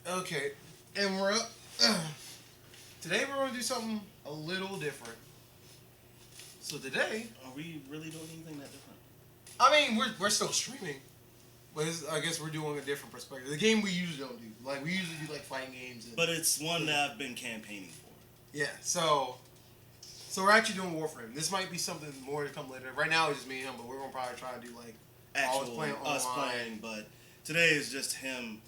Okay, and we're up. Today we're going to do something a little different. So today, Are we really doing anything that different? I mean, we're still streaming, but I guess we're doing a different perspective. The game we usually don't do, like we usually do like fighting games. And, But it's one that I've been campaigning for. yeah, so we're actually doing Warframe. This might be something more to come later. Right now it's just me and him, but we're gonna probably try to do like Actual us playing, but today is just him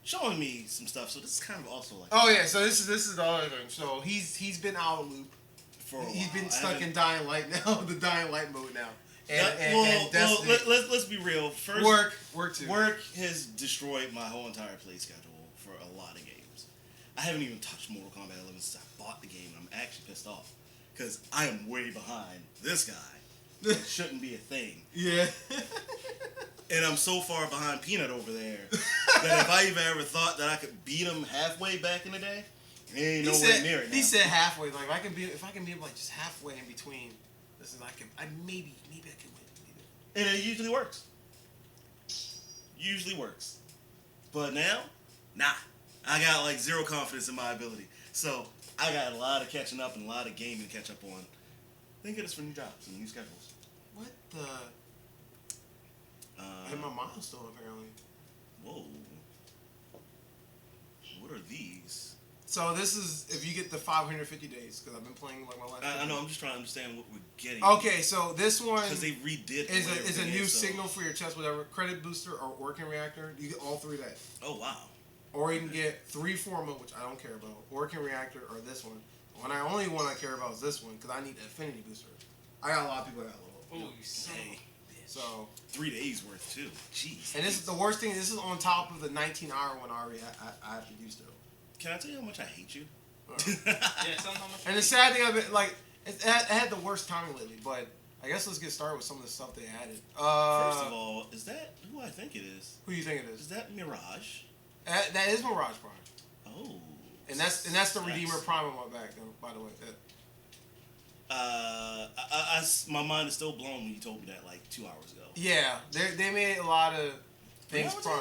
showing me some stuff. So this is kind of also like. Oh yeah, so this is the other thing. So he's been out of loop. For a He's while. been stuck in Dying Light now, the Dying Light mode now. And let's be real. First, work has destroyed my whole entire play schedule for a lot of games. I haven't even touched Mortal Kombat 11 since I bought the game, and I'm actually pissed off because I am way behind this guy. It shouldn't be a thing. Yeah. And I'm so far behind Peanut over there that if I even ever thought that I could beat him halfway back in the day, he ain't nowhere near it now. He said halfway. Like if I can be like just halfway in between, this is maybe I can win. And it usually works. Usually works. But now, nah. I got like zero confidence in my ability. So I got a lot of catching up and a lot of gaming to catch up on. Thank goodness for new jobs and new schedules. What the? I hit my milestone apparently. Whoa. What are these? So this is if you get the 550 days because I've been playing like my last. I know. I'm just trying to understand what we're getting. Okay, so this one because they redid is a new signal for your chest, whatever credit booster or working reactor. You get all three of that. Oh wow. Or you can get 3 Forma, which I don't care about, working reactor or this one. The only one I care about is this one because I need the affinity booster. I got a lot of people that got low. Oh, you say. So 3 days worth too. Jeez. And this is the worst thing. This is on top of the 19-hour one I have to use though. Can I tell you how much I hate you? Yeah, tell them how much. And the sad thing of it, like, it had the worst timing lately. But I guess let's get started with some of the stuff they added. First of all, is that who I think it is? Who do you think it is? Is that Mirage? That is Mirage Prime. Oh. And that's the Redeemer Prime on my back, though. By the way. My mind is still blown when you told me that like 2 hours ago. Yeah, they made a lot of things. 4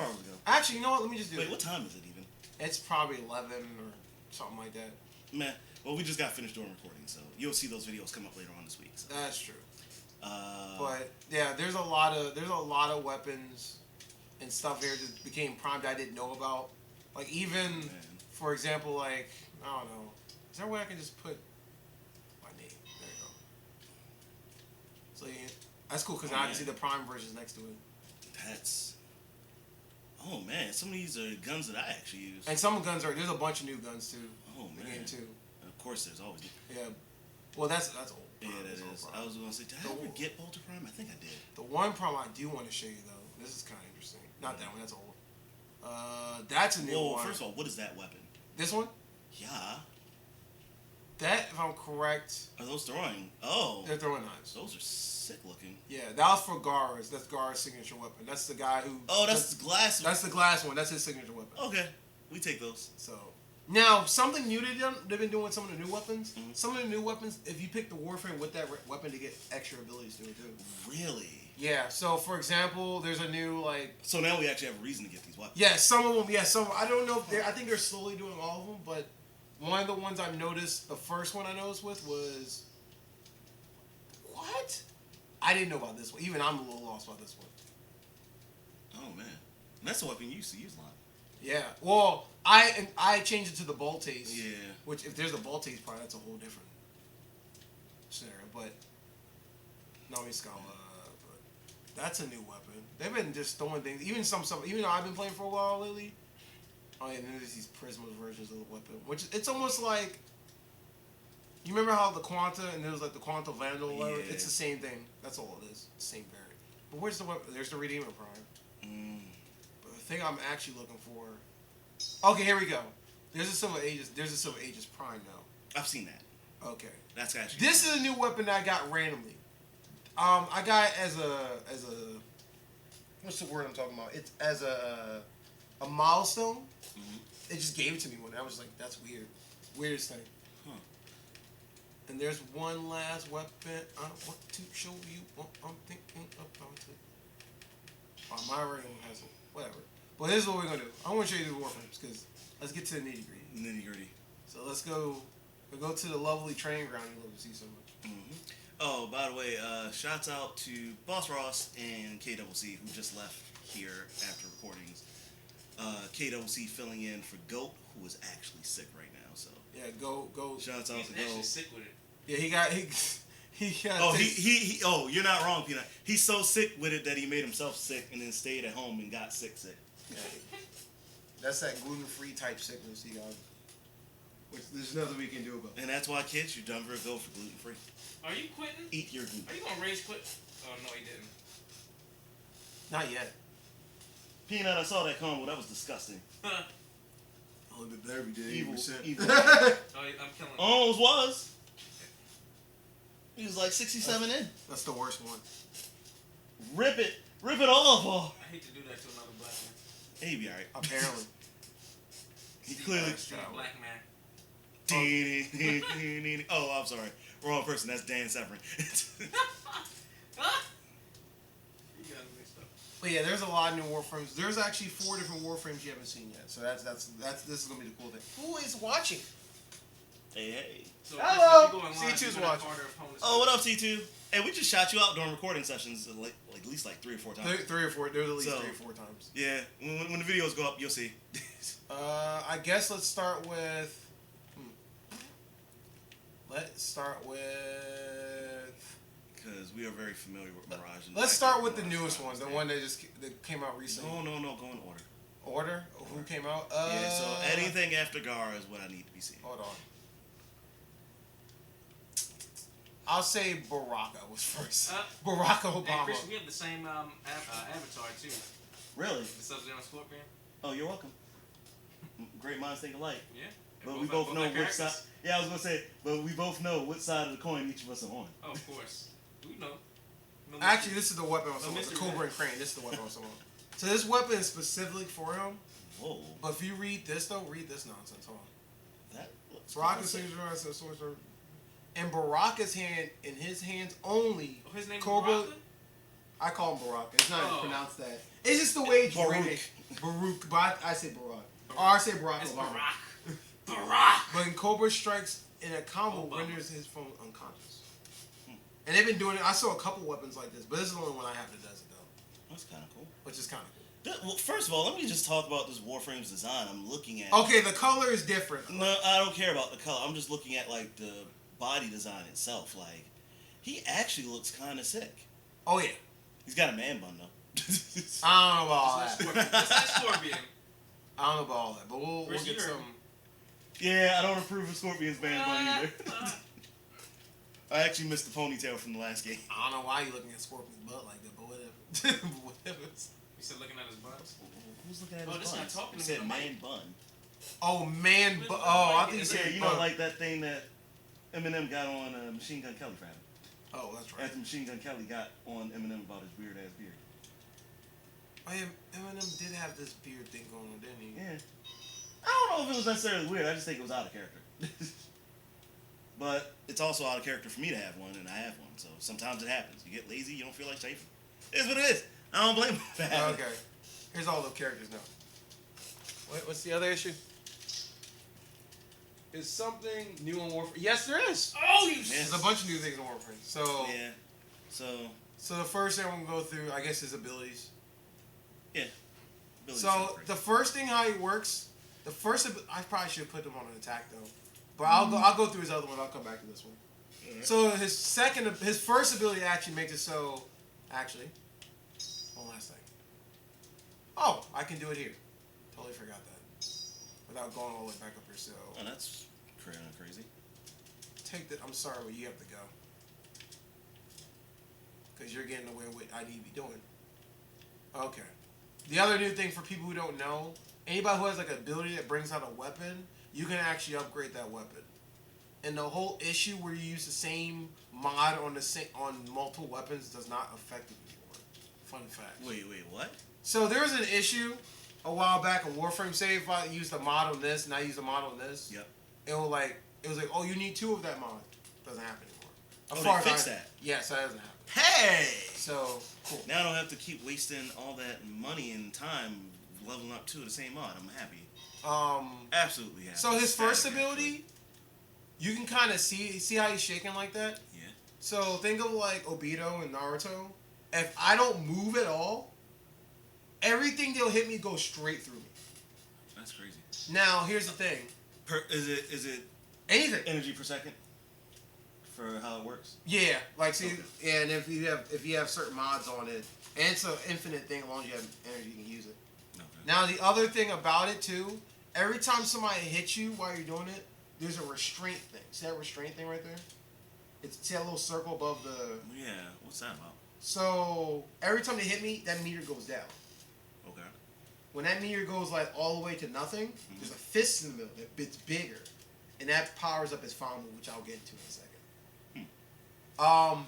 hours ago. Actually, you know what? Let me just do it. Wait, what time is it even? It's probably 11 or something like that. Man, well, we just got finished doing recording, so you'll see those videos come up later on this week. So. That's true. But yeah, there's a lot of weapons and stuff here that became prime that I didn't know about. Like even, for example, like I don't know, is there a way I can just put my name? There you go. So yeah, that's cool because now I can see the prime versions next to it. That's. Oh man, some of these are guns that I actually use. And some guns there's a bunch of new guns too. Oh man. In the game too. And of course, there's always. Yeah. Well, that's old. Yeah, that is. I was gonna say, did I ever get Bolter Prime? I think I did. The one prime I do want to show you though, this is kind of interesting. Not that one. That's old. That's a new one. Well, first of all, what is that weapon? This one? Yeah. That, if I'm correct... Are those throwing? Oh. They're throwing knives. Those are sick looking. Yeah, that was for Gar's. That's Gar's signature weapon. That's the guy who... Oh, that's the glass one. That's the glass one. That's his signature weapon. Okay. We take those. So... Now, something new they've been doing with some of the new weapons. Mm-hmm. Some of the new weapons, if you pick the Warframe with that weapon to get extra abilities to it too. Really? Yeah, so for example, there's a new, like... So now we actually have a reason to get these weapons. Yeah, some of them, I don't know if I think they're slowly doing all of them, but one of the ones I've noticed, the first one I noticed with was... What? I didn't know about this one. Even I'm a little lost about this one. Oh, man. And that's the weapon you used to use a lot. Yeah, well, I changed it to the Boltace. Yeah. Which, if there's a Boltace part, that's a whole different scenario, but... Nami Scala... That's a new weapon. They've been just throwing things. Even some stuff. Even though I've been playing for a while lately. Oh yeah, and then there's these Prisma versions of the weapon, which it's almost like. You remember how the Quanta and there was like the Quanta Vandal? Yeah. It's the same thing. That's all it is. It's the same variant. But where's the weapon? There's the Redeemer Prime. But the thing I'm actually looking for. Okay, here we go. There's a Silver Aegis. There's a Silver Aegis Prime now. I've seen that. Okay. That's actually. This is a new weapon that I got randomly. I got it as a what's the word I'm talking about? It's as a milestone. Mm-hmm. It just gave it to me one. I was like, that's weird, weirdest thing. Huh. And there's one last weapon I want to show you what I'm thinking about it. My ring has it, whatever. Well, this is what we're gonna do. I want to show you the Warframes because let's get to the nitty gritty. Nitty gritty. So let's go. We'll go to the lovely training ground you love to see so much. Oh, by the way, shouts out to Boss Ross and KWC who just left here after recordings. KWC filling in for Goat, who is actually sick right now. So Yeah, go. shouts out He's to actually Goat. sick with it. Yeah, he got. Oh, he. Oh, you're not wrong, Peanut. He's so sick with it that he made himself sick and then stayed at home and got sick. Yeah, that's that gluten-free type sickness he got. Which there's nothing we can do about. And that's why, kids, you never go for gluten free. Are you quitting? Eat your gluten. Are you gonna rage quit? Oh no, he didn't. Not yet. Peanut, I saw that combo. That was disgusting. Only been there every day. Evil. Oh, I'm killing him. Almost was. He was like 67 in. That's the worst one. Rip it all off. I hate to do that to another black man. He'd be alright. Apparently. He clearly. Street black man. Oh, I'm sorry. Wrong person. That's Dan Severin. You got it mixed up. But yeah, there's a lot of new Warframes. There's actually 4 different Warframes you haven't seen yet. So that's this is gonna be the cool thing. Who is watching? Hey. So, Hello! Chris, if you go online, C2's you're gonna watching. order opponents. Oh, what up, T2? Hey, we just shot you out during recording sessions like at least like 3 or 4 times. Three or four. There's at least So- 3 or 4 times. Yeah, when the videos go up, you'll see. I guess let's start with. Let's start with. Because we are very familiar with Mirage. and Let's the start fact with that the Mirage newest is ones, the fine. one that came out recently. No, go in order. Order? Who came out? Yeah, so anything after Gar is what I need to be seeing. Hold on. I'll say Baraka was first. Barack Obama. Hey, Chris, we have the same avatar too. Really? The Sub-Zero Scorpion. Oh, you're welcome. Great minds think alike. Yeah. But And we both have know our which side. characters. Yeah, I was gonna say, but we both know which side of the coin each of us are on. Oh, of course. We know. No Actually, this is the weapon on someone. The mystery, Cobra man. and Crane. This is the weapon on someone. So this weapon is specifically for him. Whoa. But if you read this though, read this nonsense. Hold on. That looks Baraka's promising. signature as a sorcerer. In Baraka's hand, in his hands only. Oh, his name Cobra. is Baraka? I call him Baraka. It's not even Oh. pronounced that. It's just the way it's Baruch. written. Baruch. But I say Barak. Or I say Barack It's Obama. Barack. Barack. But in Cobra strikes in a combo, Obama. renders his phone unconscious. And they've been doing it. I saw a couple weapons like this, but this is the only one I have that does it though, That's kind of cool. which is kind of cool. Well, first of all, let me just talk about this Warframe's design. I'm looking at. Okay, the color is different. No, I don't care about the color. I'm just looking at like the body design itself. Like, he actually looks kind of sick. Oh yeah, He's got a man bun though. I don't know about all It's that. like Scorpion. It's like Scorpion. I don't know about all that, but we'll Chris, get you heard some. me. Yeah, I don't approve of Scorpion's man bun either. I actually missed the ponytail from the last game. I don't know why you're looking at Scorpion's butt like that, but whatever. Whatever. He said looking at his buns. Who's looking at Oh, his this bun? not talking He to me said in the man mic. bun. Oh man, oh I think you It's said Yeah, you know, like that thing that Eminem got on Machine Gun Kelly for having. Oh, that's right. After Machine Gun Kelly got on Eminem about his weird ass beard. Oh yeah, Eminem did have this beard thing going on, didn't he? Yeah. I don't know if it was necessarily weird. I just think it was out of character. But it's also out of character for me to have one, and I have one. So sometimes it happens. You get lazy, you don't feel like shaving. It is what it is. I don't blame him for having it. Okay. Here's all the characters now. What's the other issue? Is something new on Warframe? Yes, there is. Oh, you. Yeah. There's a bunch of new things in Warframe. So, Yeah. So, the first thing I'm gonna go through, I guess, is abilities. yeah. Billy So Silver. the first thing how he works, I probably should have put him on an attack though, but I'll go through his other one. I'll come back to this one. Alright. So his first ability actually makes it so. Actually, one last thing. Oh, I can do it here. Totally forgot that. Without going all the way back up here. So Oh, that's crazy. take that. I'm sorry, but you have to go. Because you're getting away with what I need to be doing. Okay. The other new thing for people who don't know, anybody who has like an ability that brings out a weapon, you can actually upgrade that weapon. And the whole issue where you use the same mod on multiple weapons does not affect it anymore. Fun fact. Wait, what? So there was an issue a while back on Warframe. Say if I used a mod on this and I used a mod on this, Yep. it was like, oh, you need 2 of that mod. Doesn't happen anymore. Oh, they fixed that? Yes, that doesn't happen. Hey! So cool. Now I don't have to keep wasting all that money and time leveling up to the same mod. I'm happy. Um, Absolutely happy. so his first Ecstatic, ability, you can kind of see how he's shaking like that. actually. Yeah. So think of like Obito and Naruto. If I don't move at all, everything they'll hit me goes straight through me. That's crazy. Now here's the thing. Is it Anything. energy per second for how it works? Yeah, like see, Okay. and if you have certain mods on it, and it's an infinite thing as long as you have energy, you can use it. Okay. Now the other thing about it too, every time somebody hits you while you're doing it, there's a restraint thing. See that restraint thing right there? See that little circle above the. Yeah. What's that about? So every time they hit me, that meter goes down. Okay. When that meter goes like all the way to nothing, there's a fist in the middle that bit's bigger, and that powers up his final move, which I'll get into in a second.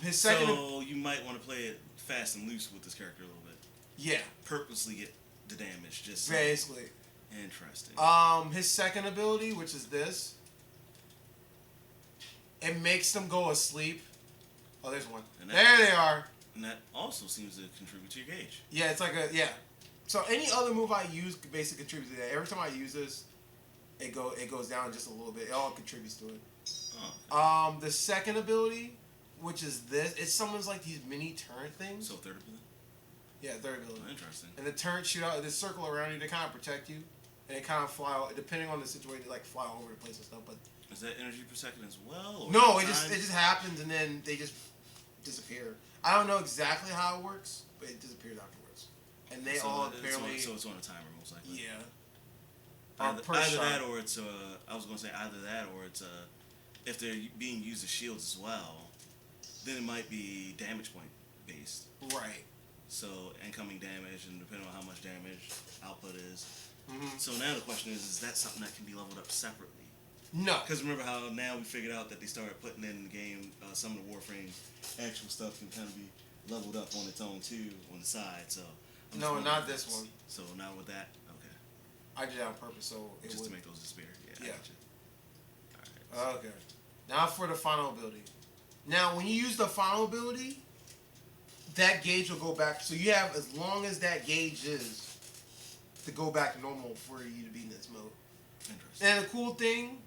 His second. So you might want to play it fast and loose with this character a little bit. Yeah, Purposely get the damage. Just so basically. interesting. His second ability, which is this, it makes them go asleep. Oh, there's one. And There they are. And that also seems to contribute to your gauge. Yeah, it's like a So any other move I use basically contributes to that. Every time I use this, it goes down just a little bit. It all contributes to it. Oh. The second ability, which is this, it summons like these mini turret things. So third ability. Yeah, third ability. Oh, interesting. And the turrets shoot out, they circle around you, they kind of protect you, and they kind of fly out, depending on the situation, they like fly all over the place and stuff. But Is that energy per second as well? Or no, time? it just happens, and then they just disappear. I don't know exactly how it works, but it disappears afterwards. And they So all it's apparently. so it's on a timer most likely. Yeah. Either, Per either shot. that or it's I was gonna say either that or it's if they're being used as shields as well, then it might be damage point based. Right. So incoming damage and depending on how much damage output is. Mm-hmm. So now the question is that something that can be leveled up separately? No. Because remember how now we figured out that they started putting in the game some of the Warframe actual stuff can kind of be leveled up on its own too on the side. So I'm just No, wondering not if this that's- one. So now with that, okay, I did it on purpose, so it just would. to make those disappear. Yeah. Yeah. I gotcha. All right. Okay. Now for the final ability. Now, when you use the final ability, that gauge will go back. So you have as long as that gauge is to go back to normal for you to be in this mode. Interesting. And the cool thing,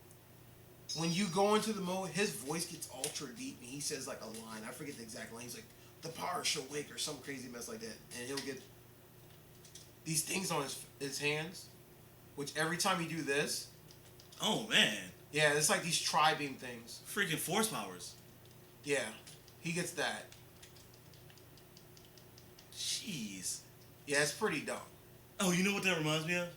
when you go into the mode, his voice gets ultra deep, and he says like a line. I forget the exact line. He's like, "The power shall wake," or some crazy mess like that. And he'll get these things on his hands, which every time you do this, Oh man, yeah, it's like these tri-beam things. freaking force powers. Yeah, he gets that. Jeez. Yeah, it's pretty dumb. Oh, you know what that reminds me of?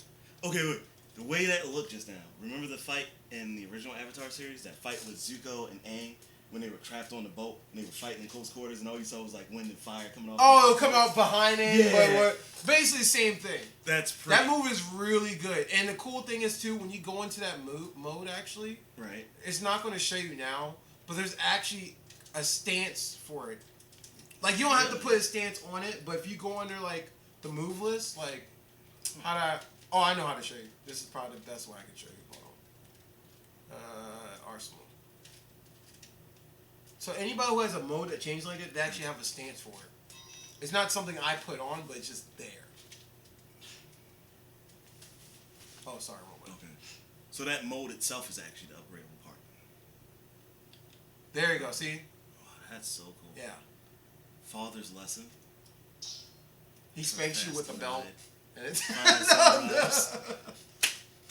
Okay, wait. The way that looked just now. Remember the fight in the original Avatar series? That fight with Zuko and Aang when they were trapped on the boat and they were fighting in close quarters and all you saw was like wind and fire coming off. Oh, it'll come out behind it. Yeah. But basically the same thing. That's pretty. That move is really good. And the cool thing is, too, when you go into that mode, actually, Right. it's not going to show you now, but there's actually a stance for it. Like, you don't have to put a stance on it, but if you go under, like, the move list, like, how to... Oh, I know how to show you. This is probably the best way I can show you. Hold on. Arsenal. So anybody who has a mode that changes like that, they actually have a stance for it. It's not something I put on, but it's just there. Oh, sorry, Roman. Okay. So that mode itself is actually the upgradable part. There you go. See? Oh, that's so cool. Yeah. Father's lesson. He spanks you with a belt. And it's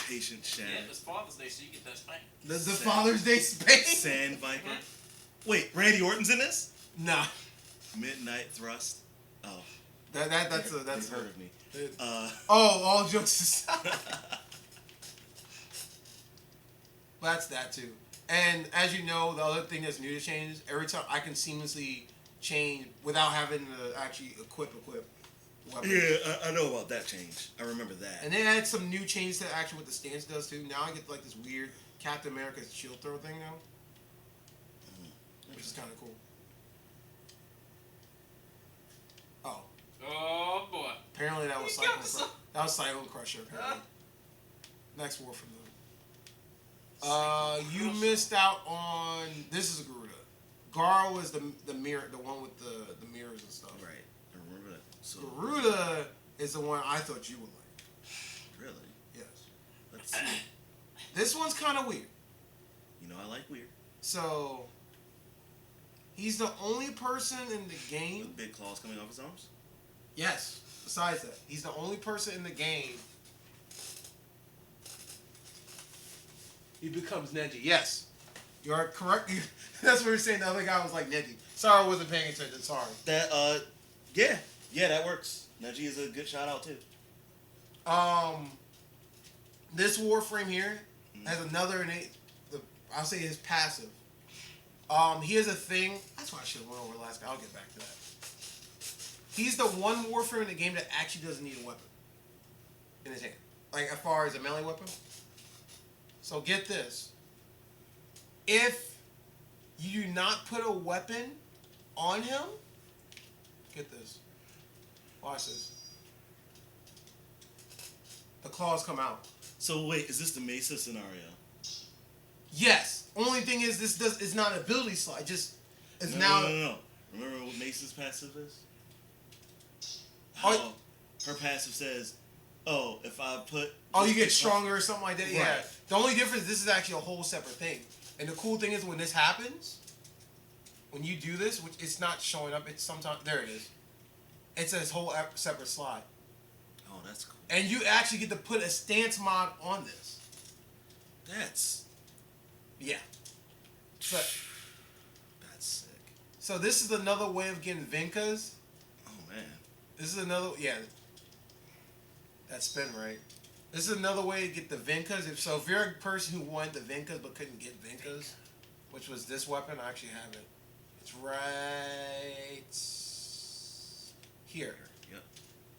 Patient shadow. Yeah, it's Father's Day, so you get that spank. the Father's Day spank. Sand Viper. Wait, Randy Orton's in this? Nah. Midnight Thrust. Oh. That's They've a heard of me. all jokes aside. That's that too. And as you know, the other thing that's new to change is every time I can seamlessly change without having to actually equip weapons. Yeah, I know about that change. I remember that. And they add some new changes to actually what the stance does too. Now I get like this weird Captain America's shield throw thing now, which is kind of cool. Oh, Oh boy. apparently that was You got Cyclone. some- That was Cyclone Crusher. Apparently. Next Warframe Ps4. You missed out on. This is Garuda. Gar was the mirror, the one with the mirrors and stuff. Right. I remember that. So Garuda is the one I thought you would like. Really? Yes. Let's see. This one's kind of weird. You know I like weird. So, he's the only person in the game. With big claws coming off his arms? Yes. Besides that, he's the only person in the game. He becomes Neji. Yes. You are correct. That's what you're saying. The other guy was like Neji. Sorry, I wasn't paying attention. Sorry. That, yeah. Yeah, that works. Neji is a good shout out, too. This Warframe here has another innate. I'll say his passive. He has a thing. That's why I should have went over last guy. I'll get back to that. He's the one Warframe in the game that actually doesn't need a weapon in his hand. Like, as far as a melee weapon. So, get this. If you do not put a weapon on him, get this. Watch this. The claws come out. So, wait, is this the Mesa scenario? Yes. Only thing is, it's not an ability slot. It's No. now. No. Remember what Mesa's passive is? Oh, Her passive says, "Oh, if I put." Oh, you get stronger or something like that. Yeah. Right. The only difference, this is actually a whole separate thing. And the cool thing is, when this happens, when you do this, which it's not showing up, it's sometimes there it is. It's a whole separate slide. Oh, that's cool. And you actually get to put a stance mod on this. That's Yeah. So, that's sick. so this is another way of getting Vinkas. Oh man. This is another, yeah. That spin right. This is another way to get the Vinkas. If you're a person who wanted the Vinkas but couldn't get Vinkas, which was this weapon, I actually have it. It's right here. Yep.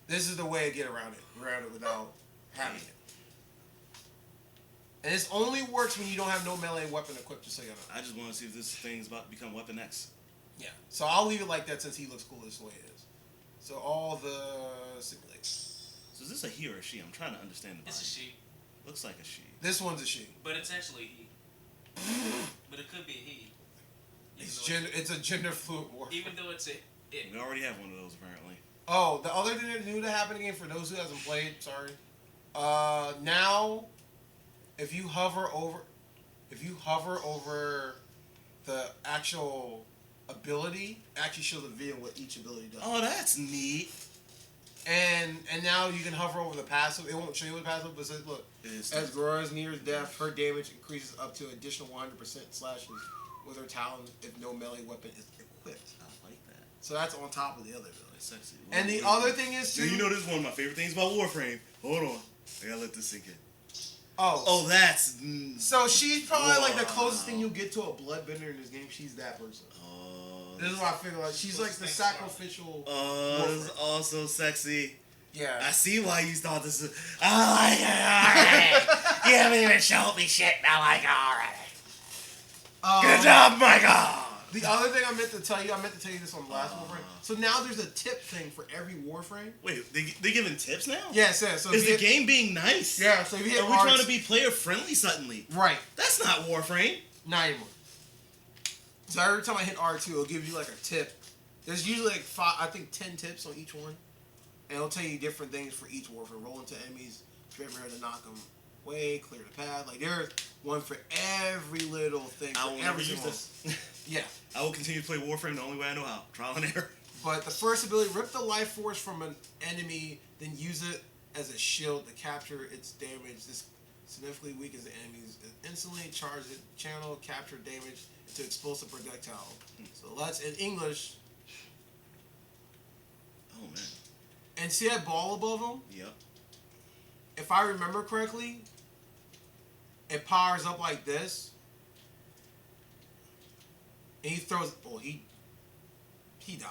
This is the way to get around it without having it. And this only works when you don't have no melee weapon equipped, just so you know. I just want to see if this thing's about to become Weapon X. Yeah. So I'll leave it like that since he looks cool this way it is. So all the simulations. So is this a he or a she? I'm trying to understand the body. It's a she, Looks like a she. This one's a she. but it's actually a he. But it could be a he. It's a gender fluid war. Even though it's a it. We already have one of those apparently. Oh, the other thing that new to happen again for those who hasn't played, sorry. Now, if you hover over the actual ability, it actually shows a video what each ability does. Oh, that's neat. And now you can hover over the passive. It won't show you the passive, but it says, look, as Gora's nears death, her damage increases up to additional 100% slashes with her talon if no melee weapon is equipped. I like that. So that's on top of the other ability. That's sexy. And the other thing is So too. you know this is one of my favorite things about Warframe. Hold on. I gotta let this sink in. Oh, Oh, that's. so she's probably like the closest thing you'll get to a bloodbender in this game. She's that person. Oh. This is what I figure. Like she's like the sacrificial. Oh, this is also sexy. I Yeah. see why you thought this is. I like it already. You haven't even showed me shit. I like it already. Good job, Michael. The other thing I meant to tell you this on the last Warframe. So now there's a tip thing for every Warframe. Wait, they giving tips now? Yes, yeah. So Is if you the game being nice? Yeah. So if you hit Are we R2 trying to be player friendly suddenly? right? That's not Warframe. Not anymore. So every time I hit R2, it'll give you like a tip. There's usually like 10 tips on each one, and it'll tell you different things for each Warframe. Roll into enemies, straight mirror to knock them away, clear the path. Like there's one for every little thing. I for will never every use single- this. Yeah. I will continue to play Warframe the only way I know how. Trial and error. But the first ability, rip the life force from an enemy, then use it as a shield to capture its damage. This significantly weakens the enemies. It instantly charge it, channel, capture damage into explosive projectile. So let's, in English, Oh man. and see that ball above him? Yep. If I remember correctly, it powers up like this. And he throws, he died.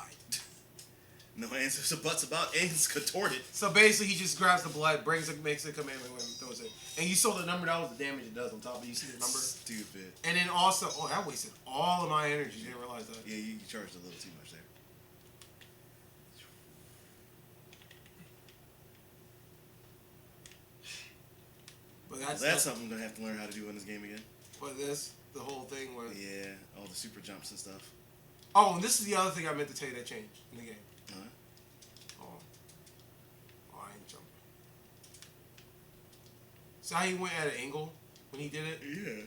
No answers or buts about ends contorted. So basically, he just grabs the blood, makes a command, and throws it. And you saw the number, that was the damage it does on top. You see the number? Stupid. And then also, that wasted all of my energy. Didn't realize that. Yeah, you charged a little too much there. But That's something I'm gonna have to learn how to do in this game again. But this, the whole thing where. Yeah, all the super jumps and stuff. Oh, and this is the other thing I meant to tell you that changed in the game. Huh? Oh, I ain't jumping. See how he went at an angle when he did it? Yeah.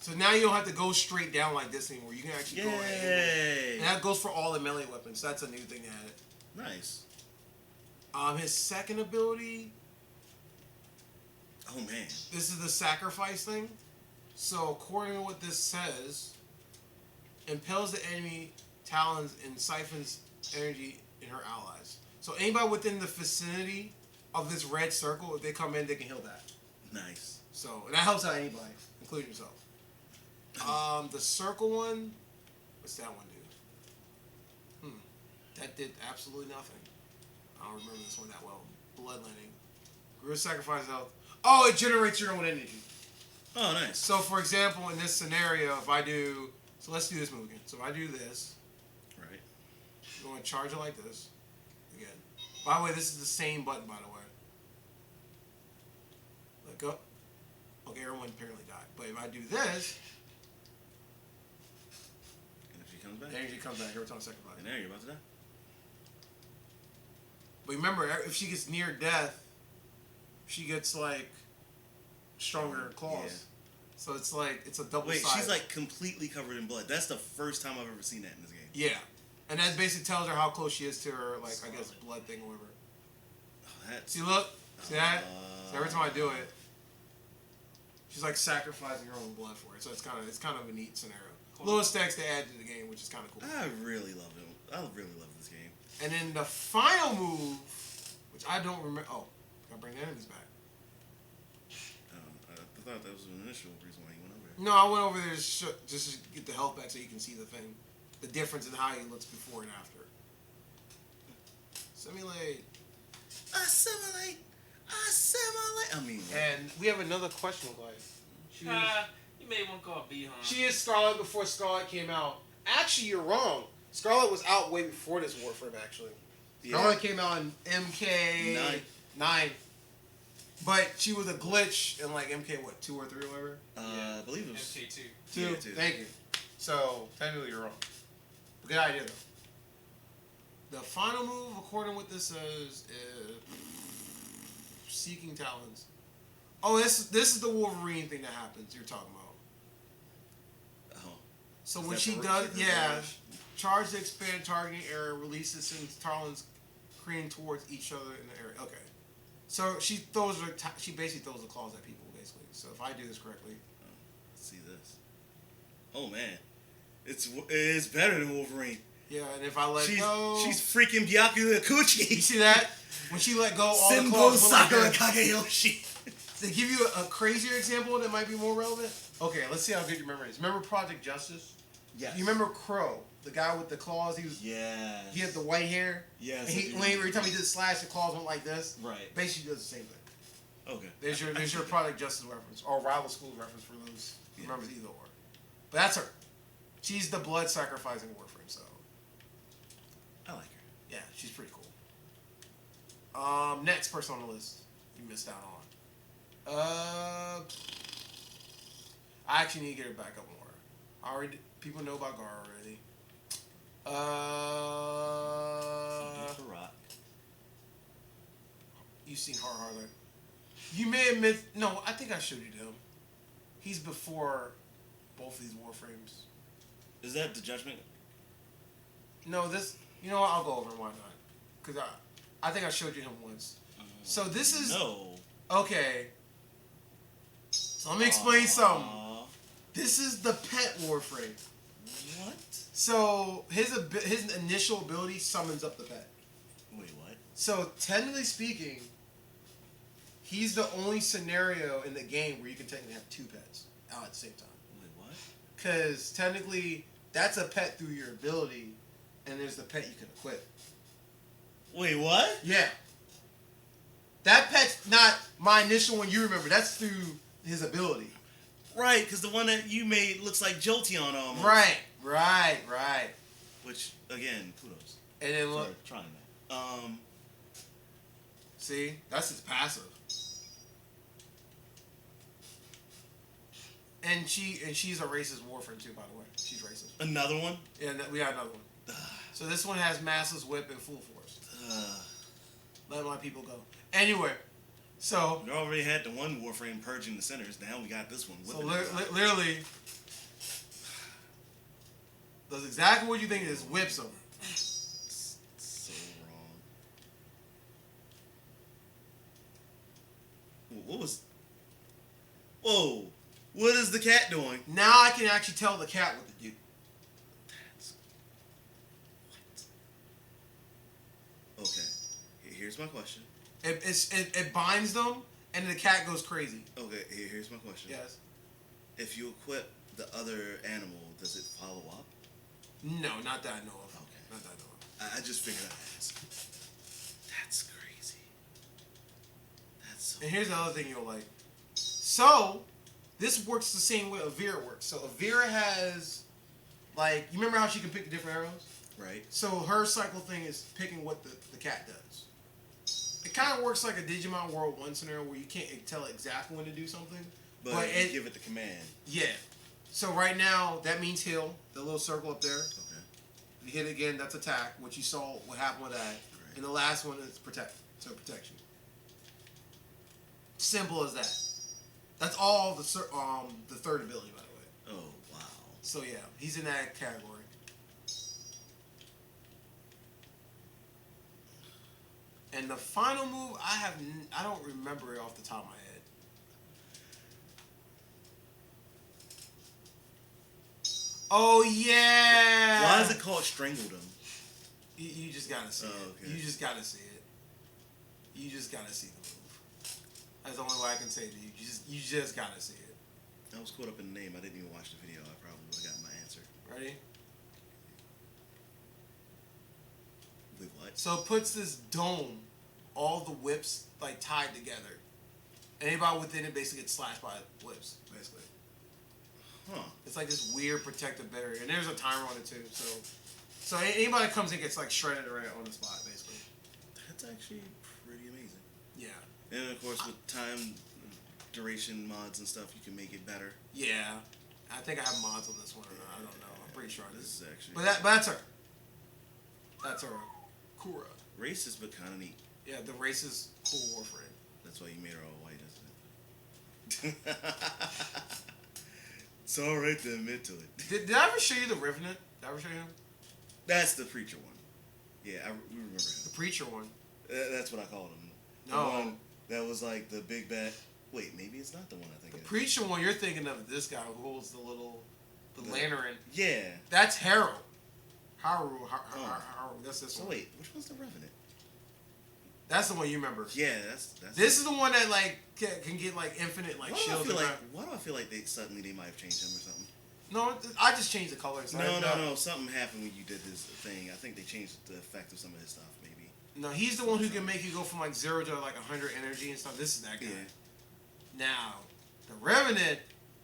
So now you don't have to go straight down like this anymore. You can actually go at an angle. Yay! And that goes for all the melee weapons. That's a new thing they added. Nice. His second ability, Oh man. this is the sacrifice thing. So according to what this says, impels the enemy talons and siphons energy in her allies. So anybody within the vicinity of this red circle, if they come in, they can heal that. Nice. So, and that helps out anybody, including yourself. The circle one, what's that one do? That did absolutely nothing. I don't remember this one that well. Bloodletting. Grew sacrifice health. Oh, it generates your own energy. Oh, nice. So, for example, in this scenario, if I do, so let's do this move again. So if I do this, Right. I'm going to charge it like this. Again. By the way, this is the same button, by the way. Let go. Okay, everyone apparently died. But if I do this, Energy comes back. energy comes back every time I sacrifice. And there, you're about to die. But remember, if she gets near death, she gets like stronger claws. Yeah. So it's like it's a double. Wait, side. she's like completely covered in blood. That's the first time I've ever seen that in this game. Yeah, and that basically tells her how close she is to her like I guess blood thing or whatever. Oh, that's See, look, see that? So every time I do it, she's like sacrificing her own blood for it. So it's kind of a neat scenario. Little stacks to add to the game, which is kind of cool. I really love it. I really love this game. And then the final move, which I don't remember. Oh, gotta bring the enemies back. I thought that was an initial reason why he went over there. No, I went over there just to get the health back so you can see the thing. The difference in how he looks before and after. Simulate. Assimilate. I mean, And we have another question, guys. You made one called B, huh? She is Scarlet before Scarlet came out. Actually, you're wrong. Scarlet was out way before this Warframe, actually. Yeah. Scarlet came out in MK9. But she was a glitch in like MK, what, 2 or 3 or whatever? I believe it was MK2. 2. Yeah, 2. Thank you. So, technically you're wrong. But good idea, though. The final move, according to what this says, is Seeking Talons. Oh, this is the Wolverine thing that happens you're talking about. Oh. So Is when that she the does, the yeah, barrage? charge the expand targeting area, releases sends talons creating towards each other in the area. Okay. So she she basically throws the claws at people, basically. So if I do this correctly. Let's see this. Oh man, it's better than Wolverine. Yeah, and if I let go, She's freaking Byakuya you Kuchi. see that? When she let go, all the Senbo claws went like Sakura that. Kageyoshi. To give you a crazier example that might be more relevant. Okay, let's see how good your memory is. Remember Project Justice? Yes. You remember Crow, the guy with the claws? He had the white hair. Yes. And every time he did slash, the claws went like this. Right. Basically, does the same thing. Okay. There's your Project Justice reference or Rival Schools reference for those who remembers either or. But that's her. She's the blood sacrificing Warframe. So I like her. yeah, she's pretty cool. Next person on the list you missed out on. I actually need to get her back up more. People know about Gar already. Rock. You've seen Hard. You may admit, no, I think I showed you him. He's before both these Warframes. Is that the Judgment? No, this, you know what, I'll go over him, why not? Because I think I showed you him once. So this is, No. okay. So let me explain something. This is the pet Warframe. What? So his initial ability summons up the pet. Wait, what? So technically speaking, he's the only scenario in the game where you can technically have 2 pets out at the same time. Wait, what? Because technically, that's a pet through your ability, and there's the pet you can equip. Wait, what? Yeah. That pet's not my initial one you remember. That's through his ability. Right, because the one that you made looks like Jolteon almost. Right. Which, again, kudos. And then For look, trying that. see, that's his passive. And she's a racist Warframe too, by the way. She's racist. Another one? Yeah, we got another one. So this one has Master's Whip and Full Force. Let my people go. Anyway, So We already had the one Warframe purging the centers. Now we got this one. So literally, does exactly what you think it is. Whips them. So wrong. What was? Whoa! What is the cat doing? Now I can actually tell the cat what to do. That's what? Okay. Here's my question. It binds them, and the cat goes crazy. Okay. Here's my question. Yes. If you equip the other animal, does it follow up? No, not that I know of. Okay. Not that I know of. I just figured I'd ask. That's crazy. That's so. And here's the other thing you'll like. So, this works the same way Avira works. So Avira has, like, you remember how she can pick the different arrows? Right. So her cycle thing is picking what the cat does. It kind of works like a Digimon World 1 scenario where you can't tell it exactly when to do something. But you give it the command. Yeah. So right now, that means heal, the little circle up there. Okay. If you hit it again, that's attack, which you saw what happened with that. Right. And the last one is protect. So protection. Simple as that. That's all the third ability, by the way. Oh, wow. So yeah, he's in that category. And the final move, I don't remember it off the top of my head. Oh yeah. Why is it called Strangled Him? You just gotta see it. Okay. You just gotta see it. You just gotta see the move. That's the only way I can say to you. You just gotta see it. I was caught up in the name. I didn't even watch the video. I probably would have gotten my answer. Ready? Wait, what? So it puts this dome, all the whips like tied together. Anybody within it basically gets slashed by whips, basically. Huh. It's like this weird protective barrier, and there's a timer on it too. So anybody that comes in gets like shredded right on the spot, basically. That's actually pretty amazing. Yeah. And of course, with time duration mods and stuff, you can make it better. Yeah. I think I have mods on this one, or not. I don't know. I'm pretty sure I do. This is actually. But that's her. That's her. Kura. Racist, but kind of neat. Yeah, the race is cool Warframe. That's why you made her all white, isn't it? It's alright to admit to it. Did I ever show you the Revenant? Did I ever show you him? That's the preacher one. Yeah, we remember The him. preacher one. That's what I called him. The No. one that was like the big bad. Wait, maybe it's not the one I think The it is. preacher one you're thinking of is this guy who holds the lantern. Yeah. That's Haru. Haru. That's this So one. wait, which one's the Revenant? That's the one you remember. Yeah, that's. This is the one that like can get like infinite like Why do I shield. feel like? Why do I feel like they might have changed him or something? No, I just changed the colors. No. Something happened when you did his thing. I think they changed the effect of some of his stuff, maybe. No, he's the one who can make you go from like 0 to like 100 energy and stuff. This is that guy. Yeah. Now, the Revenant.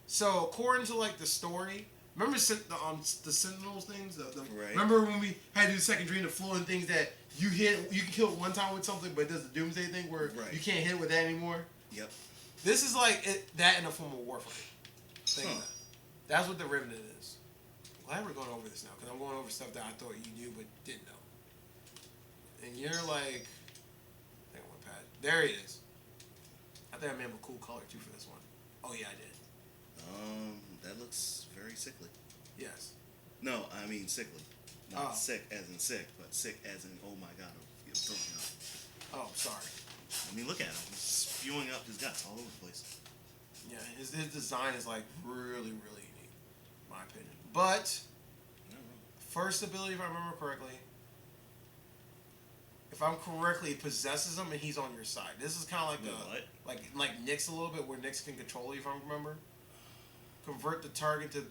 So according to like the story, remember the Sentinels things? Right. Remember when we had to do the second dream, the floating things that you can kill it one time with something, but it does the Doomsday thing where you can't hit it with that anymore. Yep. This is like that in a form of Warframe. Think of Huh. that. That's what the Revenant is. Glad we're going over this now, because I'm going over stuff that I thought you knew but didn't know. And you're like, I think I went past. There he is. I think I made him a cool color too for this one. Oh yeah, I did. That looks very sickly. Yes. No, I mean sickly. Not Oh. sick as in sick, but sick as in oh my god, I'm throwing up. Oh, sorry. I mean, look at him. He's spewing up his guts all over the place. Yeah, his design is like really, really unique, in my opinion. But first ability, if I remember correctly, if I'm correctly, it possesses him and he's on your side. This is kind of like like Nyx a little bit, where Nyx can control you, if I remember. Convert the target to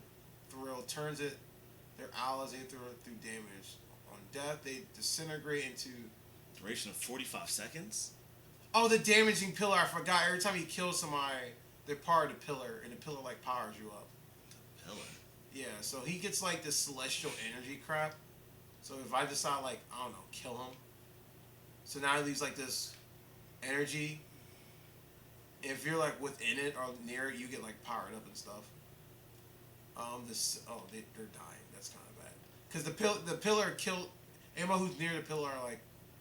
thrill, turns it their allies through damage. On death, they disintegrate into. Duration of 45 seconds. Oh, the damaging pillar! I forgot. Every time you kill somebody, they're part of the pillar, and the pillar like powers you up. Pillar. Yeah, so he gets like this celestial energy crap. So if I decide like, I don't know, kill him. So now he leaves like this energy. If you're like within it or near it, you get like powered up and stuff. They're dying. That's kind of bad. Because the pillar killed anyone who's near the pillar like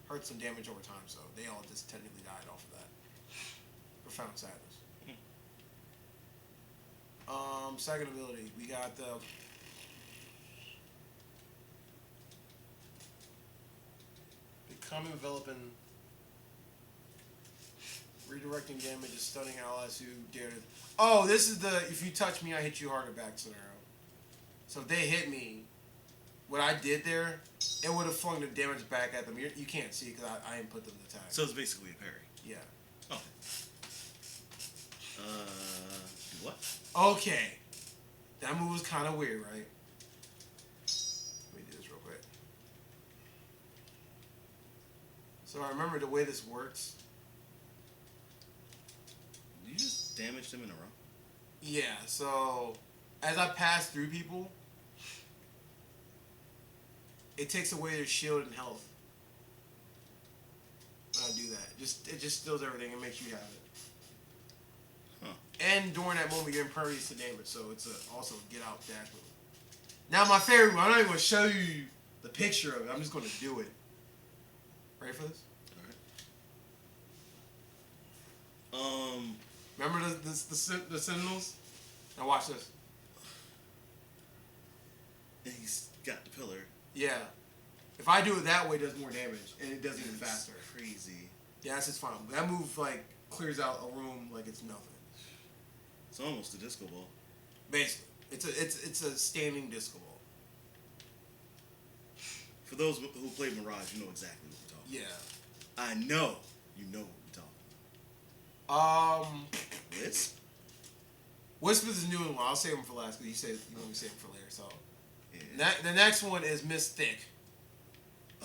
hurt some damage over time. So they all just technically died off of that. sadness. Second ability, we got the become enveloping, redirecting damage is stunning allies who dare to. Oh, this is the if you touch me, I hit you harder back scenario. So if they hit me, what I did there, it would have flung the damage back at them. You can't see because I didn't put them to tag. So it's basically a parry. Yeah. Oh. What? Okay. That move was kind of weird, right? Let me do this real quick. So I remember the way this works. You just damaged them in a row? Yeah, so as I pass through people, it takes away their shield and health. When I do that. It just steals everything and makes you have it. Huh. And during that moment, you're impervious to damage, so it's also a get out dash move. Now, my favorite one, I'm not even going to show you the picture of it, I'm just going to do it. Ready for this? Alright. Remember the Sentinels? Now, watch this. And he's got the pillar. Yeah. If I do it that way, it does more damage, and it does even faster. Crazy. Yeah, that's just fine. That move, like, clears out a room like it's nothing. It's almost a disco ball. Basically. It's a standing disco ball. For those who played Mirage, you know exactly what we're talking Yeah. about. I know you know what we're talking about. Wisp? Wisp is a new one. I'll save him for last because you said you want me to save him for later. So Yeah. the next one is Mystic.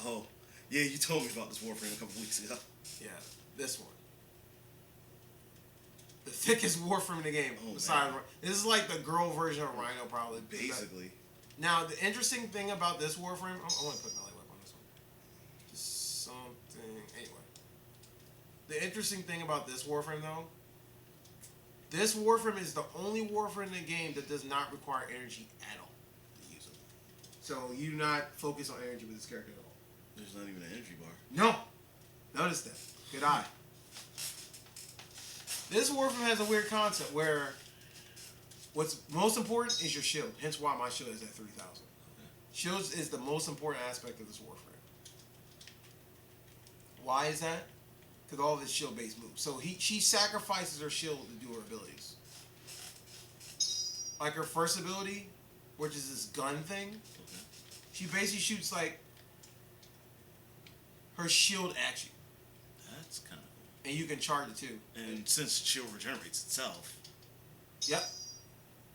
Oh, yeah, you told me about this Warframe a couple weeks ago. Yeah, this one. The thickest Warframe in the game. Oh, besides, man. this is like the girl version of Rhino, probably. Basically. Now, the interesting thing about this Warframe, I want to put melee weapon on this one. Just something. Anyway, the interesting thing about this Warframe, though, this Warframe is the only Warframe in the game that does not require energy at all to use it. So you do not focus on energy with this character at all. There's not even an energy bar. No. Notice that. Good eye. This Warframe has a weird concept where what's most important is your shield. Hence why my shield is at 3,000. Okay. Shields is the most important aspect of this Warframe. Why is that? Because all of his shield-based moves. So she sacrifices her shield to do her abilities. Like her first ability, which is this gun thing, Okay. she basically shoots like her shield at you. That's kind of cool. And you can charge it too. And since shield regenerates itself. Yep.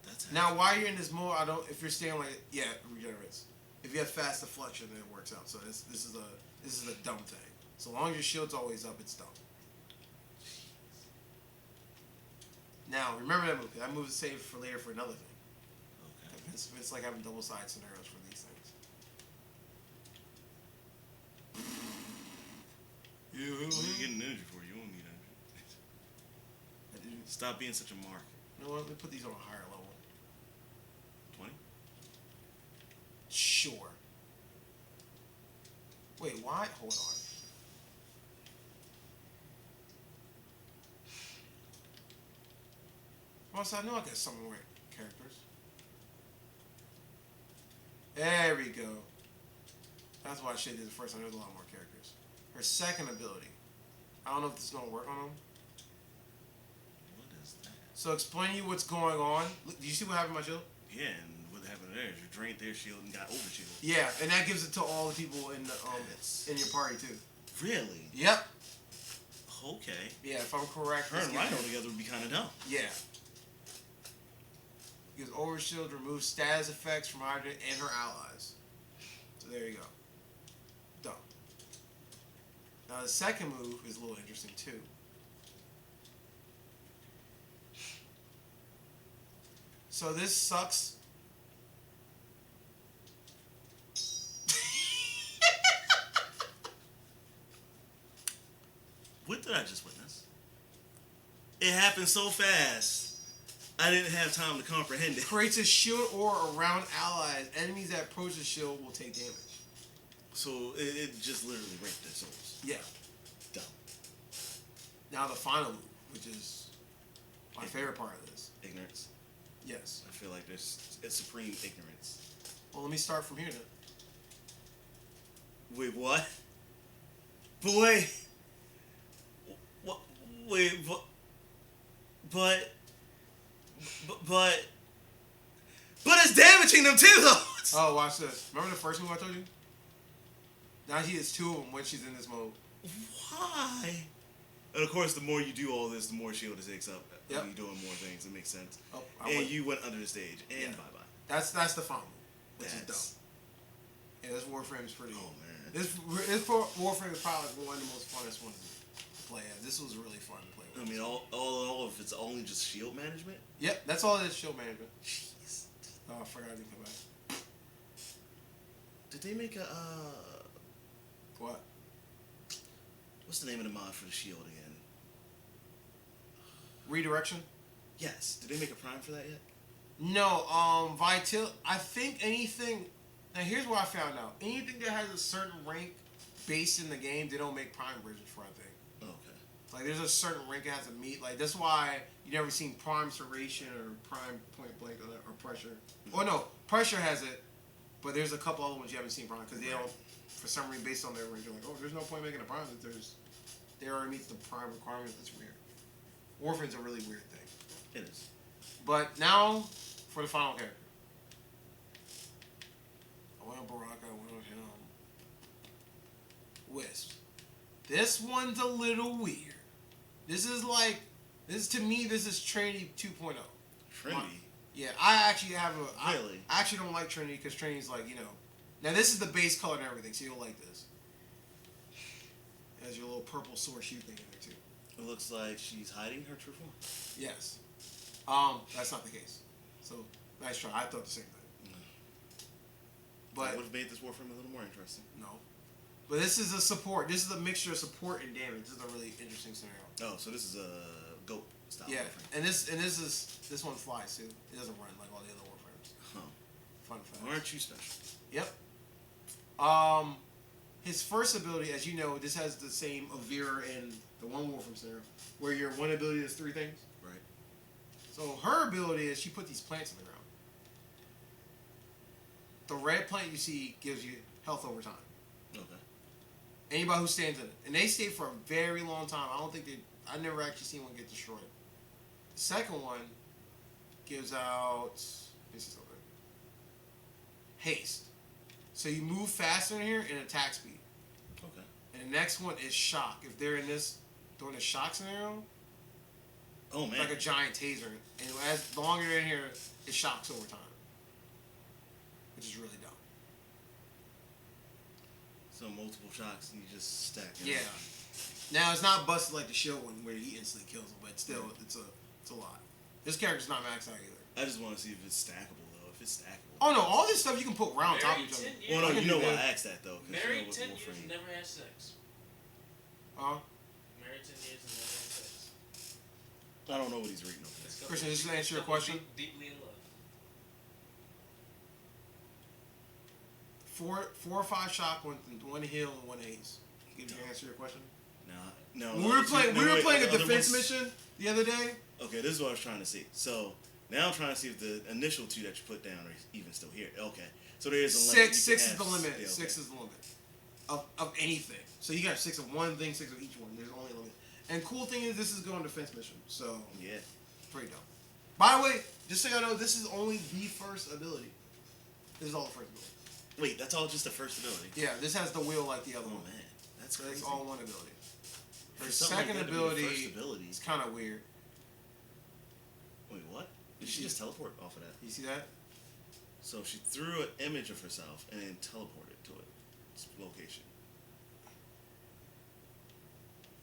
That's Now, while you're in this mode, if you're staying like, yeah, it regenerates. If you have fast deflection, then it works out. So this is a dumb thing. So long as your shield's always up, it's dumb. Now, remember that move. That move is saved for later for another thing. Okay. It's like having double-sided scenarios for these things. What are you getting energy for? You won't need energy. Stop being such a mark. You know what? Let me put these on a higher level. 20? Sure. Wait, why? Hold on. Well, so I know I got some more characters. There we go. That's why I should do the first time. There's a lot more characters. Her second ability. I don't know if this is going to work on them. What is that? So explain to you what's going on. Look, do you see what happened to my shield? Yeah, and what happened there is you drained their shield and got over shield. Yeah, and that gives it to all the people in the in your party too. Really? Yep. Okay. Yeah, if I'm correct. Her and Rhino together would be kind of dumb. Yeah. Because Overshield removes status effects from Hydra and her allies. So there you go. Done. Now the second move is a little interesting too. So this sucks. What did I just witness? It happened so fast. I didn't have time to comprehend it. Creates a shield aura around allies. Enemies that approach the shield will take damage. So it just literally raped their souls. Yeah. Dumb. Now the final move, which is My favorite part of this. Ignorance. Yes. I feel like it's supreme ignorance. Well, let me start from here then. Wait, what? But wait. What? Wait, but it's damaging them too, though. Oh, watch this. Remember the first move I told you? Now she has 2 of them when she's in this mode. Why? And of course, the more you do all this, the more shield it takes up. Yep. You're doing more things. It makes sense. Oh, And you went under the stage, and Yeah. bye bye. That's the final move, which is dope. Yeah, this Warframe is pretty. Oh man. This Warframe is probably one of the most funnest ones to play as. This was really fun to play with. I mean, all of it's only just shield management. Yep, that's all it is. Shield management. Jeez. Oh, I forgot I didn't come back. Did they make a What? what's the name of the mod for the shield again? Redirection? Yes. Did they make a prime for that yet? No, Vital. I think anything. Now here's what I found out. Anything that has a certain rank based in the game, they don't make prime bridges for. I think. Okay. Like there's a certain rank it has to meet. Like that's why you never seen prime serration or prime point blank or pressure. Mm-hmm. Oh no, pressure has it, but there's a couple other ones you haven't seen prime because they don't. For some reason, based on their rank, you're like, oh, there's no point making a prime if they already meet the prime requirements. That's weird. Warframe's a really weird thing. It is. But now for the final character. I went on Baraka, I went on him. Wisp. This one's a little weird. This to me, this is Trinity 2.0. Trinity. Yeah, I actually have Really? I actually don't like Trinity because Trinity's like, now this is the base color and everything, so you'll like this. It has your little purple SourceU thing in there too. It looks like she's hiding her true form. Yes. That's not the case. So, nice try. I thought the same thing. But That would have made this Warframe a little more interesting. no. But this is a support. This is a mixture of support and damage. This is a really interesting scenario. Oh, so this is a goat style Yeah, Warframe. and this one flies too. It doesn't run like all the other Warframes. Huh. Fun fact. Aren't you special? Yep. His first ability, as you know, this has the same Avira in the one Warframe scenario, where your one ability is 3 things. Right. So her ability is she put these plants in the ground. The red plant you see gives you health over time. Okay. Anybody who stands in it, and they stay for a very long time. I never actually seen one get destroyed. The second one gives out haste. So you move faster in here and attack speed. Okay. And the next one is shock. If they're during the shock scenario, Oh man. it's like a giant taser. And as longer you're in here, it shocks over time. Which is really dumb. So multiple shocks and you just stack it. Yeah. Now it's not busted like the shield one where he instantly kills him, but still it's a lot. This character's not maxed out either. I just want to see if it's stackable though. If it's stackable. Oh no, all this stuff you can put round top of each other. Well, no, I can you know do why that. I asked that though. 'Cause Married what 10 years Warframe- and never had sex. Married 10 years and never had sex. I don't know what he's reading over This there. Christian, couple- just answer your couple question. Deeply in love. 4 or 5 shock, one heal, and 1 ace. Can you answer your question? No. We were playing a the other defense ones- mission the other day. Okay, this is what I was trying to see. So now I'm trying to see if the initial 2 that you put down are even still here. Okay, so there is a limit. Six is the limit. Yeah, okay. 6 is the limit of anything. So you got 6 of one thing, 6 of each one. There's only a limit. And cool thing is this is going defense mission, so Yeah. pretty dope. By the way, just so y'all know, this is only the first ability. This is all the first ability. Wait, that's all just the first ability. Yeah, this has the wheel like the other Oh one. man, that's So crazy. it's all one ability. Her For something like second that to be the ability first ability. is kind of weird. Wait, what? Did she just teleport off of that? You see that? So she threw an image of herself and then teleported to its location.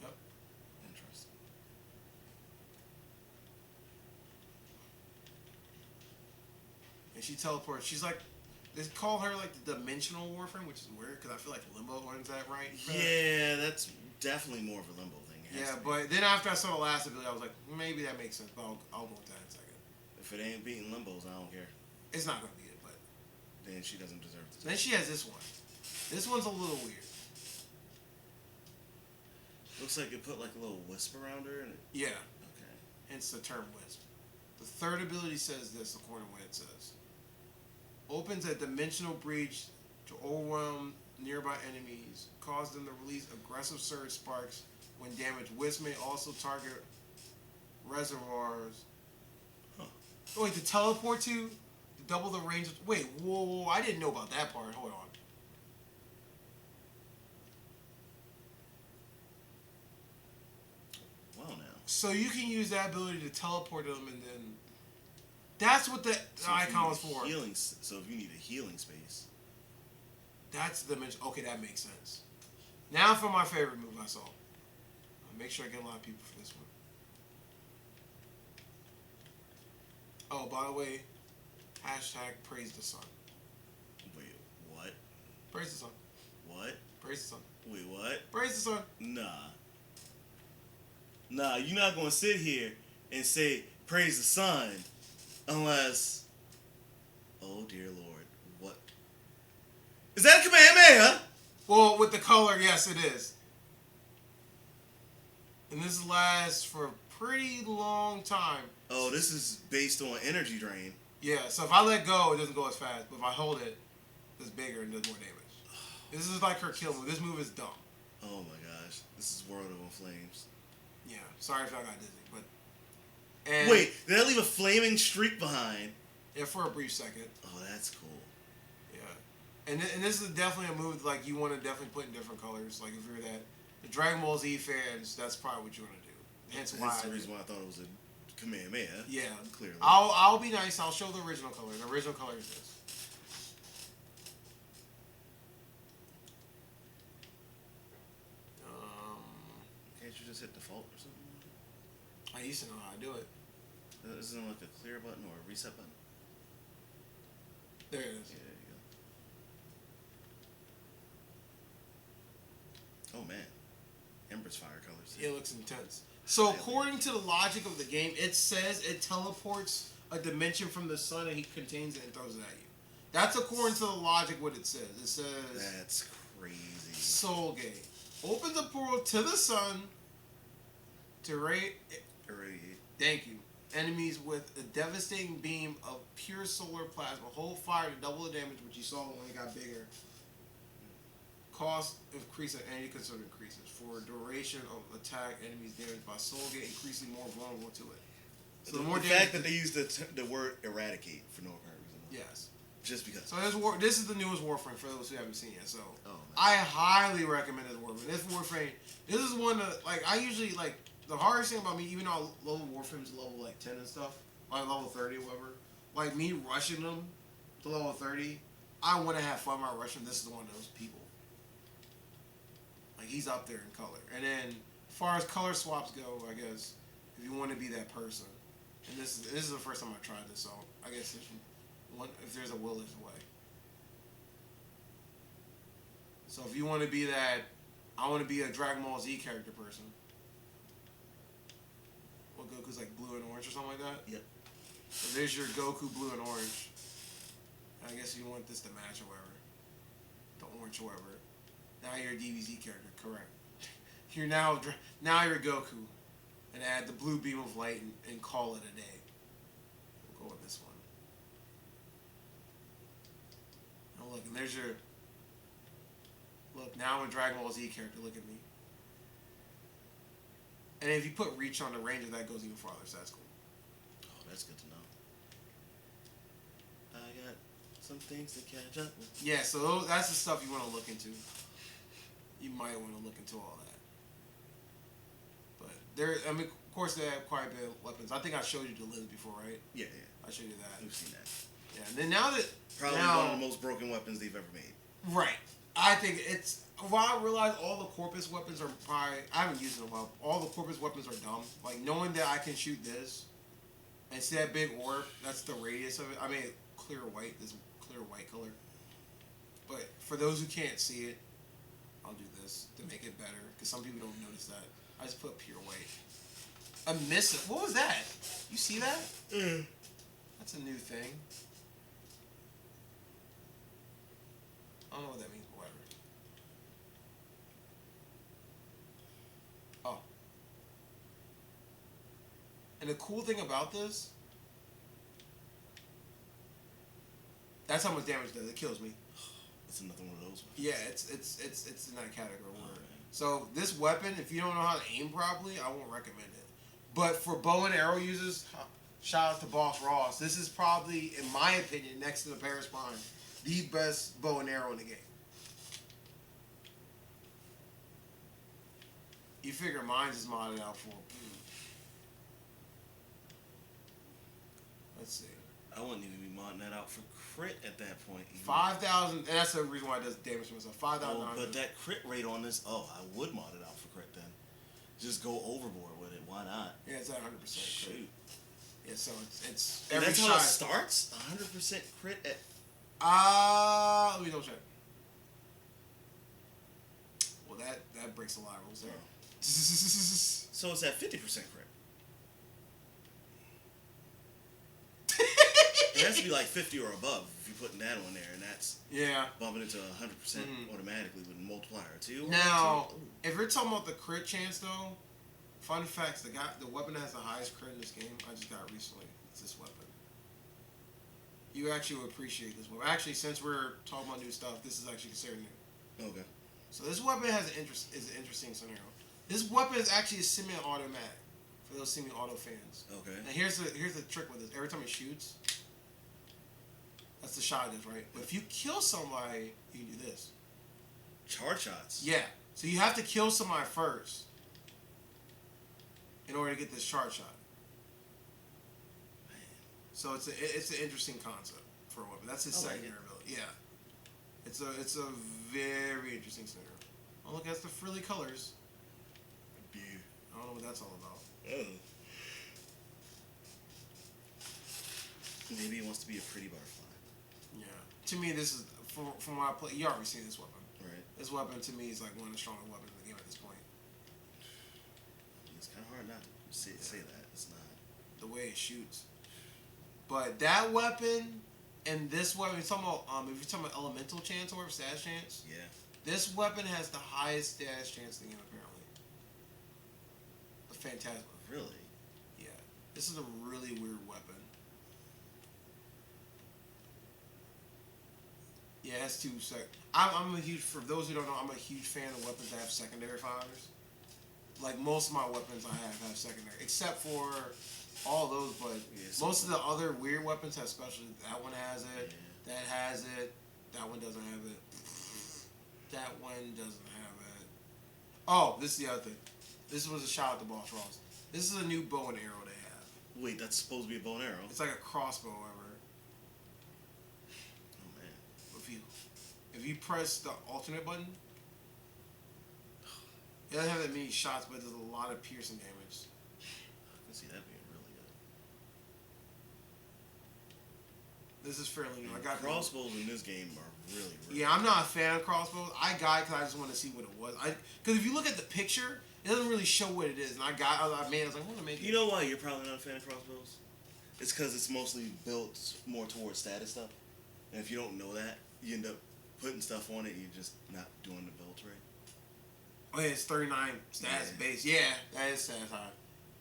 Yep. Interesting. And she teleports. She's like, they call her like the dimensional Warframe, which is weird because I feel like Limbo runs that right. Yeah, that's definitely more of a limbo thing. It has Yeah, to be. but then after I saw the last ability, I was like, maybe that makes sense, but I'll go with that in a second. If it ain't beating limbos, I don't care. It's not going to be it, but. Then she doesn't deserve to. Then she has this one. This one's a little weird. Looks like it put like a little wisp around her. And Yeah. okay. And hence the term wisp. The third ability says this, according to what it says. Opens a dimensional breach to overwhelm nearby enemies, cause them to release aggressive surge sparks when damaged. Wisp may also target reservoirs. Huh. Oh, wait, to teleport to double the range of... Wait, whoa, I didn't know about that part. Hold on. Wow, now. So you can use that ability to teleport them, and then... That's what the So if you icon need was a for. Healing, so if you need a healing space. That's the dimension. Okay, that makes sense. Now for my favorite move I saw. I'll make sure I get a lot of people for this one. Oh, by the way, hashtag praise the sun. Wait, what? Praise the sun. What? Praise the sun. Wait, what? Praise the sun. Nah, you're not gonna sit here and say praise the sun unless, oh dear Lord, what? Is that a Kamehameha? Well, with the color, yes, it is. And this lasts for a pretty long time. Oh, this is based on energy drain. Yeah, so if I let go, it doesn't go as fast. But if I hold it, it's bigger and does more damage. This is like her kill move. This move is dumb. Oh my gosh, this is World of Flames. Yeah, sorry if I got dizzy, but... And Wait, did I leave a flaming streak behind? Yeah, for a brief second. Oh, that's cool. Yeah. And this is definitely a move like you want to definitely put in different colors. Like if you're the Dragon Ball Z fans, that's probably what you want to do. Hence why. That's the reason why I thought it was a Kamehameha. Yeah. Clearly. I'll be nice. I'll show the original color. The original color is this. Can't you just hit default or something? I used to know how to do it. Isn't it like a clear button or a reset button? There it is. Yeah, there you go. Oh man, Ember's fire colors. It looks intense. So according to the logic of the game, it says it teleports a dimension from the sun and he contains it and throws it at you. That's according to the logic what it says. It says That's crazy. Soul Gate opens a portal to the sun to Irradiate. thank you. Enemies with a devastating beam of pure solar plasma. Hold fire to double the damage, which you saw when it got bigger. Cost increase and energy consumption increases. For duration of attack, enemies damaged by Soul Gate increasingly more vulnerable to it. So the more fact damage that they used the word eradicate for no apparent reason. yes. Just because. So this is the newest Warframe for those who haven't seen it. So Oh, man. I highly recommend this Warframe. This Warframe, this is one that like I usually like. The hardest thing about me, even though I level Warframe's level like 10 and stuff, like level 30 or whatever, like me rushing them to level 30, I want to have fun while rushing. This is one of those people. Like he's up there in color. And then as far as color swaps go, I guess if you want to be that person, and this is the first time I tried this, so I guess if there's a will, there's a way. So if you want to be that, I want to be a Dragon Ball Z character person. What Goku's like blue and orange or something like that? Yep. So there's your Goku blue and orange. I guess you want this to match or whatever. The orange or whatever. Now you're a DBZ character, correct. You're now you're Goku. And add the blue beam of light and call it a day. We'll go with this one. Now look, and there's your... Look, now I'm a Dragon Ball Z character, look at me. And if you put reach on the range of that goes even farther, so that's cool. Oh, that's good to know. I got some things to catch up with. Yeah, so that's the stuff you want to look into. You might want to look into all that. But I mean, of course, they have quite a bit of weapons. I think I showed you the lens before, right? Yeah. I showed you that. We've seen that. Yeah, and then now that Probably one of the most broken weapons they've ever made. right, I think it's. Well, I realize all the Corpus weapons are probably... I haven't used them in a while. All the Corpus weapons are dumb. Like, knowing that I can shoot this and see that big orb, that's the radius of it. I mean, clear white, this clear white color. But for those who can't see it, I'll do this to make it better. Because some people don't notice that. I just put pure white. I'm missing... What was that? You see that? That's a new thing. I don't know what that means, but whatever. Oh. And the cool thing about this, that's how much damage it does. It kills me. It's another one of those ones. Yeah, it's in that category. Oh, So this weapon, if you don't know how to aim properly, I won't recommend it. But for bow and arrow users, shout out to Boss Ross. This is probably, in my opinion, next to the Paris Prime, the best bow and arrow in the game. You figure mine's is modded out for. Let's see. I wouldn't even be modding that out for crit at that point. 5,000, and that's the reason why it does damage to myself. 5,000. Oh, but that crit rate on this, I would mod it out for crit then. Just go overboard with it. Why not? Yeah, it's at 100% crit. Shoot. Yeah, so it's And every that's shot. how it starts? 100% crit at... Let me double check. Well, that breaks a lot of rules there. So it's at 50% crit. It has to be like 50 or above if you're putting that on there, and that's Yeah. bumping it to 100% automatically with a multiplier too. Now, if you're talking about the crit chance though, fun facts: the weapon that has the highest crit in this game, I just got recently. It's this weapon. You actually would appreciate this weapon. Actually, since we're talking about new stuff, this is actually considered new. Okay. So this weapon is an interesting scenario. This weapon is actually a semi-automatic for those semi-auto fans. Okay. And here's the trick with this. Every time it shoots, that's the shot it is, right? But if you kill somebody, you can do this. Charge shots. Yeah. So you have to kill somebody first in order to get this charge shot. Man. So it's an interesting concept for a weapon. That's his I like secondary ability. Yeah. It's a very interesting scenario. Oh look, that's the frilly colors. Beer. I don't know what that's all about. Oh. Maybe he wants to be a pretty butterfly. Yeah. To me, this is from what I play. You already seen this weapon. Right. This weapon to me is like one of the strongest weapons in the game at this point. It's kind of hard not to say that. It's not. The way it shoots. But that weapon and this weapon, if you're talking about elemental chance or stash chance, Yeah. this weapon has the highest stash chance in the game apparently. The Phantasma. Really? Yeah. This is a really weird weapon. Yeah, it has two I'm a huge, for those who don't know, I'm a huge fan of weapons that have secondary fires. Like most of my weapons I have secondary, except for all those, but most of the other weird weapons have special. That one has it, that has it, that one doesn't have it, that one doesn't have it. Oh, this is the other thing. This was a shout out to Boss Ross. This is a new bow and arrow they have. Wait, that's supposed to be a bow and arrow? It's like a crossbow ever. Oh, man. If you press the alternate button, it doesn't have that many shots, but there's a lot of piercing damage. I can see that being really good. This is fairly new. I got crossbows in this game are really, really Yeah, I'm not a fan of crossbows. I got it because I just want to see what it was. Because if you look at the picture, it doesn't really show what it is. And I was like, I want to make it. You know why you're probably not a fan of crossbows? It's because it's mostly built more towards status stuff. And if you don't know that, you end up putting stuff on it, you're just not doing the build right. Oh, yeah, it's 39 status Yeah. base. Yeah, that is status high.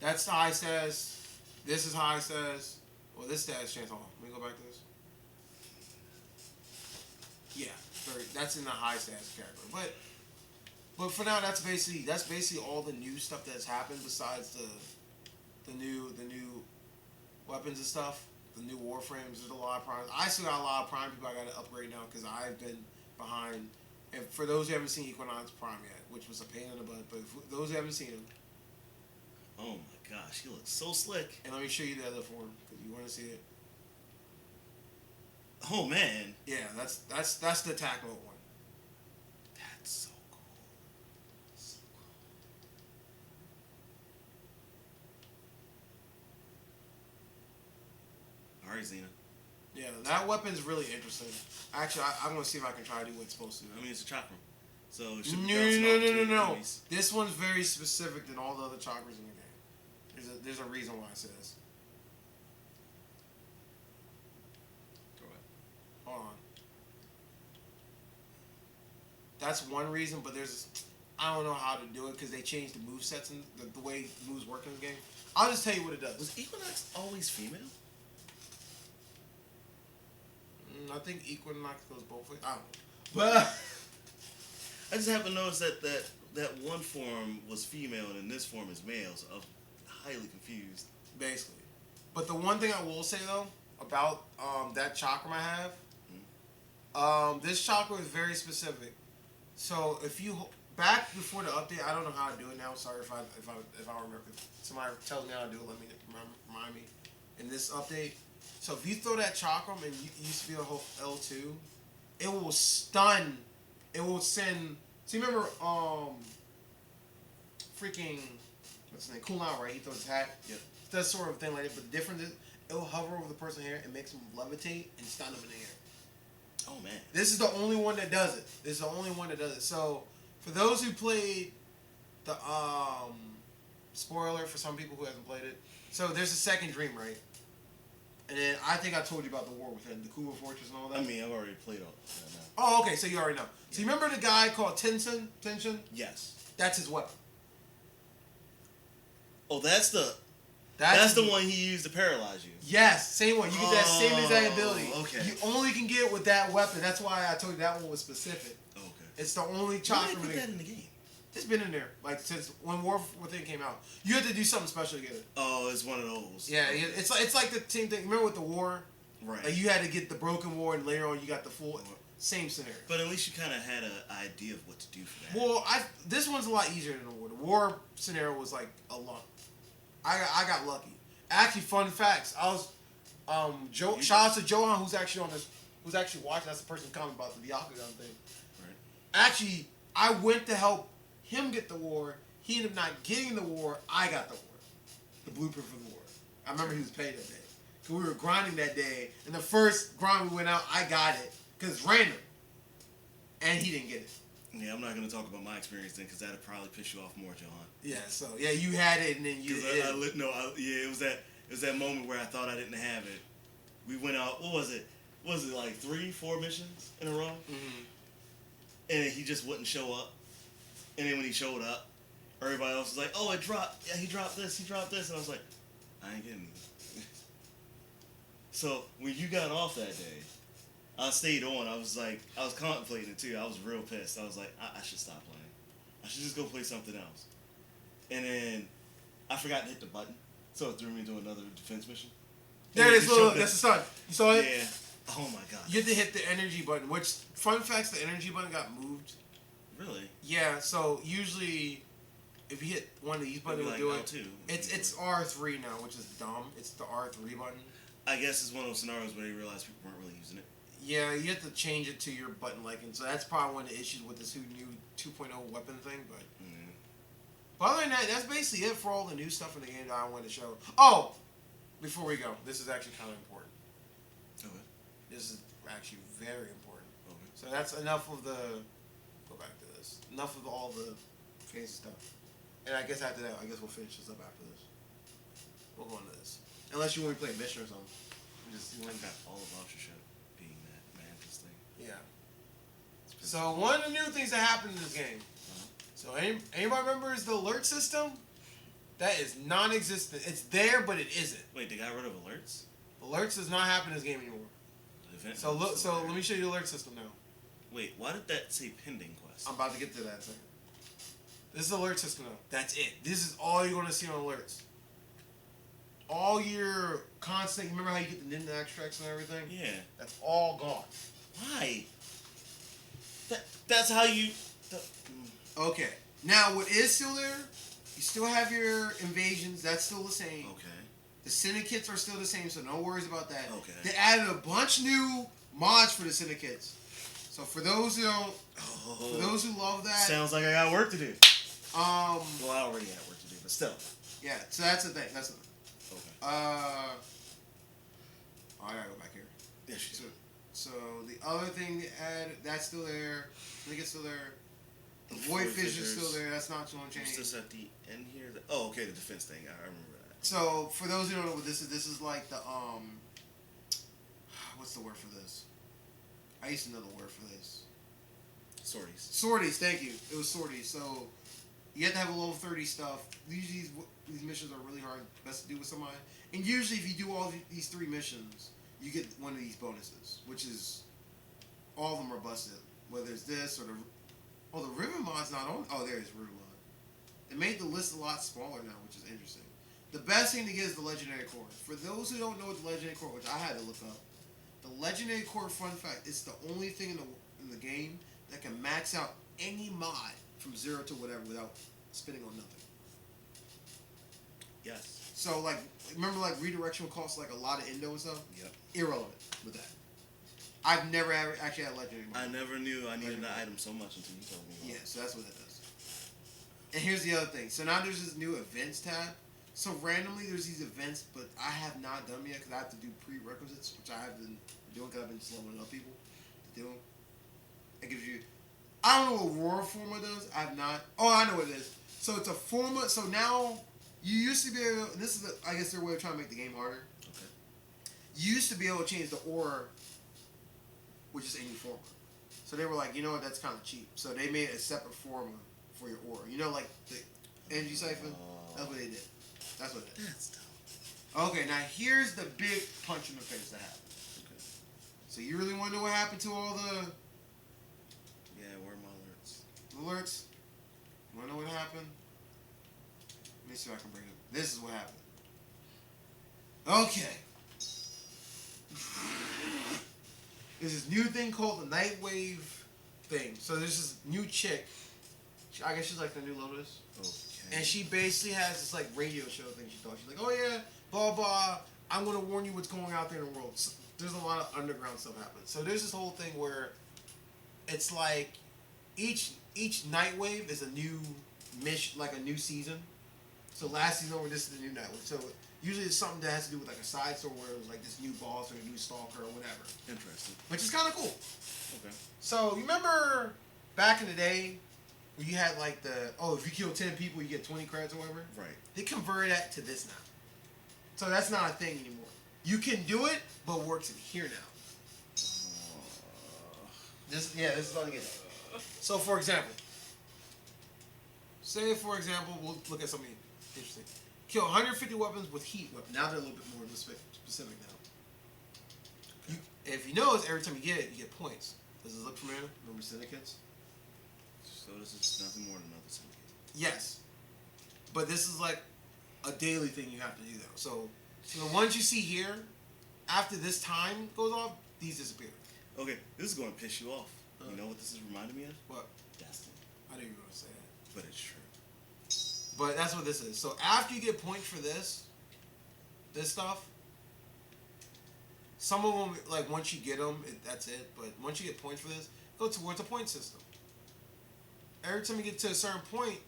That's the high status. This is high status. Well, this status chance. Hold on. Let me go back to this. Yeah, 30, that's in the high status category. But for now, that's basically all the new stuff that's happened besides the new weapons and stuff. The new Warframes. There's a lot of primes. I still got a lot of prime people I got to upgrade now because I've been behind. And for those who haven't seen Equinox Prime yet, which was a pain in the butt, but for those who haven't seen him, Oh my gosh, he looks so slick. and let me show you the other form because you want to see it. Oh man, Yeah, that's the attack mode one. that's so cool. So cool. Alright, Xena. Yeah, that weapon's really interesting. Actually, I'm gonna see if I can try to do what it's supposed to do. I mean, it's a chakra. So it should be No. bouncing off between No. enemies. This one's very specific than all the other chakras in the game. There's a reason why I say this. Throw it. Hold on. That's one reason, but I don't know how to do it because they changed the move sets and the way moves work in the game. I'll just tell you what it does. Was Equinox always female? I think Equinox goes both ways. I don't know. But I just happen to notice that one form was female and in this form is male, so I'm highly confused. basically. But the one thing I will say though about that chakram I have, this chakra is very specific. So if you back before the update, I don't know how to do it now. Sorry if I remember. If somebody tells me how to do it, let me remind me. In this update, so if you throw that chakram and you used to be a whole L2, it will stun. It will send. So you remember freaking what's his name? Cool Out, right? He throws his hat. Yep. That sort of thing like that. But the difference is it will hover over the person's hair and makes them levitate and stun them in the air. Oh man. This is the only one that does it. This is the only one that does it. So for those who played the spoiler for some people who haven't played it. So there's a second dream, right? And then I think I told you about the war within the Kuba Fortress and all that. I mean, I've already played all that now. Oh, okay. So you already know. So you remember the guy called Tension? Yes. That's his weapon. Oh, that's the one he used to paralyze you. Yes, same one. You get that same exact ability. Okay. You only can get it with that weapon. That's why I told you that one was specific. Okay. It's the only Why chakra. did they put that in the game? It's been in there like since when War Within came out. You had to do something special to get it. Oh, it's one of those. Yeah, it's like the same thing. Remember with the war? Right. Like you had to get the broken war, and later on you got the full same scenario. But at least you kind of had an idea of what to do for that. Well, this one's a lot easier than the war. The war scenario was like a lot. I got lucky. Actually, fun facts. I was shout out to Johan who's actually on this, who's actually watching. That's the person commenting about the Byakugan thing. Right. Actually, I went to help him get the war. He ended up not getting the war. I got the war. The blueprint for the war. I remember he was paid that day. Because we were grinding that day. And the first grind we went out, I got it. Because it's random. And he didn't get it. Yeah, I'm not going to talk about my experience then because that'd probably piss you off more, John. Yeah, so, yeah, you had it and then you it was that moment where I thought I didn't have it. We went out, what was it? Was it like 3-4 missions in a row? Mm-hmm. And he just wouldn't show up. And then when he showed up, everybody else was like, oh, it dropped. Yeah, he dropped this. And I was like, I ain't getting it. So when you got off that day, I stayed on. I was contemplating it too. I was real pissed. I was like, I should stop playing. I should just go play something else. And then I forgot to hit the button. So it threw me into another defense mission. There it is. Look, that's the sun. You saw it? Yeah. Oh my god. You had to hit the energy button, which, fun facts, the energy button got moved. Really? Yeah, so usually if you hit one of these buttons, it will do it. L2. It's R3 now, which is dumb. It's the R3 button. I guess it's one of those scenarios where they realized people weren't really using it. Yeah, you have to change it to your button liking. So that's probably one of the issues with this new 2.0 weapon thing. But other than that, that's basically it for all the new stuff in the game that I wanted to show. Oh, before we go, this is actually kind of important. Okay. This is actually very important. Okay. So that's enough of the. Go back to this. Enough of all the fancy stuff. And I guess after that, we'll finish this up after this. We'll go on to this. Unless you want to play a mission or something. I've got all of Ultraship being that Mantis thing. Yeah. So one of the new things that happened in this game. So anybody remembers the alert system? That is non-existent. It's there, but it isn't. Wait, they got rid of alerts? Alerts does not happen in this game anymore. So look. So let me show you the alert system now. Wait, why did that say pending quest? I'm about to get to that second. This is the alert system now. That's it. This is all you're going to see on alerts. All your constant. Remember how you get the ninja extracts and everything? Yeah. That's all gone. Why? That's how you. Okay. Now, what is still there? You still have your invasions. That's still the same. Okay. The syndicates are still the same, so no worries about that. Okay. They added a bunch new mods for the syndicates. So for those who don't, for those who love that, sounds like I got work to do. Well, I already had work to do, but still. Yeah. So that's the thing. That's the thing. Okay. Oh, I gotta go back here. Yeah, so the other thing they added, that's still there. Syndicate's still there. The Void Fissure's still there. That's not going to change. What's this at the end here? Okay, the defense thing. I remember that. So for those who don't know what this is like the what's the word for this? I used to know the word for this. Sorties. Sorties, thank you. It was sorties. So you have to have a level 30 stuff. Usually these missions are really hard, best to do with somebody. And usually, if you do all these 3 missions, you get one of these bonuses, which is all of them are busted. Whether it's this or the Ribbon mod's not on. Oh, there it is, Ribbon mod. It made the list a lot smaller now, which is interesting. The best thing to get is the Legendary Core. For those who don't know what the Legendary Core, which I had to look up, the Legendary Core, fun fact, it's the only thing in the game that can max out any mod from 0 to whatever without spending on nothing. Yes. So, like, remember, like, redirection would cost, like, a lot of Indo and stuff? Yep. Irrelevant with that. I've never actually had Legendary mod. I never knew I needed that item so much until you told me. Yeah, so that's what that does. And here's the other thing. So now there's this new events tab. So randomly there's these events, but I have not done them yet because I have to do prerequisites, which I have been doing because I've been slowing up people to do them. It gives you... I don't know what Warframe does. I have not... Oh, I know what it is. So it's a forma... So now... You used to be able... This is, I guess, their way of trying to make the game harder. Okay. You used to be able to change the aura, which is any forma. So they were like, you know what, that's kind of cheap. So they made a separate forma for your aura. You know, like the energy siphon? That's what they did. That's what it is. That's dope. Okay, now here's the big punch in the face that happened. Okay. So you really want to know what happened to all the Yeah, where are my alerts? alerts? You want to know what happened? Let me see if I can bring it. This is what happened. Okay. There's this new thing called the Nightwave thing. So there's this new chick. I guess she's like the new Lotus. Okay. And she basically has this like radio show thing she thought. She's like, oh yeah, blah blah. I'm gonna warn you what's going out there in the world. So there's a lot of underground stuff happening. So there's this whole thing where it's like each Nightwave is a new mission, like a new season. So last season over, this is the new Nightwave. So usually it's something that has to do with like a side story where it was like this new boss or a new stalker or whatever. Interesting. Which is kind of cool. Okay. So you remember back in the day where you had like if you kill 10 people you get 20 credits or whatever? Right. They converted that to this now. So that's not a thing anymore. You can do it, but it works in here now. This is all you get. So for example, we'll look at something interesting. Kill 150 weapons with heat weapons. Now they're a little bit more specific now. If you notice, every time you get it, you get points. Does it look familiar? Remember syndicates? So this is nothing more than another syndicate. Yes. But this is like a daily thing you have to do though. So the ones you see here, after this time goes off, these disappear. Okay, this is going to piss you off. You know what this is reminding me of? What? Destiny. I knew you were going to say that. But it's true. But that's what this is. So after you get points for this stuff, some of them, like once you get them, that's it. But once you get points for this, go towards a point system. Every time you get to a certain point,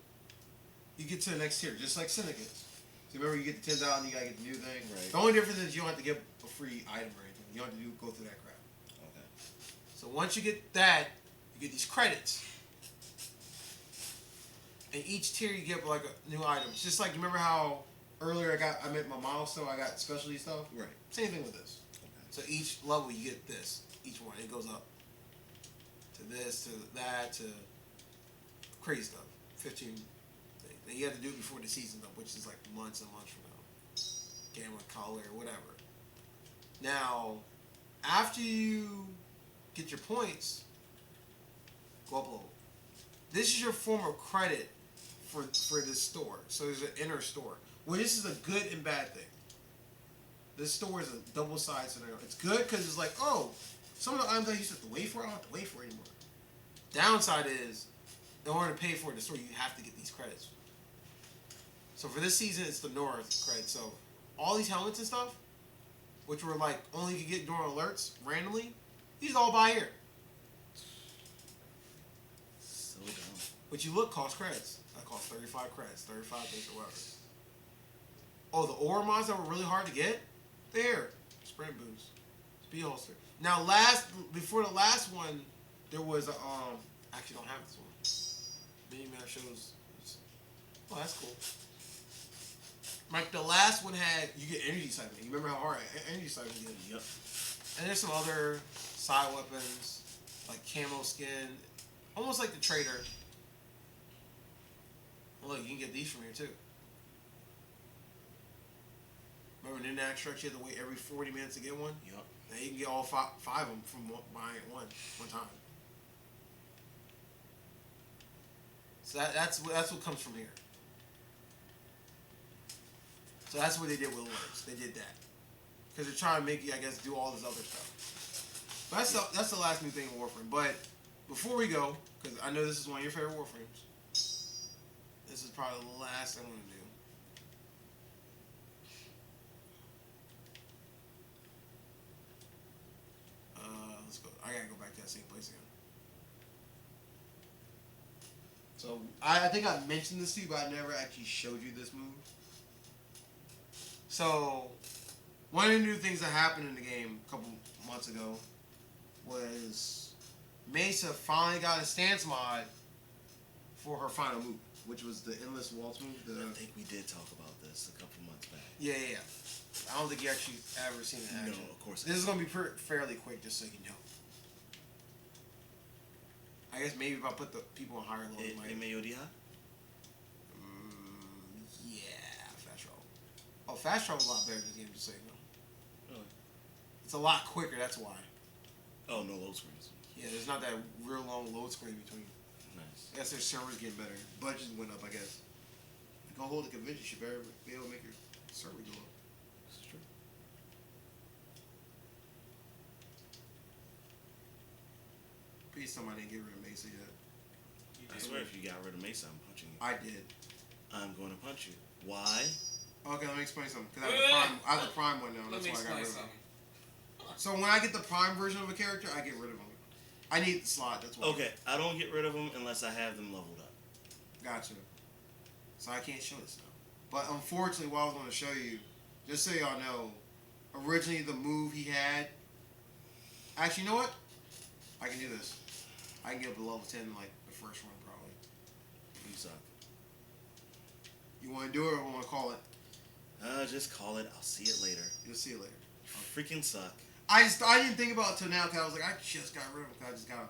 you get to the next tier, just like syndicates. So remember, you get to 10,000, you gotta get the new thing. Right. The only difference is you don't have to get a free item or anything. You don't have to go through that crap. Okay. So once you get that, you get these credits. And each tier you get like a new item. It's just like, you remember how earlier I met my milestone, I got specialty stuff? Right. Same thing with this. Okay. So each level you get this. Each one. It goes up. To this, to that, to crazy stuff. 15 things. And you have to do it before the season's up, which is like months and months from now. Gamma, color, whatever. Now, after you get your points, go up a level. This is your form of credit for this store. So there's an inner store. Well, this is a good and bad thing. This store is a double-sided scenario. It's good because it's like, oh, some of the items I used to have to wait for, I don't have to wait for anymore. Downside is, in order to pay for the store, you have to get these credits. So for this season, it's the North credit. So all these helmets and stuff, which were like only you could get during alerts randomly, these all buy here. So dumb. But you look, cost credits. That costs 35 credits, 35 things or whatever. Oh, the aura mods that were really hard to get? There. Sprint boost. Speed holster. Now before the last one, there was a, actually don't have this one. Mini map shows, oh, that's cool. Like the last one had, you get energy siphon. You remember how hard energy siphon is? Yep. And there's some other side weapons, like camo skin, almost like the trader. Look, you can get these from here too. an in-act stretch, you have to wait every 40 minutes to get one. Yup. Now you can get all five of them from buying it one time. So that's what comes from here. So that's what they did with alerts. They did that because they're trying to make you, I guess, do all this other stuff. But that's the last new thing in Warframe. But before we go, because I know this is one of your favorite Warframes, this is probably the last thing I'm gonna do. Let's go. I gotta go back to that same place again. So I think I mentioned this to you, but I never actually showed you this move. So one of the new things that happened in the game a couple months ago was Mesa finally got a stance mod for her final move, which was the endless waltz move. I think we did talk about this a couple months back. Yeah. I don't think you actually ever seen it in action. No, of course. This is gonna be fairly quick, just so you know. I guess maybe if I put the people on higher level, MAODI? Yeah, fast travel. Oh, fast travel's a lot better in this game, just so you know. Really? It's a lot quicker, that's why. Oh, no load screens. Yeah, there's not that real long load screen between. Nice. I guess their servers getting better. Budgets went up, I guess. If you go hold a convention, you should better be able to make your server go up. This is true. Please tell me I didn't get rid of Mesa yet. I swear if you got rid of Mesa, I'm punching you. I did. I'm going to punch you. Why? Okay, let me explain something. Because I have the prime one now, and Let that's me why I got explain rid of something. him. So when I get the prime version of a character, I get rid of them. I need the slot, that's why. Okay, I don't get rid of them unless I have them leveled up. Gotcha. So I can't show this now. But unfortunately, what I was going to show you, just so y'all know, originally the move he had... Actually, you know what? I can do this. I can get up to level 10 like the first run, probably. You suck. You want to do it or want to call it? Just call it. I'll see it later. You'll see it later. You freaking suck. I didn't think about it till now because I was like, I just got rid of him because I just got him.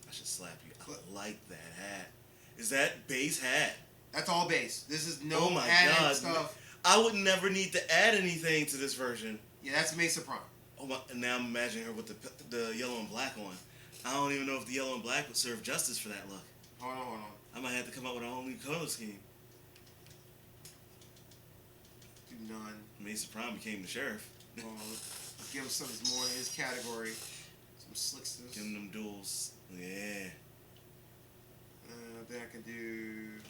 I should slap you. I like that hat. Is that base hat? That's all base. This is no Oh my added god. stuff. I would never need to add anything to this version. Yeah, that's Mesa Prime. Oh my, and now I'm imagining her with the yellow and black on. I don't even know if the yellow and black would serve justice for that look. Hold on. I might have to come up with a whole new color scheme. Do none. Mesa Prime became the sheriff. Well, give him something more in his category. Some slicksters. Give him them duels. Yeah. Then I can do...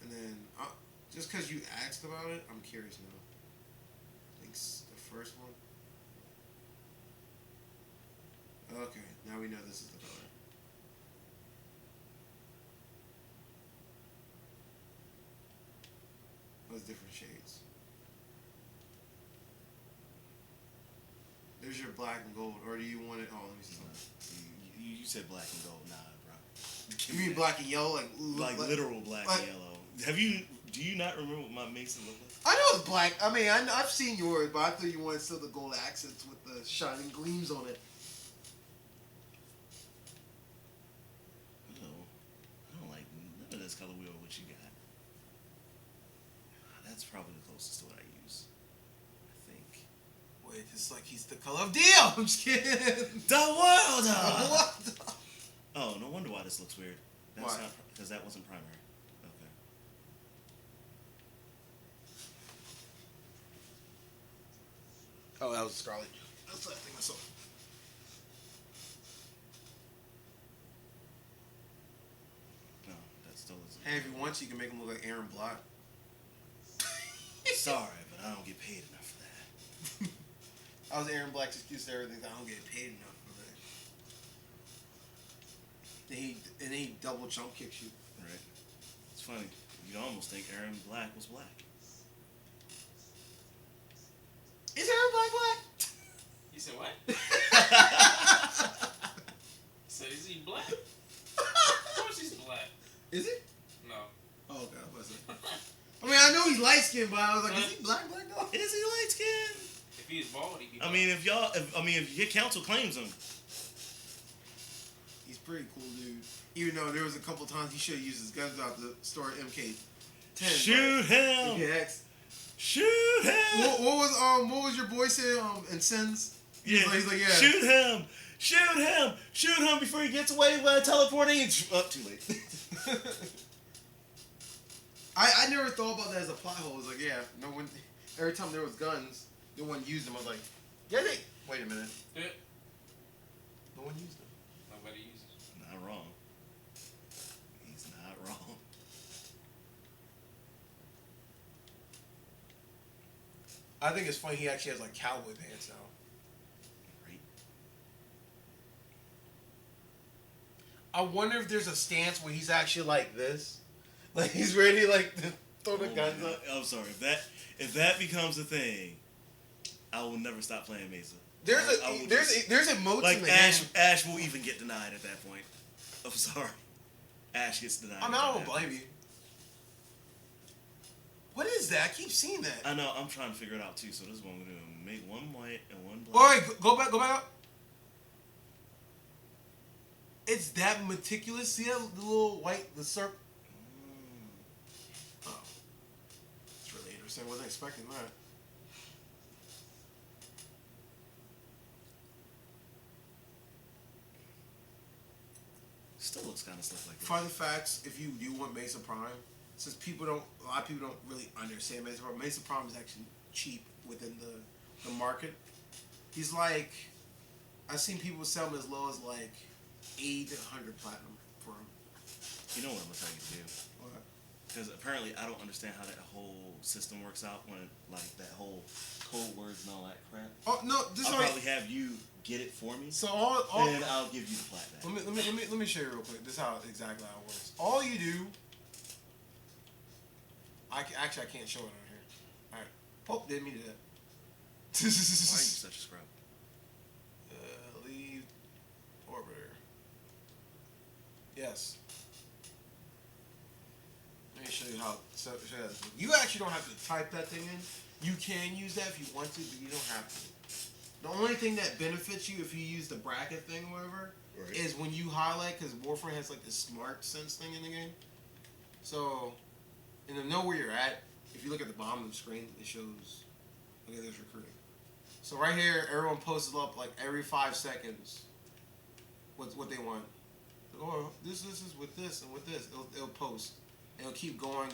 And then, just because you asked about it, I'm curious now. I think the first one. Okay, now we know this is the color. Those different shades. There's your black and gold, or do you want it? Oh, let me see something. You said black and gold. Nah, bro. You mean black and yellow, Like literal black and yellow. Do you not remember what my Mason looked like? I know it's black. I mean, I've seen yours, but I thought you wanted still the gold accents with the shining gleams on it. No, I don't like none of this color wheel what you got. That's probably the closest to what I use. I think. Wait, it's like he's the color of deal. I'm just kidding. The world! What? Oh, no wonder why this looks weird. That's Why? not because that wasn't primary. Okay. Oh, that was Scarlet. That's the thing I saw. No, that still isn't. Hey, if you want, you can make him look like Aaron Black. Sorry, but I don't get paid enough for that. That was Aaron Black's excuse to everything. I don't get paid enough for that. Then he double jump kicks you. Right. It's funny. You'd almost think Aaron Black was black. Is Aaron Black black? You said what? So is he black? Of course he's black. Is he? No. Oh, okay. I mean, I know he's light skinned, but I was like, is he black though? Is he light skinned? If he's bald, he'd be I black. mean, if your council claims him. He's pretty cool, dude. Even though there was a couple times he should have used his guns out to store MK. 10. Shoot him! PKX. Shoot him! What was your boy saying? In Sins? Yeah. He's like, yeah. Shoot him! Shoot him! Shoot him before he gets away by teleporting. Up too late. I never thought about that as a plot hole. It's like, yeah, no one. Every time there was guns, no one used them. I was like, yeah, they. Wait a minute. Yeah. No one used them. Nobody uses. Not wrong. He's not wrong. I think it's funny he actually has like cowboy pants now. Right. I wonder if there's a stance where he's actually like this, like he's ready like to throw the guns up. I'm sorry if that becomes a thing, I will never stop playing Mesa. There's emotes like in the Ash. game. Ash will even get denied at that point. I'm sorry. Ash gets denied. I mean, I don't blame you. What is that? I keep seeing that. I know. I'm trying to figure it out too. So this is what I'm gonna do. Make one white and one black. All right, go back up. It's that meticulous. See that the little white, the circle. Oh, it's really interesting. I wasn't expecting that. Still looks kind of stuff like this. Fun facts: if you do want Mesa Prime, since a lot of people don't really understand Mesa Prime. Mesa Prime is actually cheap within the market. He's like, I've seen people sell him as low as like 80 to 100 platinum for him. You know what I'm gonna tell you to do? What? Because apparently I don't understand how that whole system works out when like that whole code words and all that crap. Oh no, this I'll one. probably have you get it for me. So all and I'll give you the plat back. let me show you real quick. This is how exactly how it works. All you do. I can't show it on here. All right. Pope didn't mean to do that. Why are you such a scrub? Leave orbiter. Yes. Let me show you how. Show you how this works. You actually don't have to type that thing in. You can use that if you want to, but you don't have to. The only thing that benefits you if you use the bracket thing or whatever is when you highlight, because Warframe has like this smart sense thing in the game. So, and to know where you're at, if you look at the bottom of the screen, it shows, okay, there's recruiting. So right here, everyone posts up like every 5 seconds what they want. Oh, this is with this and with this. It'll post. It'll keep going.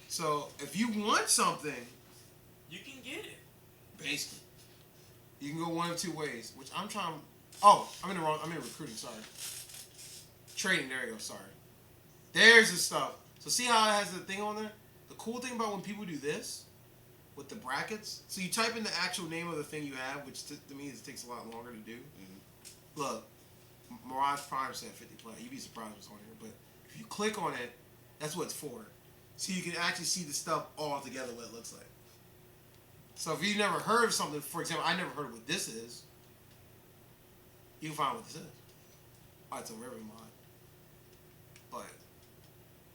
So if you want something, You can get it. basically, you can go one of two ways. Which I'm trying. Oh, I'm in recruiting. Sorry. Trading. There you go. Sorry. There's the stuff. So see how it has the thing on there? The cool thing about when people do this with the brackets. So you type in the actual name of the thing you have, which to me it takes a lot longer to do. Mm-hmm. Look, Mirage Prime said 50 play. You'd be surprised what's on here, but if you click on it, that's what it's for. So you can actually see the stuff all together, what it looks like. So if you've never heard of something, for example, I never heard of what this is, you can find what this is. Oh, it's a river mod. But,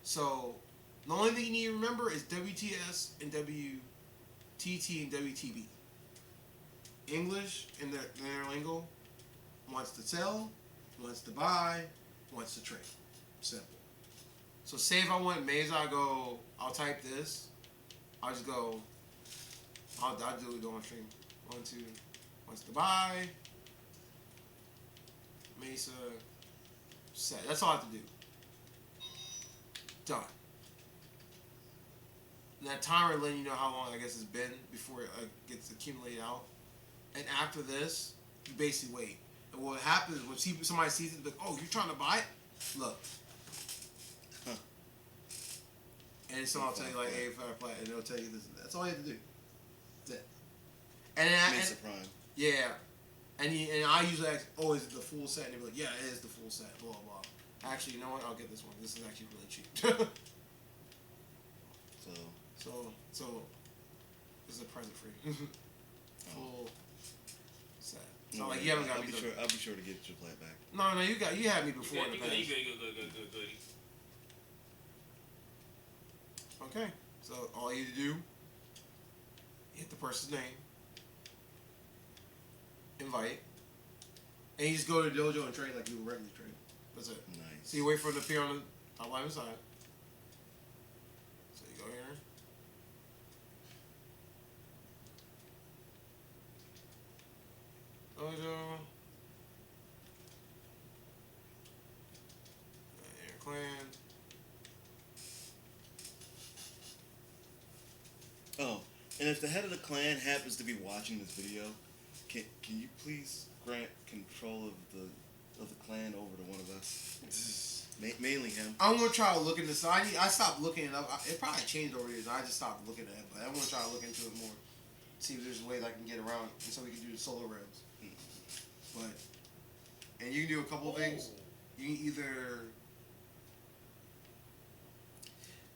so, the only thing you need to remember is WTS and WTT and WTB. English in their lingo wants to sell, wants to buy, wants to trade. Simple. So say if I want Mesa, I'll type this. I'll just go, I'll do it on stream. 1, 2, wants to buy, Mesa, set. That's all I have to do. Done. And that timer letting you know how long I guess it's been before it gets accumulated out. And after this, you basically wait. And what happens when somebody sees it, like, oh, you're trying to buy it? Look. And so I'll tell you like, hey, if I play, and it'll tell you this and that. That's all you have to do. That's it. And then Mesa Prime. Yeah. And I usually ask, oh, is it the full set? And they'll be like, yeah, it is the full set, blah, blah. Actually, you know what? I'll get this one. This is actually really cheap. So, this is a present for you. Full set. So, No, like, you haven't got me. I'll be sure to get your plat back. No, you had me before in the past. You good. Okay. So, all you do, you hit the person's name, invite, and you just go to the dojo and trade like you would regularly trade. That's it. Nice. So you wait for it to appear on the top right side. Oh, and if the head of the clan happens to be watching this video, can you please grant control of the clan over to one of us? Mainly him. I'm gonna try to look into this. I stopped looking it up. It probably changed over the years. I just stopped looking at it, but I'm gonna try to look into it more. See if there's ways I can get around, and so we can do the solo rounds. And you can do a couple of things. You can either.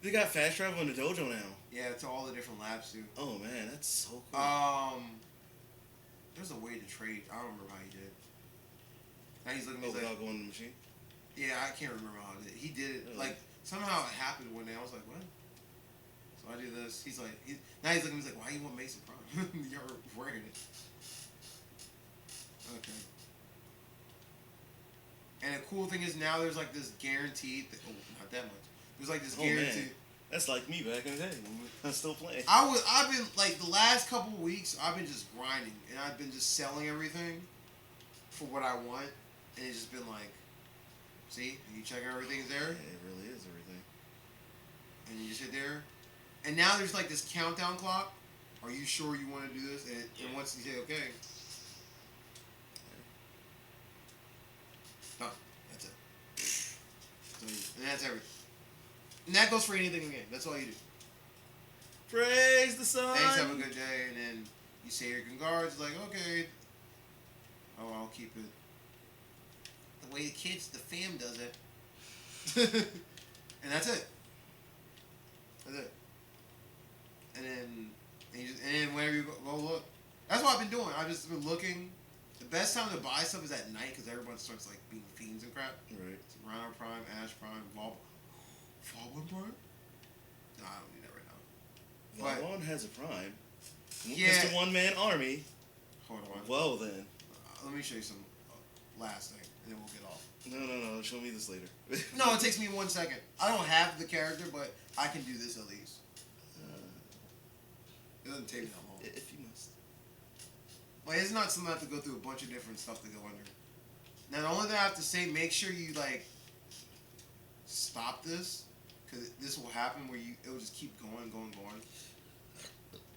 They got fast travel in the dojo now. Yeah, to all the different labs too. Oh man, that's so cool. There's a way to trade. I don't remember how he did. Now he's looking. Without going in the machine. Yeah, I can't remember how he did. He did it like somehow it happened one day. I was like, what? So I do this. He's like, now he's looking. He's like, why you want Mason Prime? You're wearing it. Okay. And the cool thing is now there's like this guaranteed. Not that much. There's like this guaranteed. Man. That's like me back in the day. I'm still playing. I've been like the last couple of weeks. I've been just grinding, and I've been just selling everything for what I want, and it's just been like, see, you check everything's there. Yeah, it really is everything. And you just hit there, and now there's like this countdown clock. Are you sure you want to do this? And once you say okay, done. That's it. And that's everything. And that goes for anything in the game. That's all you do. Praise the sun. Thanks, have a good day, and then you say your congrats. Like, okay. Oh, I'll keep it. The way the kids, the fam does it. And that's it. That's it. And then whenever you go look. That's what I've been doing. I've just been looking. The best time to buy stuff is at night because everyone starts like being fiends and crap. Right. So Rhino Prime, Ash Prime, Fallen Prime? No, I don't need that right now. Vaughn has a prime. Yeah. Mr. One Man Army. Hold on. Well then. Let me show you some last thing, and then we'll get off. No. Show me this later. No, it takes me 1 second. I don't have the character, but I can do this at least. It doesn't take me that long. If you must. Like, it's not something I have to go through a bunch of different stuff to go under. Now, the only thing I have to say, make sure you, like, stop this, because this will happen where it'll just keep going.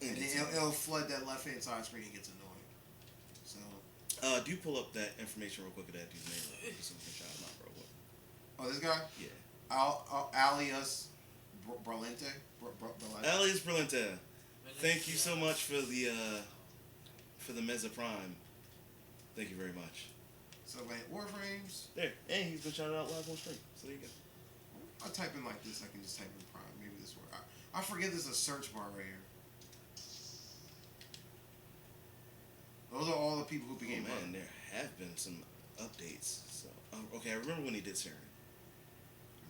And then it'll flood that left-hand side screen and gets annoying. So. Do you pull up that information real quick of that dude's name? Just so we can shout him out, bro. Oh, this guy? Yeah. Alias Bralente. Alias Brilliante. Thank you so much for the Meza Prime. Thank you very much. So like Warframes. There, and he's been shouted out live on stream. So there you go. I'll type in like this. I can just type in Prime. Maybe this works. I forget there's a search bar right here. Those are all the people who became. Oh man, there have been some updates. So okay, I remember when he did Siren.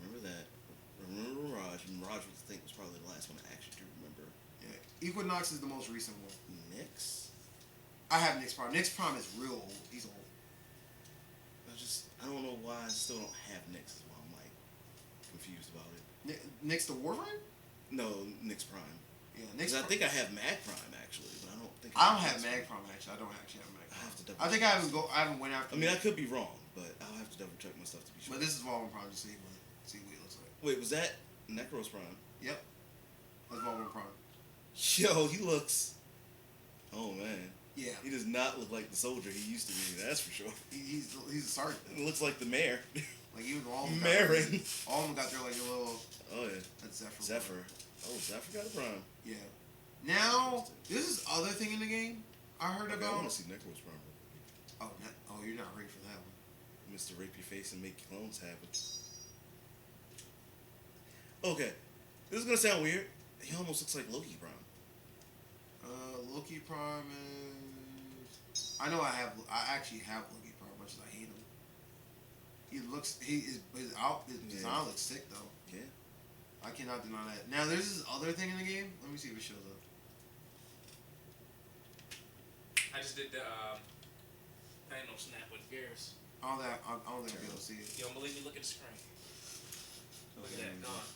Remember that. Remember Mirage. Mirage was, I think, was probably the last one I actually do remember. Yeah, Equinox is the most recent one. Nyx? I have Nyx Prime. Nyx Prime is real old. He's old. I don't know why I still don't have Nyx. Is why I'm like confused about it. Nyx the Warframe? No, Nyx Prime. Yeah, Nyx. I think I have Mag Prime actually, but I don't think. I don't have Mag Prime actually. I don't actually have Mag Prime. I have to double. I think I haven't went after. I mean, I could be wrong, but I'll have to double check my stuff to be sure. But this is Warframe Prime to see what it looks like. Wait, was that Necros Prime? Yep. That's Warframe Prime. Yo, he looks. Oh man. Yeah. He does not look like the soldier he used to be. That's for sure. He's a sergeant. It looks like the mayor. Like even all of them. Marin. All of them got their like a little. Oh yeah. That's Zephyr. Zephyr. Oh, Zephyr got a prime. Yeah. Now this is other thing in the game I heard about. I want to see Necros Prime. Oh, you're not ready for that one. Mr. Rape Your Face and Make Your Clones happen. Okay, this is gonna sound weird. He almost looks like Loki Prime. Loki Prime is. I know I actually have Loki Prime, much as I hate him. His design looks sick though. Yeah. I cannot deny that. Now there's this other thing in the game. Let me see if it shows up. I just did the I ain't no snap with Gears. I don't think I'll be able to see it. You don't believe me? Look at the screen. Look at that, gone.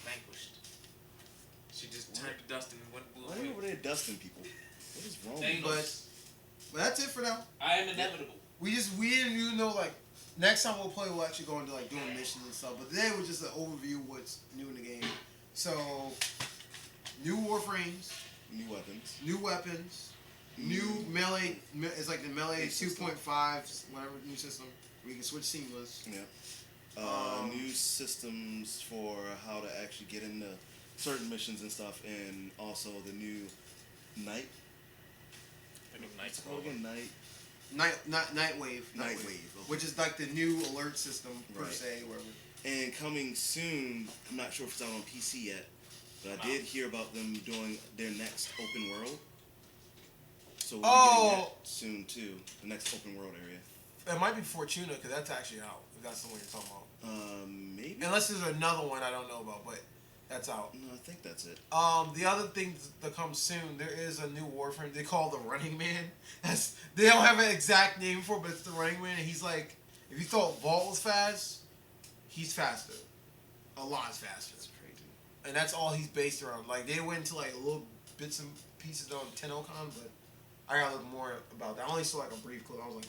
Vanquished. She just turned to dust and went blue. Why are you over there dusting people? What is wrong with you? But that's it for now. I am inevitable. We didn't even know like next time we'll play we'll actually go into like doing missions and stuff. But today was just an overview of what's new in the game. So new warframes, New weapons. new melee. It's like the melee New system. 2.5, whatever new system. Where you can switch seamless. Yeah. New systems for how to actually get into certain missions and stuff, and also the new night. The new Knights Oh, again, night. Nightwave. Nightwave, okay. Which is like the new alert system per Right. se, whatever. And coming soon, I'm not sure if it's out on PC yet, but I did hear about them doing their next open world. So we'll be getting that soon too. The next open world area. It might be Fortuna because that's actually out. If that's the one you're talking about. Maybe. Unless there's another one I don't know about, but that's out. No, I think that's it. The other thing that comes soon, there is a new Warframe they call the Running Man. They don't have an exact name for it, but it's the Running Man. And he's like, if you thought Vault was fast, he's faster. A lot faster. That's crazy. And that's all he's based around. Like, they went into like little bits and pieces on TennoCon, but I gotta look more about that. I only saw like a brief clip. I was like,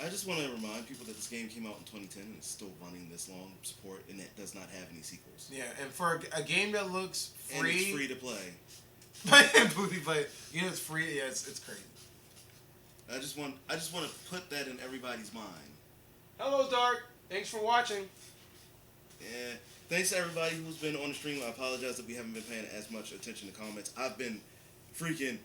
I just want to remind people that this game came out in 2010 and it's still running this long support, and it does not have any sequels. yeah. And for a game that looks free, And it's free to play. booty, but you know it's free. Yeah, it's crazy. I just want to put that in everybody's mind. Hello, Dark. Thanks for watching. Yeah. Thanks to everybody who's been on the stream. I apologize that we haven't been paying as much attention to comments. I've been freaking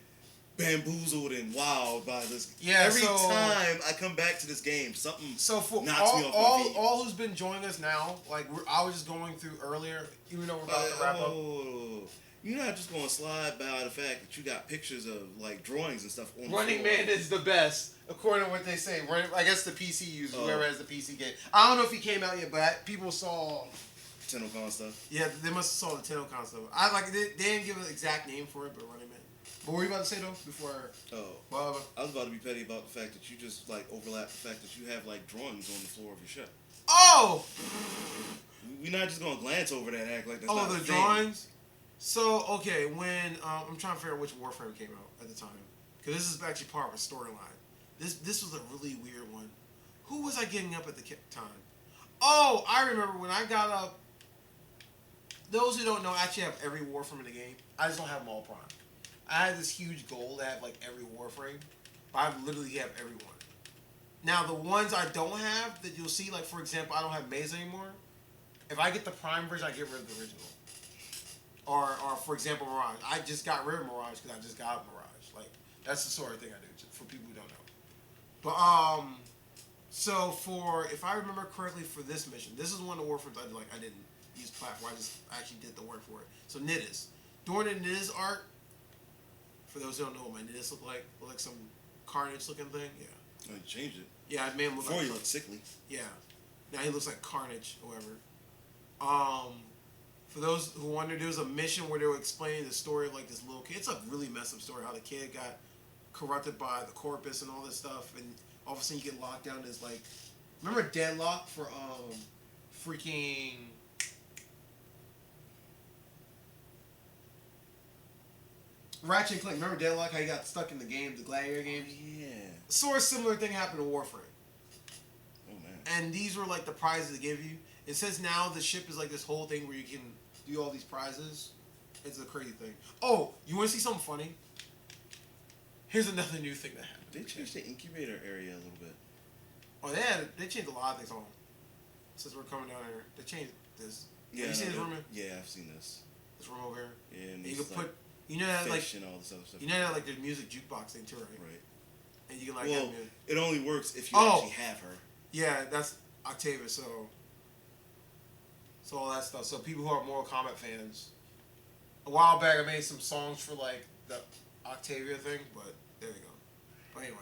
bamboozled and wowed by this. Yeah, Every so- time I come back to this game, something So for knocks me off my feet. all who's been joining us now, like I was just going through earlier, even though we're about to wrap up. You're not just going to slide by the fact that you got pictures of like drawings and stuff on Running the floor. Man is the best, according to what they say. I guess the PC user, Oh. whoever has the PC game. I don't know if he came out yet, but people saw. TennoCon stuff. Yeah, they must have saw the TennoCon stuff. I like they didn't give an exact name for it, but Running Man. What were you about to say though? Before. Oh. I was about to be petty about the fact that you just like overlap the fact that you have like drawings on the floor of your ship. Oh. We're not just gonna glance over that and act like that's not The a thing. drawings. So okay, when I'm trying to figure out which Warframe came out at the time, because this is actually part of a storyline. This was a really weird one. Who was I getting up at the time? Oh, I remember when I got up. Those who don't know, I actually have every Warframe in the game. I just don't have them all prime. I had this huge goal to have like every Warframe, but I literally have every one. Now the ones I don't have that you'll see, like for example, I don't have Maze anymore. If I get the prime version, I get rid of the original. Or for example, Mirage. I just got rid of Mirage because I just got Mirage. Like that's the sort of thing I do for people who don't know. But so for if I remember correctly for this mission, this is one of the Warframes I didn't use platform. I just actually did the work for it. So Nidus. During the Nidus art, for those who don't know what my Nidus look like some Carnage looking thing. Yeah. I changed it. Yeah, I made him look Before like he looked sickly. Yeah. Now he looks like Carnage, whoever. For those who wonder, there was a mission where they were explaining the story of like this little kid. It's a really messed up story how the kid got corrupted by the corpus and all this stuff, and all of a sudden you get locked down as like, remember Deadlock for freaking Ratchet and Clank. Remember Deadlock? How he got stuck in the game, the Gladiator games. Yeah. Sort of similar thing happened to Warframe. Oh man. And these were like the prizes they give you. It says now the ship is like this whole thing where you can do all these prizes. It's a crazy thing. Oh, you want to see something funny? Here's another new thing that happened. They changed the incubator area a little bit. Oh, they changed a lot of things on. Since we're coming down here, they changed this. Yeah, Have you seen this room? Yeah, I've seen this. This room over here. Yeah, and And you there's, can like, put, you know that like, fish and all this other stuff. you know that like there's music jukebox thing too, right? Right. And you can like Well, have music. it only works if you Oh. actually have her. Yeah, that's Octavia. So all that stuff. So people who are Mortal Kombat fans, a while back I made some songs for like the Octavia thing, but there you go. But anyway,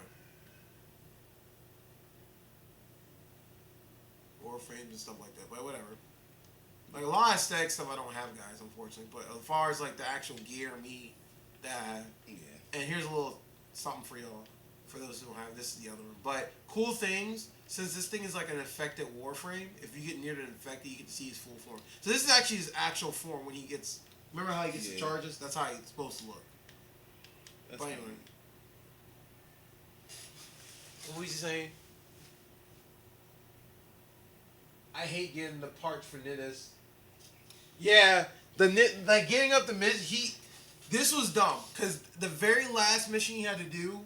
Warframes and stuff like that. But whatever. Like a lot of aesthetic stuff I don't have, guys, unfortunately. But as far as like the actual gear, me, that. Yeah. And here's a little something for y'all. For those who don't have, this is the other one. But cool things, since this thing is like an infected Warframe, if you get near the infected, you can see his full form. So this is actually his actual form when he gets. Remember how he gets the charges? That's how he's supposed to look. That's But anyway. What was he saying? I hate getting the parts for Nidus. Yeah, like getting up the mid. This was dumb because the very last mission you had to do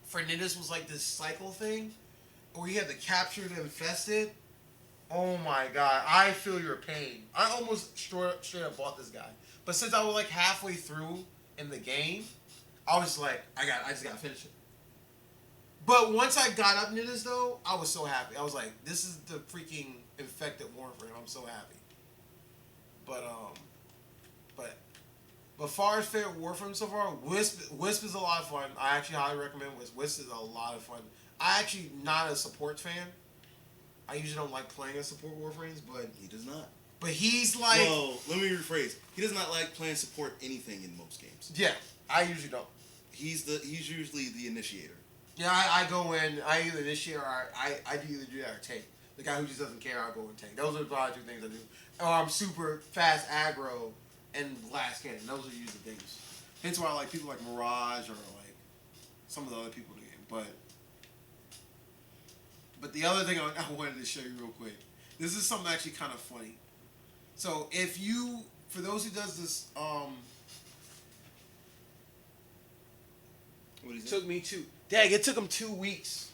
for Nidus was like this cycle thing where you had to capture the infested. Oh my god, I feel your pain. I almost straight up bought this guy, but since I was like halfway through in the game, I was like, I just gotta finish it. But once I got up Nidus though, I was so happy. I was like, this is the freaking infected Warframe. I'm so happy. But far as favorite Warframe so far, Wisp is a lot of fun. I actually highly recommend Wisp. Wisp is a lot of fun. I actually not a support fan. I usually don't like playing as support Warframes, but He does not. but he's like, Well, let me rephrase. He does not like playing support anything in most games. yeah, I usually don't. He's usually the initiator. Yeah, I go in, I either initiate or I do either do that or tank. The guy who just doesn't care, I go and tank. Those are probably two things I do. Or I'm super fast aggro and glass cannon. Those are usually the things. Hence why I like people like Mirage or like some of the other people in the game. But the other thing I wanted to show you real quick. This is something actually kind of funny. So if you, for those who does this, What is it? took me dang, it took him 2 weeks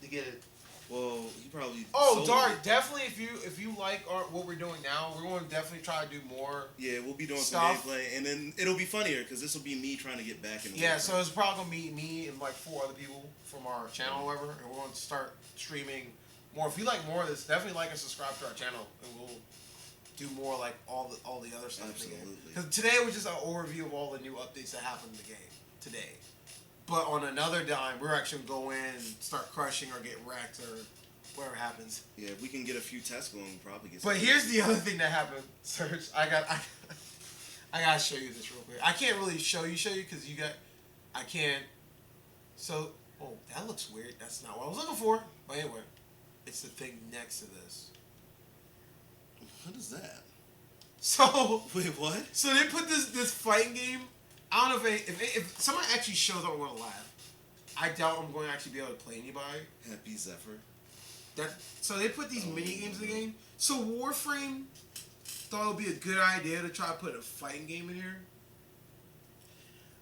to get it. Well, he probably. Oh, sold Dark, it. definitely if you like what we're doing now, we're going to definitely try to do more. Yeah, we'll be doing Stuff. some gameplay, and then it'll be funnier because this will be me trying to get back in. The Yeah, Warframe. so it's probably going to be me and like 4 other people from our channel or whatever, and we're going to start streaming more. If you like more of this, definitely like and subscribe to our channel, and we'll do more like all the other stuff in the game. Absolutely. Because today was just an overview of all the new updates that happened in the game today. But on another dime, we're actually going to go in, start crushing or get wrecked or whatever happens. Yeah, if we can get a few tests going, we'll probably get. But some here's the other thing that happened, Serge. I gotta show you this real quick. I can't really show you because I can't. So, oh, that looks weird. That's not what I was looking for. But anyway, it's the thing next to this. What is that? So Wait, what? So they put this fighting game. I don't know if someone actually shows up, I'm gonna laugh. I doubt I'm going to actually be able to play anybody. Happy Zephyr. So they put these mini games in the game. So Warframe thought it would be a good idea to try to put a fighting game in here.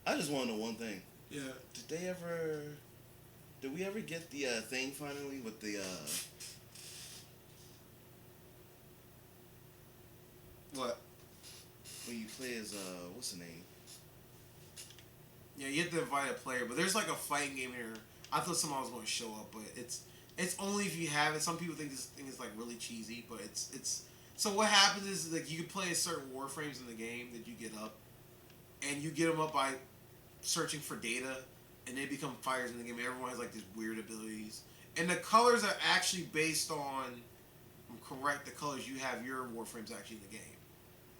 I just want to know one thing. Yeah. Did we ever get the thing finally with the What? when you play as what's the name? Yeah, you have to invite a player, but there's like a fighting game here. I thought someone was going to show up, but it's only if you have it. Some people think this thing is like really cheesy, but it's. So what happens is like you can play as certain Warframes in the game that you get up, and you get them up by searching for data, and they become fighters in the game. Everyone has like these weird abilities, and the colors are actually based on. I'm correct. The colors you have your Warframes actually in the game.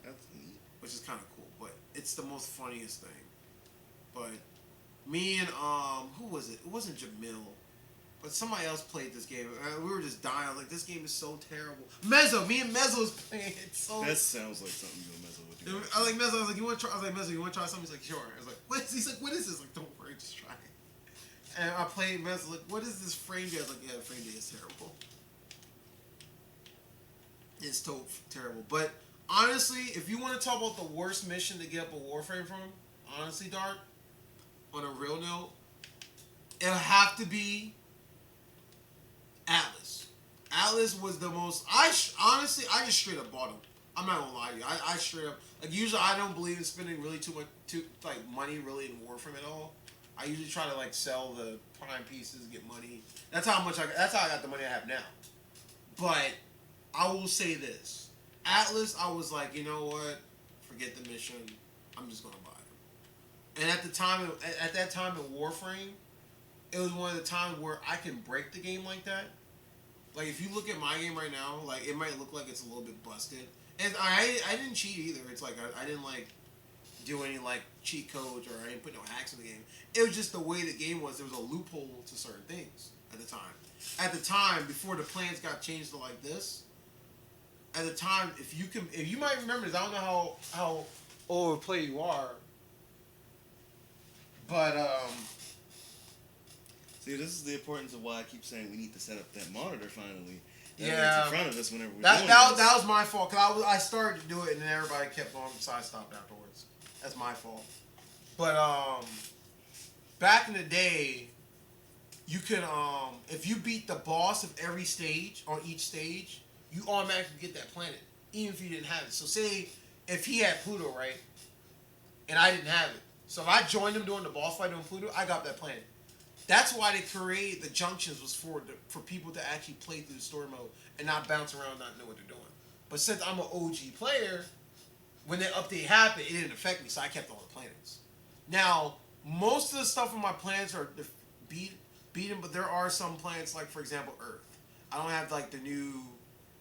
That's neat. Which is kind of cool, but it's the most funniest thing. But me and who was it? It wasn't Jamil, but somebody else played this game. We were just dying. I was like, this game is so terrible. Mezzo, me and Mezzo was playing it. So That sounds like something you and Mezzo would do. I was like, Mezzo, I was like, you want to try? I was like, Mezzo, you want to try something? He's like, sure. I was like, what? He's like, what is this? Like, don't worry, just try it. And I played Mezzo. Like, what is this frame data? I was like, yeah, the frame data is terrible. It's so terrible. But honestly, if you want to talk about the worst mission to get up a Warframe from, honestly, Dark, on a real note, it'll have to be Atlas. Atlas was the most. Honestly, I just straight up bought him. I'm not gonna lie to you. I straight up like usually I don't believe in spending really too much money really in Warframe at all. I usually try to like sell the prime pieces, get money. That's how I got the money I have now. But I will say this: Atlas, I was like, you know what? Forget the mission. I'm just gonna buy him. And at that time in Warframe, it was one of the times where I can break the game like that. Like if you look at my game right now, like it might look like it's a little bit busted. And I didn't cheat either. It's like I didn't like do any like cheat codes or I didn't put no hacks in the game. It was just the way the game was. There was a loophole to certain things at the time. At the time, before the plans got changed to like this, at the time, if you might remember this, I don't know how old a player you are. But See, this is the importance of why I keep saying we need to set up that monitor finally. Yeah. in front of us whenever we That doing that, this. that was my fault because I started to do it and then everybody kept on sidestepped afterwards. That's my fault. But back in the day, you could if you beat the boss of every stage on each stage, you automatically get that planet, even if you didn't have it. So say if he had Pluto, right, and I didn't have it, so if I joined him during the boss fight on Pluto, I got that planet. That's why they created the junctions was for people to actually play through the story mode and not bounce around, not know what they're doing. But since I'm an OG player, when that update happened, it didn't affect me, so I kept all the planets. Now, most of the stuff on my planets are beaten, but there are some planets, like for example Earth. I don't have like the new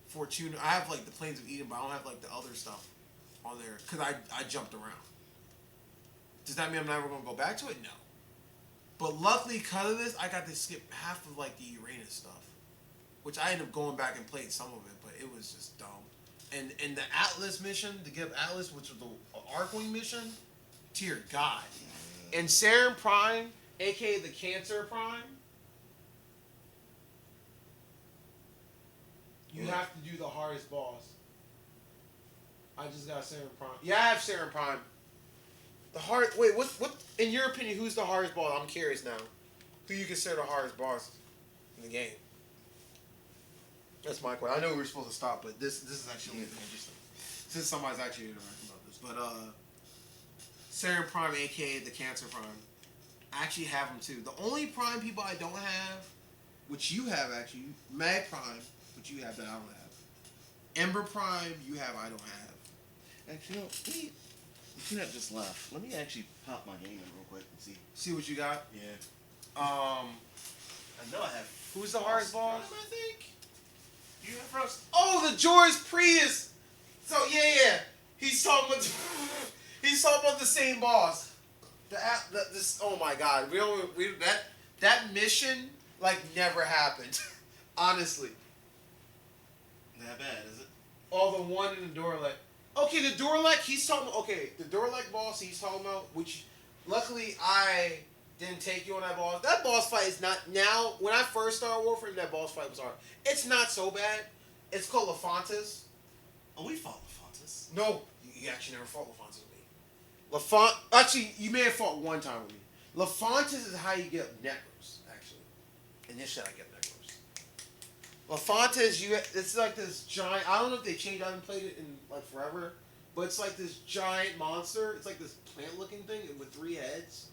Fortuna. I have like the Plains of Eden, but I don't have like the other stuff on there because I jumped around. Does that mean I'm never going to go back to it? No. But luckily, because of this, I got to skip half of like the Uranus stuff, which I ended up going back and played some of it, but it was just dumb. And the Atlas mission, to get Atlas, which was the Archwing mission, dear God. And Saturn Prime, aka the Cancer Prime, you have to do the hardest boss. I just got Saturn Prime. Yeah, I have Saturn Prime. Wait, what? In your opinion, who's the hardest boss? I'm curious now. Who you consider the hardest boss in the game? That's my question. I know we were supposed to stop, but this is actually interesting. Since somebody's actually interacting about this, but Saturn Prime, aka the Cancer Prime, I actually have them too. The only Prime people I don't have, which you have actually, Mag Prime, which you have that I don't have. Ember Prime, you have I don't have. Actually, no. You have just left. Let me actually pop my game in real quick and see. See what you got. Yeah. I know I have. Who's the hardest boss? I think. You have first. Oh, the George Prius. So yeah. He's talking about the same boss. This. Oh my God. That mission like never happened. Honestly. That bad, is it? Oh, the one in the Dorlek. Okay, the Dorlek. He's talking. Okay, the Dorlek boss. He's talking about. Which, luckily, I didn't take you on that boss. That boss fight is not now. When I first started Warframe, that boss fight was hard. It's not so bad. It's called Lefantis. Oh, we fought Lefantis. No, you actually never fought Lefantis with me. Actually, you may have fought one time with me. Lefantis is how you get Necros. Actually, initially I get Necros. Lefantis, it's like this giant. I don't know if they changed. I haven't played it in like forever, but it's like this giant monster. It's like this plant-looking thing with 3 heads,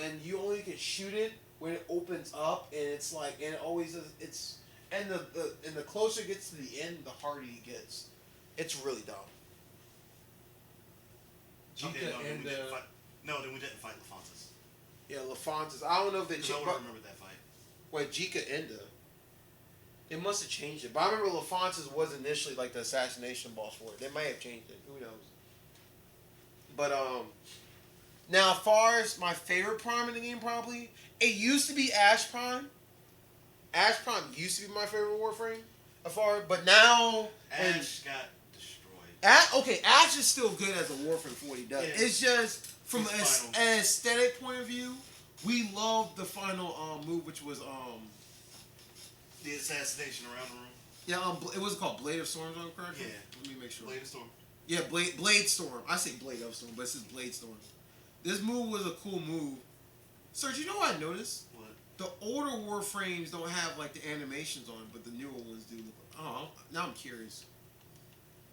and you only can shoot it when it opens up, and it's like, and it always does. And the closer it gets to the end, the harder he gets. It's really dumb. Okay, then we didn't fight Lefantis. Yeah, Lefantis. I don't know if they I changed. don't remember that fight. Wait, Jika Enda. They must have changed it. But I remember Lefantis was initially like the assassination boss for it. They might have changed it. Who knows? But now as far as my favorite Prime in the game, probably it used to be Ash Prime. Ash Prime used to be my favorite Warframe. But now Ash got destroyed. Ash is still good as a Warframe for what he does. Yeah. It's just from an aesthetic point of view, we love the final move, which was the assassination around the room. Yeah, it was called Blade of Storm, if I'm correct? Yeah. Let me make sure. Blade of Storm. Yeah, Blade Storm. I say Blade of Storm, but it's just Blade Storm. This move was a cool move. Serge, you know what I noticed? What? The older Warframes don't have like the animations on it, but the newer ones do. Oh, now I'm curious.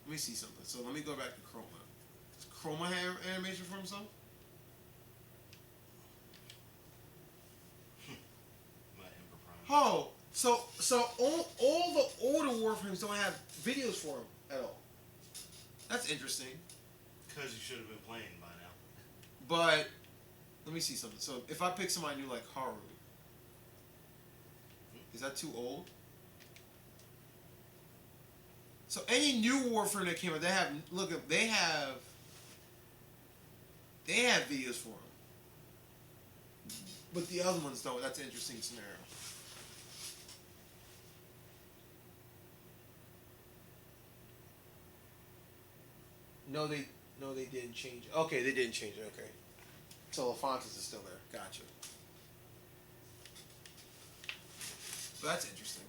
Let me see something. So let me go back to Chroma. Does Chroma have animation for himself? My Ember Prime. Oh, so all the older Warframes don't have videos for him at all. That's interesting. Because you should have been playing by now. But let me see something. So if I pick somebody new like Haru, is that too old? So any new Warframe that came out, they have videos for them. But the other ones don't. That's an interesting scenario. No, they didn't change it. Okay, they didn't change it. Okay. So Lefantis is still there. Gotcha. But that's interesting.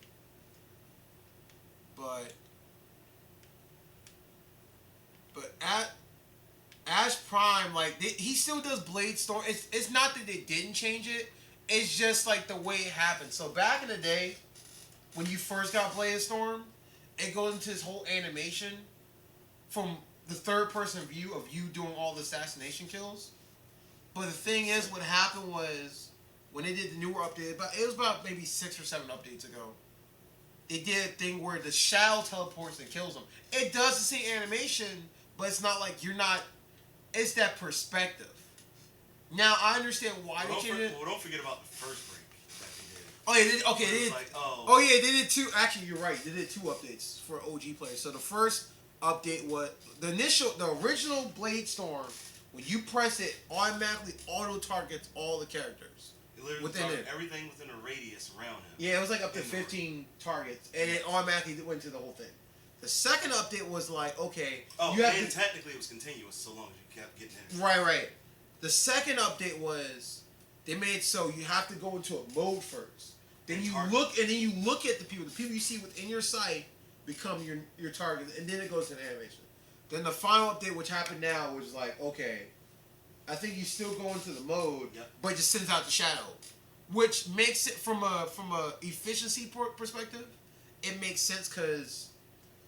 but at Ash Prime, like he still does Blade Storm. It's not that they didn't change it. It's just like the way it happened. So back in the day, when you first got Blade Storm, it goes into this whole animation from the third person view of you doing all the assassination kills. But the thing is, what happened was when they did the newer update, but it was about maybe 6 or 7 updates ago. They did a thing where the shadow teleports and kills them. It does the same animation, but it's not like you're not. It's that perspective. Now I understand why they changed it. Well, don't forget about the first break that they did. Oh yeah, they did, okay. They did. Like, oh yeah, they did 2. Actually, you're right. They did 2 updates for OG players. So the first update was the original Blade Storm. When you press it, automatically auto targets all the characters. It literally targets everything within a radius around him. Yeah, it was like up to 15 targets, and it automatically went to the whole thing. The second update was like, okay, technically it was continuous so long as you kept getting in. Right. The second update was they made so you have to go into a mode first. Then you look at the people. The people you see within your sight become your target, and then it goes to the animation. Then the final update, which happened now, was like, okay, I think you still go into the mode, but it just sends out the shadow, which makes it from a efficiency perspective, it makes sense because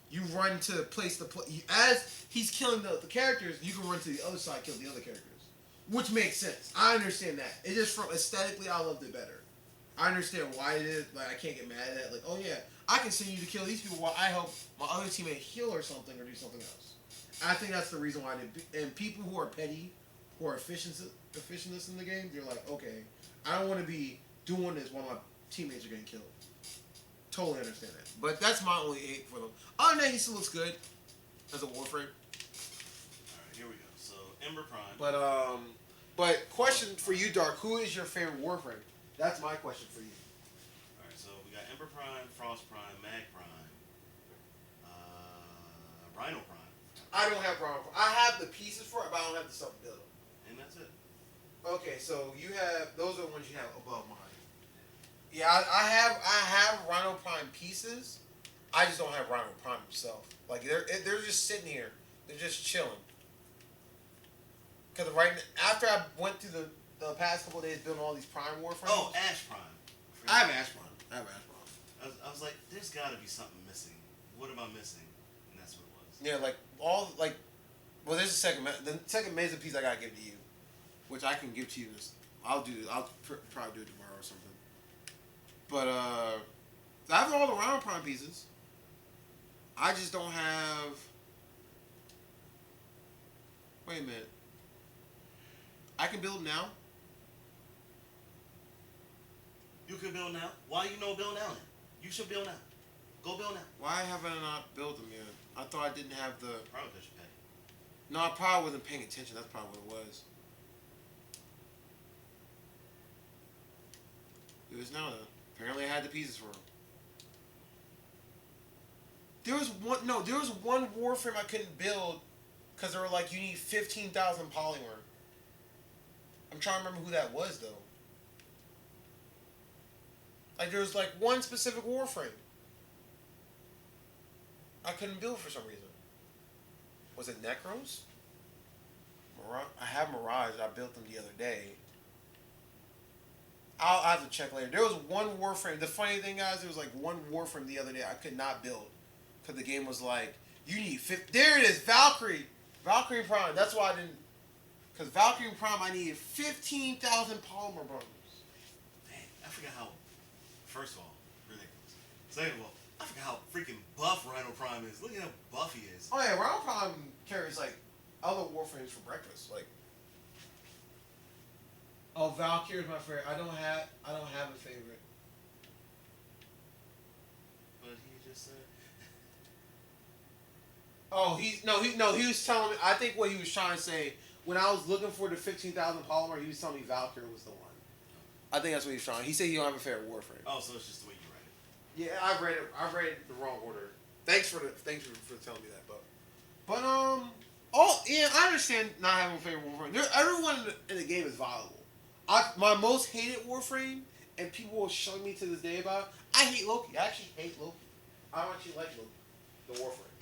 you run to place as he's killing the characters, you can run to the other side, kill the other characters, which makes sense. I understand that. It just from aesthetically, I loved it better. I understand why it is. Like I can't get mad at that. Like, oh yeah, I continue to kill these people while I help my other teammate heal or something or do something else. I think that's the reason why and people who are petty, who are efficientists in the game, they're like, okay, I don't want to be doing this while my teammates are getting killed. Totally understand that. But that's my only hate for them. Other than that, he still looks good as a Warframe. Alright, here we go. So, Ember Prime. But question for you, Dark, who is your favorite Warframe? That's my question for you. Alright, so we got Ember Prime, Frost Prime, Mag Prime, Rhino Prime. I don't have Rhino Prime. I have the pieces for it, but I don't have the stuff to build them. And that's it. Okay, so you have those are the ones you have above mine. Yeah, I have Rhino Prime pieces. I just don't have Rhino Prime himself. Like they're just sitting here. They're just chilling. Because after I went through the past couple of days building all these Prime Warframes. Oh, Ash Prime. I have Ash Prime. I was like, there's got to be something missing. What am I missing? And that's what it was. Yeah, well, there's a second. The second amazing piece I gotta give to you, which I can give to you. I'll probably do it tomorrow or something. But I have all the Rhino Prime pieces. I just don't have. Wait a minute. I can build now. You can build now. Why you know build now? Then? You should build now. Go build now. Why haven't I not built them yet? I thought I didn't have the. Probably because you pay. No, I probably wasn't paying attention. That's probably what it was. It was now though. Apparently, I had the pieces for them. There was one Warframe I couldn't build because they were like, you need 15,000 polymer. I'm trying to remember who that was though. Like there was like one specific Warframe I couldn't build for some reason. Was it Necros? I have Mirage. I built them the other day. I'll have to check later. There was one Warframe. The funny thing, guys, there was like one Warframe the other day I could not build because the game was like, you need 50. There it is, Valkyrie Prime. That's why I didn't. Because Valkyrie Prime, I needed 15,000 polymer bundles. Man, I forgot how. First of all, ridiculous. Second of all, I forgot how freaking buff Rhino Prime is. Look at how buff he is. Oh yeah, Rhino Prime carries like other Warframes for breakfast. Like, oh, Valkyrie's my favorite. I don't have a favorite. But he just said. Oh, he was telling me. I think what he was trying to say when I was looking for the 15,000 polymer, he was telling me Valkyrie was the one. I think that's what he was trying. He said he don't have a favorite Warframe. Oh, so it's just the way you read it. Yeah, I read it the wrong order. Thanks for telling me that, but I understand not having a favorite Warframe. Everyone in the game is viable. My most hated Warframe, and people will shun me to this day about it, I hate Loki. I actually hate Loki. I don't actually like Loki. the Warframe.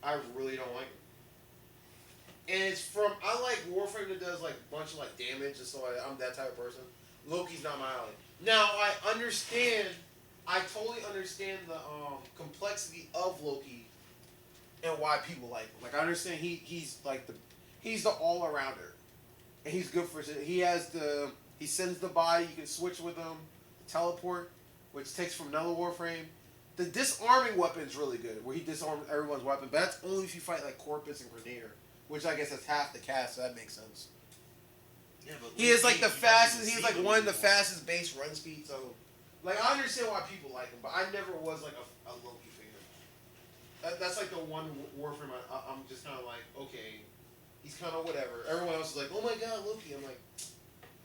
I really don't like it. And it's from I like Warframe that does like a bunch of like damage, and so I'm that type of person. Loki's not my alley. Now I totally understand the complexity of Loki and why people like him. Like I understand he's the all arounder, and he's good for he sends the body. You can switch with him, teleport, which takes from another Warframe. The disarming weapon's really good, where he disarms everyone's weapon, but that's only if you fight like Corpus and Grenier, which I guess that's half the cast, so that makes sense. Yeah, but He is like the fastest. He's like one of the fastest base run speed. So, like, I understand why people like him, but I never was like a Loki fan. That's like the one Warframe I'm just kind of like, okay, he's kind of whatever. Everyone else is like, oh my god, Loki. I'm like,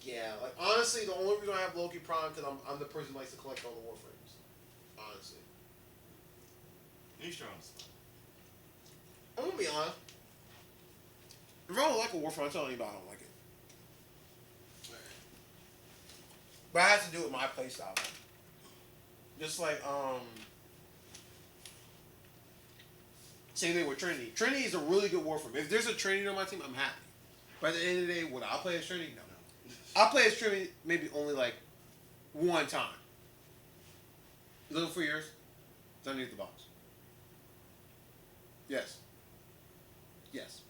yeah. Like honestly, the only reason I have Loki problem because I'm the person who likes to collect all the Warframes. Honestly, He's strong. I'm gonna be honest. If I don't like a Warframe, I'm telling anybody I don't like it. But I have to do it with my playstyle. Just like same thing with Trinity. Trinity is a really good Warframe. If there's a Trinity on my team, I'm happy. But at the end of the day, would I play as Trinity? No. I play as Trinity maybe only like one time. Looking for yours? It's underneath the box. Yes. Yes.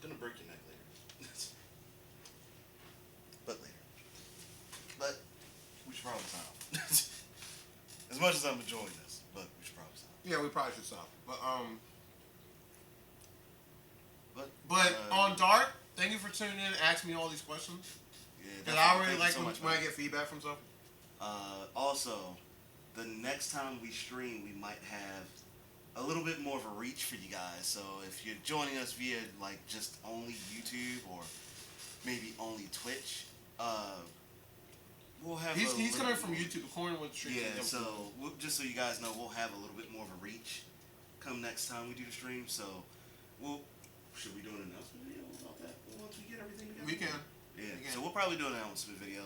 Gonna break your neck later. But later. But we should probably stop. As much as I'm enjoying this, but we should probably stop. Yeah, we probably should stop. But on Dark, thank you for tuning in and asking me all these questions. Yeah, Because I really thank like you so much, when I man. get feedback from stuff. Also, the next time we stream, we might have a little bit more of a reach for you guys. So if you're joining us via like just only YouTube or maybe only Twitch, we'll have. He's coming from YouTube. According to what the stream. Yeah, so just so you guys know, we'll have a little bit more of a reach come next time we do the stream. So should we do an announcement video about that once we get everything together? We can. Yeah, so we'll probably do an announcement video,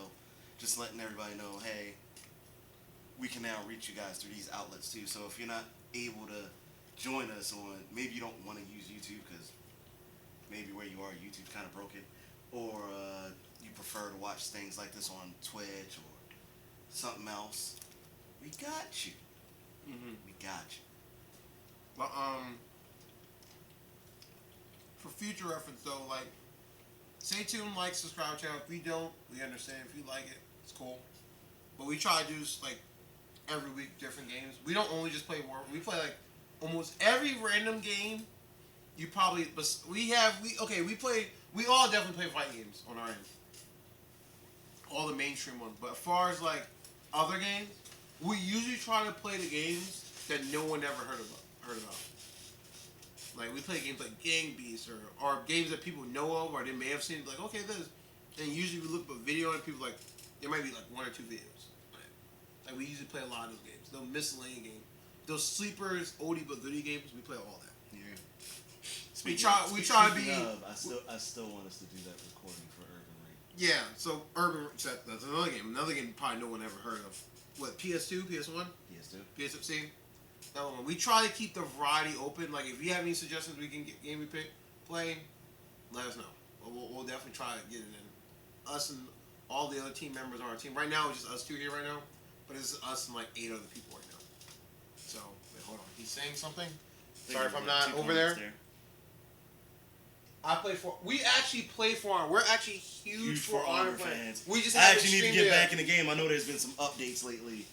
just letting everybody know, hey, we can now reach you guys through these outlets too. So if you're not able to join us on, maybe you don't want to use YouTube because maybe where you are, YouTube's kind of broken, or you prefer to watch things like this on Twitch or something else, we got you. Mm-hmm. We got you. But for future reference though, like, stay tuned, like, subscribe channel. If you don't, we understand. If you like it, it's cool. But we try to do like every week different games. We don't only just play War. We play like almost every random game. You probably, but we all definitely play fighting games on our end. All the mainstream ones. But as far as like other games, we usually try to play the games that no one ever heard about. Like we play games like Gang Beasts or games that people know of or they may have seen. Like, okay, this. And usually we look up a video and people like there might be like one or two videos. Like we usually play a lot of those games. Those miscellaneous games, those sleepers, oldie but goodie games. We play all that. Yeah. We try to be. I still want us to do that recording for Urban Ring. Yeah. So Urban, that's another game. Another game probably no one ever heard of. What, PS2, PS1? PS2. PS2. That one. We try to keep the variety open. Like if you have any suggestions, we can get game we play. Let us know. We'll definitely try to get it in. Us and all the other team members on our team. Right now, it's just us two here right now. But it's us and like 8 other people right now. So, wait, hold on. He's saying something? Sorry if I'm not over there. We actually play For Honor. We're actually huge For Honor fans. We just actually need to get back in the game. I know there's been some updates lately.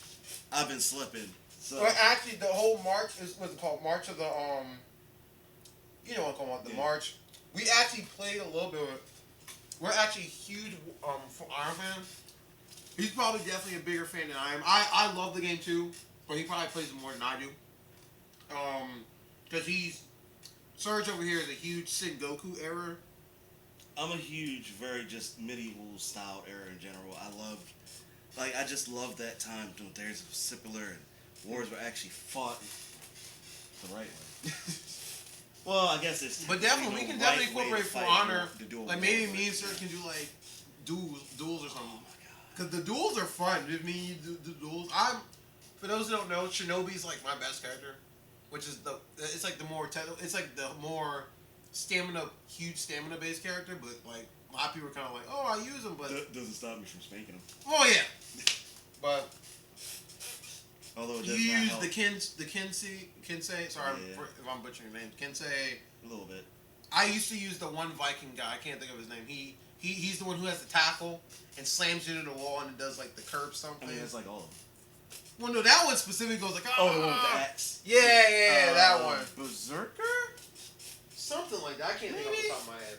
I've been slipping. So well, actually, the whole March what's it called? March of the you know what I'm talking about? The March. We actually played a little bit of it. We're actually huge For Honor fans. He's probably definitely a bigger fan than I am. I love the game too, but he probably plays it more than I do. Because Surge over here is a huge Sengoku era. I'm a huge, very just medieval style era in general. I just love that time when there's a simpler and wars were actually fought the right way. Well, I guess it's. But definitely, we can definitely incorporate For Honor. Like maybe me and Surge can do like duels or something. Oh my god. Because the duels are fun. I mean, the duels. For those who don't know, Shinobi's like my best character. which is it's like the more it's like the more huge stamina based character, but like a lot of people are kind of like, oh, I use him, but That doesn't stop me from spanking him. oh yeah, but Although it you does not use help. the Kinsei. Sorry Yeah. if I'm butchering your name. Kinsei. A little bit. I used to use the one Viking guy. I can't think of his name. He's the one who has the tackle and slams you into the wall and it does like the curb stomp I thing. mean, it's like all of them. Well, no, that one specifically goes like, Oh, the one with the axe. Yeah, that one. Berserker? Something like that. I can't think off the top of my head.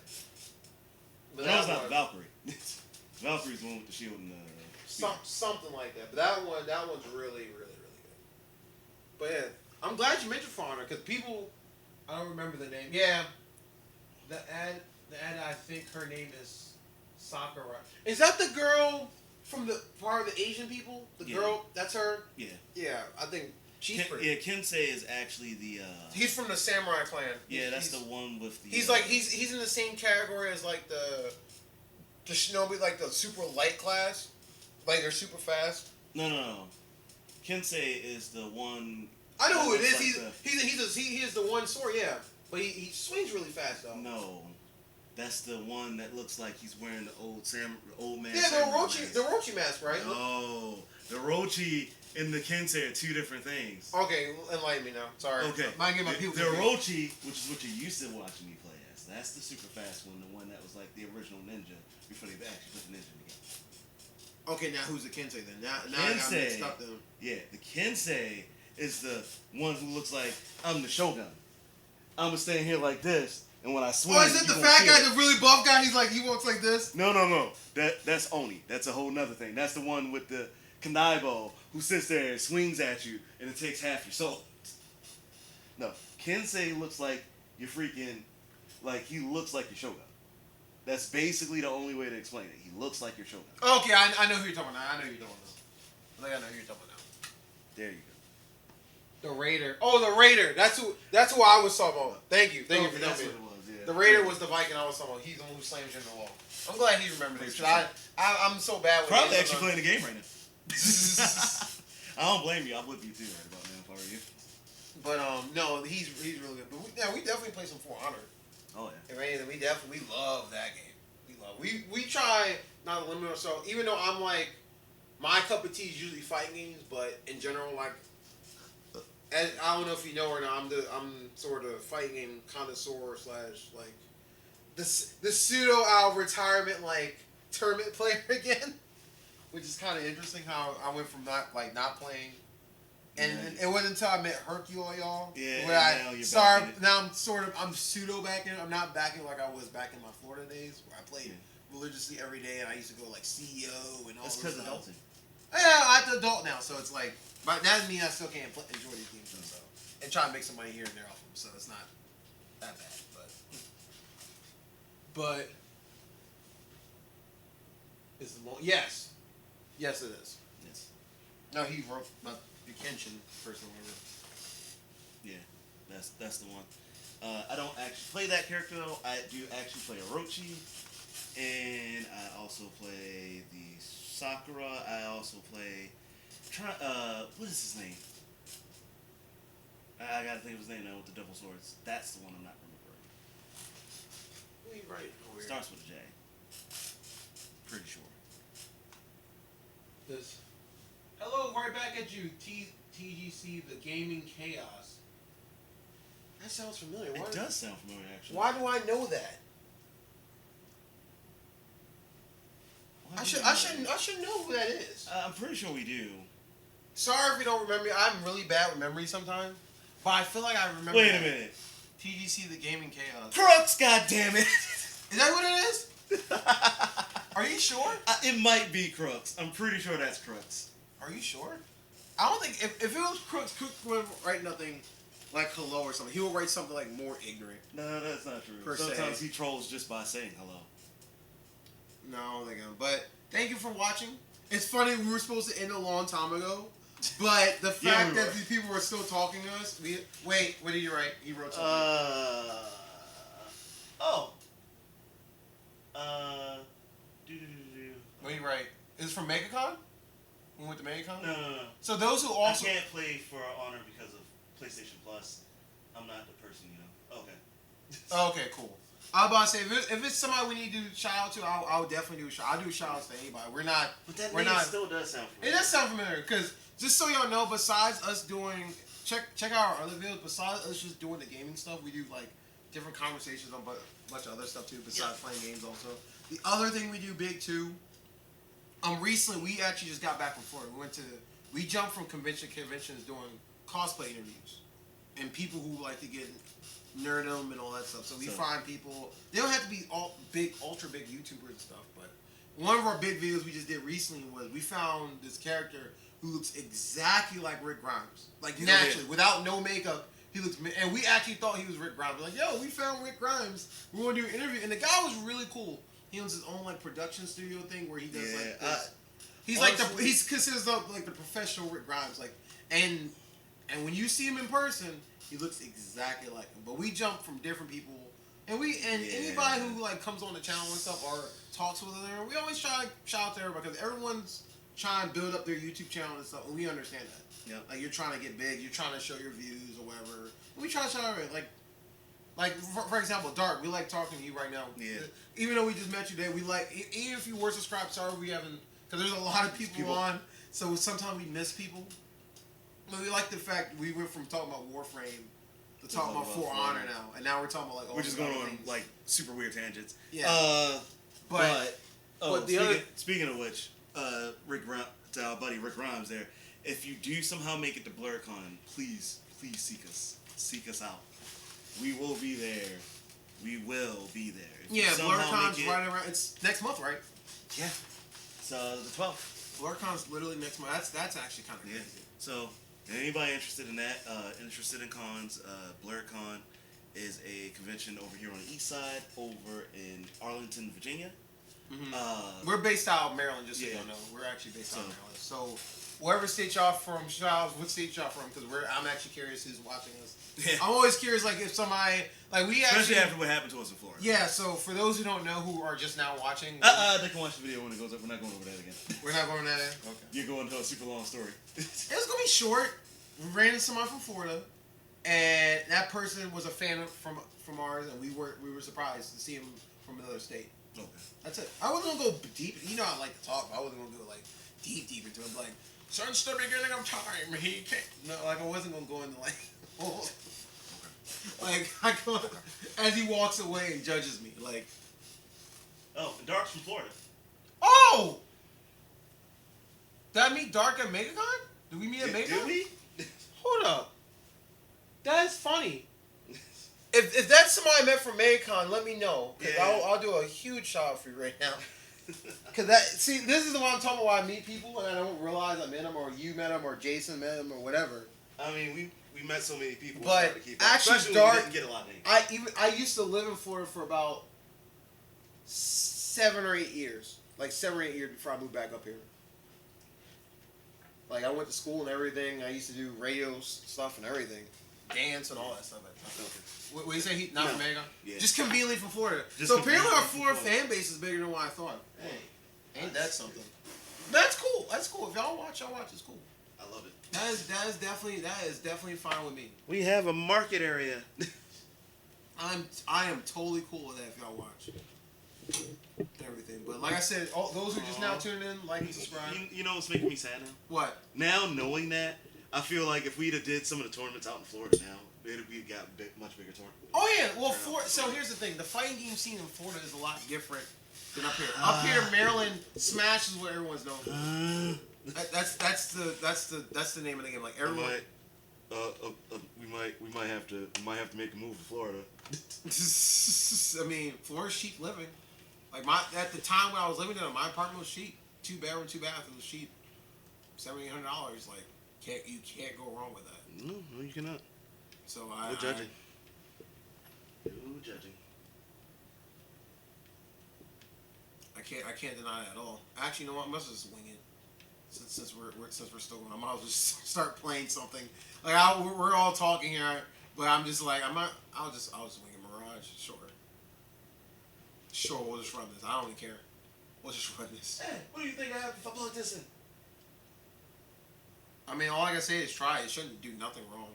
But No, it's not one- Valkyrie. Valkyrie's the one with the shield and the spear. something like that. But that one's really, really, really good. But yeah, I'm glad you mentioned For Honor because people, I don't remember the name. Yeah, the ad, I think her name is Sakura. Is that the girl from the part of the Asian people? The Yeah. girl, that's her. Yeah. Yeah, I think she's pretty. Yeah, Kensei is actually the. He's from the Samurai clan. Yeah, that's the one with the. He's like he's in the same category as like the shinobi, like the super light class, like they're super fast. No. Kensei is the one. I know who it is. Like He is the one sword, yeah, but he swings really fast though. No, that's the one that looks like he's wearing the old man. Yeah, samurai the Orochi mask, right? No, the Orochi and the Kensei are two different things. Okay, enlighten me now. Sorry. Okay, Might get my people the confused. Orochi, which is what you used to watching me play as, that's the super fast one, the one that was like the original ninja before they actually put the ninja in the game. Okay, now who's the Kensei then? Now I got mixed up then. Yeah, the Kensei is the one who looks like I'm the Shogun. I'm gonna stand here like this, and when I swing, Oh, is it the fat guy, the really buff guy? He walks like this. No. That's Oni. That's a whole nother thing. That's the one with the Kanaibo who sits there and swings at you, and it takes half your soul. No, Kensei looks like you're freaking, like he looks like your Shogun. That's basically the only way to explain it. He looks like your Shogun. Okay, I know who you're talking about now. I know who you're talking about. I think I know who you're talking about now. There you go. The Raider. Oh, the Raider. That's who I was talking about. Thank you for That's telling what me. it was. Yeah. The Raider was the Viking I was talking about. He's the one who slams you in the wall. I'm glad he remembered this. 'Cause I'm so bad with Probably names, actually I'm playing the game right now. I don't blame you. I would be too right about now if I were you. But no, he's really good. But we definitely play some For Honor. Oh yeah. If anything, we love that game. We try not to limit ourselves. Even though I'm like, my cup of tea is usually fighting games, but in general, like, as, I don't know if you know or not, I'm sort of fighting game connoisseur / like the pseudo retirement like tournament player again, which is kind of interesting how I went from not playing. And Yeah. it wasn't until I met Hercule, y'all. Yeah, Where now you're back in it. now I'm pseudo back in it. I'm not back in like I was back in my Florida days where I played religiously every day and I used to go like CEO and all That's this because stuff. adulting. Yeah, I'm an adult now, so it's like, but that doesn't mean I still can't enjoy these games though. So, and try to make some money here and there off them. So it's not that bad, but is the long? Yes, it is. Yes. No, he wrote about the Kenshin person. Yeah, that's the one. I don't actually play that character though. I do actually play Orochi, and I also play the Sakura. I also play. What is his name? I gotta think of his name now with the double swords. That's the one I'm not remembering. Right. Starts with a J. Pretty sure. This. Hello, right back at you, TGC, the Gaming Chaos. That sounds familiar. It does sound familiar, actually. Why do I know that? Why I do should you know know who that is. that? I'm pretty sure we do. Sorry if you don't remember. I'm really bad with memory sometimes, but I feel like I remember. Wait a that. minute. TGC, the Gaming Chaos. Crux, goddammit! Is that what it is? Are you sure? It might be Crux. I'm pretty sure that's Crux. Are you sure? I don't think if it was Crooks would write nothing like hello or something. He would write something like more ignorant. No, that's not true. Per Sometimes se. he trolls just by saying hello. No, I don't think I'm. But thank you for watching. It's funny we were supposed to end a long time ago, but the Yeah, fact we that were. these people were still talking to us. Wait, what did you write? He wrote something. What did you write? Is this from MegaCon? We went to MegaCon. No. So those who I also can't play for Honor because of PlayStation Plus, I'm not the person, you know. Okay. Okay, cool. I was about to say if it's somebody we need to do a shout out to, I'll definitely do a shout. I'll do shout outs to anybody. We're not. But that we're name not. still does sound It familiar. does sound familiar because just so y'all know, besides us doing check out our other videos. Besides us just doing the gaming stuff, we do like different conversations on a bunch of other stuff too. Besides playing games, also the other thing we do big too. Recently we actually just got back from Florida. We jumped from conventions doing cosplay interviews and people who like to get nerdum and all that stuff. So we find people. They don't have to be all big, ultra big YouTubers and stuff. But one of our big videos we just did recently was we found this character who looks exactly like Rick Grimes, like naturally, without no makeup. He looks, and we actually thought he was Rick Grimes. We're like, yo, we found Rick Grimes. We want to do an interview, and the guy was really cool. He owns his own like production studio thing where he does like this. He's honestly, like he's considered like the professional Rick Grimes, like and when you see him in person, he looks exactly like him. But we jump from different people, and anybody who like comes on the channel and stuff or talks with them, we always try to shout out to everybody because everyone's trying to build up their YouTube channel and stuff, and we understand that. Yep. Like you're trying to get big, you're trying to show your views or whatever. And we try to shout out like for example, Dark. We like talking to you right now. Yeah. Even though we just met you today, we like even if you were subscribed. Sorry, we haven't because there's a lot of people on, so sometimes we miss people. But we like the fact we went from talking about Warframe to talking about For Honor now, and now we're talking about like all we're just these going other on things. like super weird tangents. Yeah. But speaking of which, to our buddy Rick Grimes there, if you do somehow make it to BlurCon, please seek us out. We will be there. We will be there. If BlurCon's right around. It's next month, right? Yeah. It's the 12th. BlurCon's literally next month. That's actually kind of crazy. So anybody interested in that, interested in cons, BlurCon is a convention over here on the east side, over in Arlington, Virginia. We're based out of Maryland, just so you know. We're actually based out of Maryland. So, wherever state y'all from, what state y'all from? Because I'm actually curious who's watching us. Yeah. I'm always curious, like if somebody, like we especially actually, after what happened to us in Florida. Yeah. So for those who don't know, who are just now watching, they can watch the video when it goes up. We're not going over that again. We're not going that in. Okay. You're going to a super long story. It's gonna be short. We ran into someone from Florida, and that person was a fan from ours, and we were surprised to see him from another state. Okay. That's it. I wasn't gonna go deep. You know I like to talk, but I wasn't gonna go like deep into it. Like since the beginning of time, he can't. No, like I wasn't gonna go into like, like I go as he walks away and judges me. Like, oh, and Dark's from Florida. Oh, did I meet Dark at MegaCon? Did we meet at MegaCon? Did we? Hold up. That's funny. If that's somebody I met from MegaCon, let me know. Because I'll do a huge shout out for you right now. Because this is the one I'm talking about why I meet people and I don't realize I met them or you met them or Jason met them or whatever. I mean, we met so many people. But actually, Dark, we didn't get a lot of names. I used to live in Florida for about 7 or 8 years. Like 7 or 8 years before I moved back up here. Like I went to school and everything. I used to do radio stuff and everything. Dance and all that stuff. What do you say? He not from MegaCon? Yeah. Just conveniently from Florida. So apparently our Florida fan base is bigger than what I thought. Hey, ain't that something? That's cool. That's cool. If y'all watch, It's cool. I love it. That is definitely fine with me. We have a market area. I am totally cool with that if y'all watch. Everything. But like I said, all those who just now tuning in, like and subscribe. You know what's making me sad now? What? Now knowing that, I feel like if we'd have did some of the tournaments out in Florida now, we'd got much bigger tournament. Oh yeah, well, so here's the thing: the fighting game scene in Florida is a lot different than up here. Up here, Maryland, Smash is what everyone's known for. That's the name of the game. Like everyone. We might have to make a move to Florida. I mean, Florida's cheap living. Like at the time when I was living there, my apartment was cheap. 2 bedroom, 2 bath. It was cheap. $700-800. Like you can't go wrong with that. No, you cannot. So no judging. No judging. I can't deny that at all. Actually, you know what? I must just wing it. Since we're still going, I might as well just start playing something. Like we're all talking here, but I'm just like I'll just wing a Mirage. Sure, we'll just run this. I don't even care. We'll just run this. Hey, what do you think I have if I plug this in? I mean, all I can say is try. It shouldn't do nothing wrong.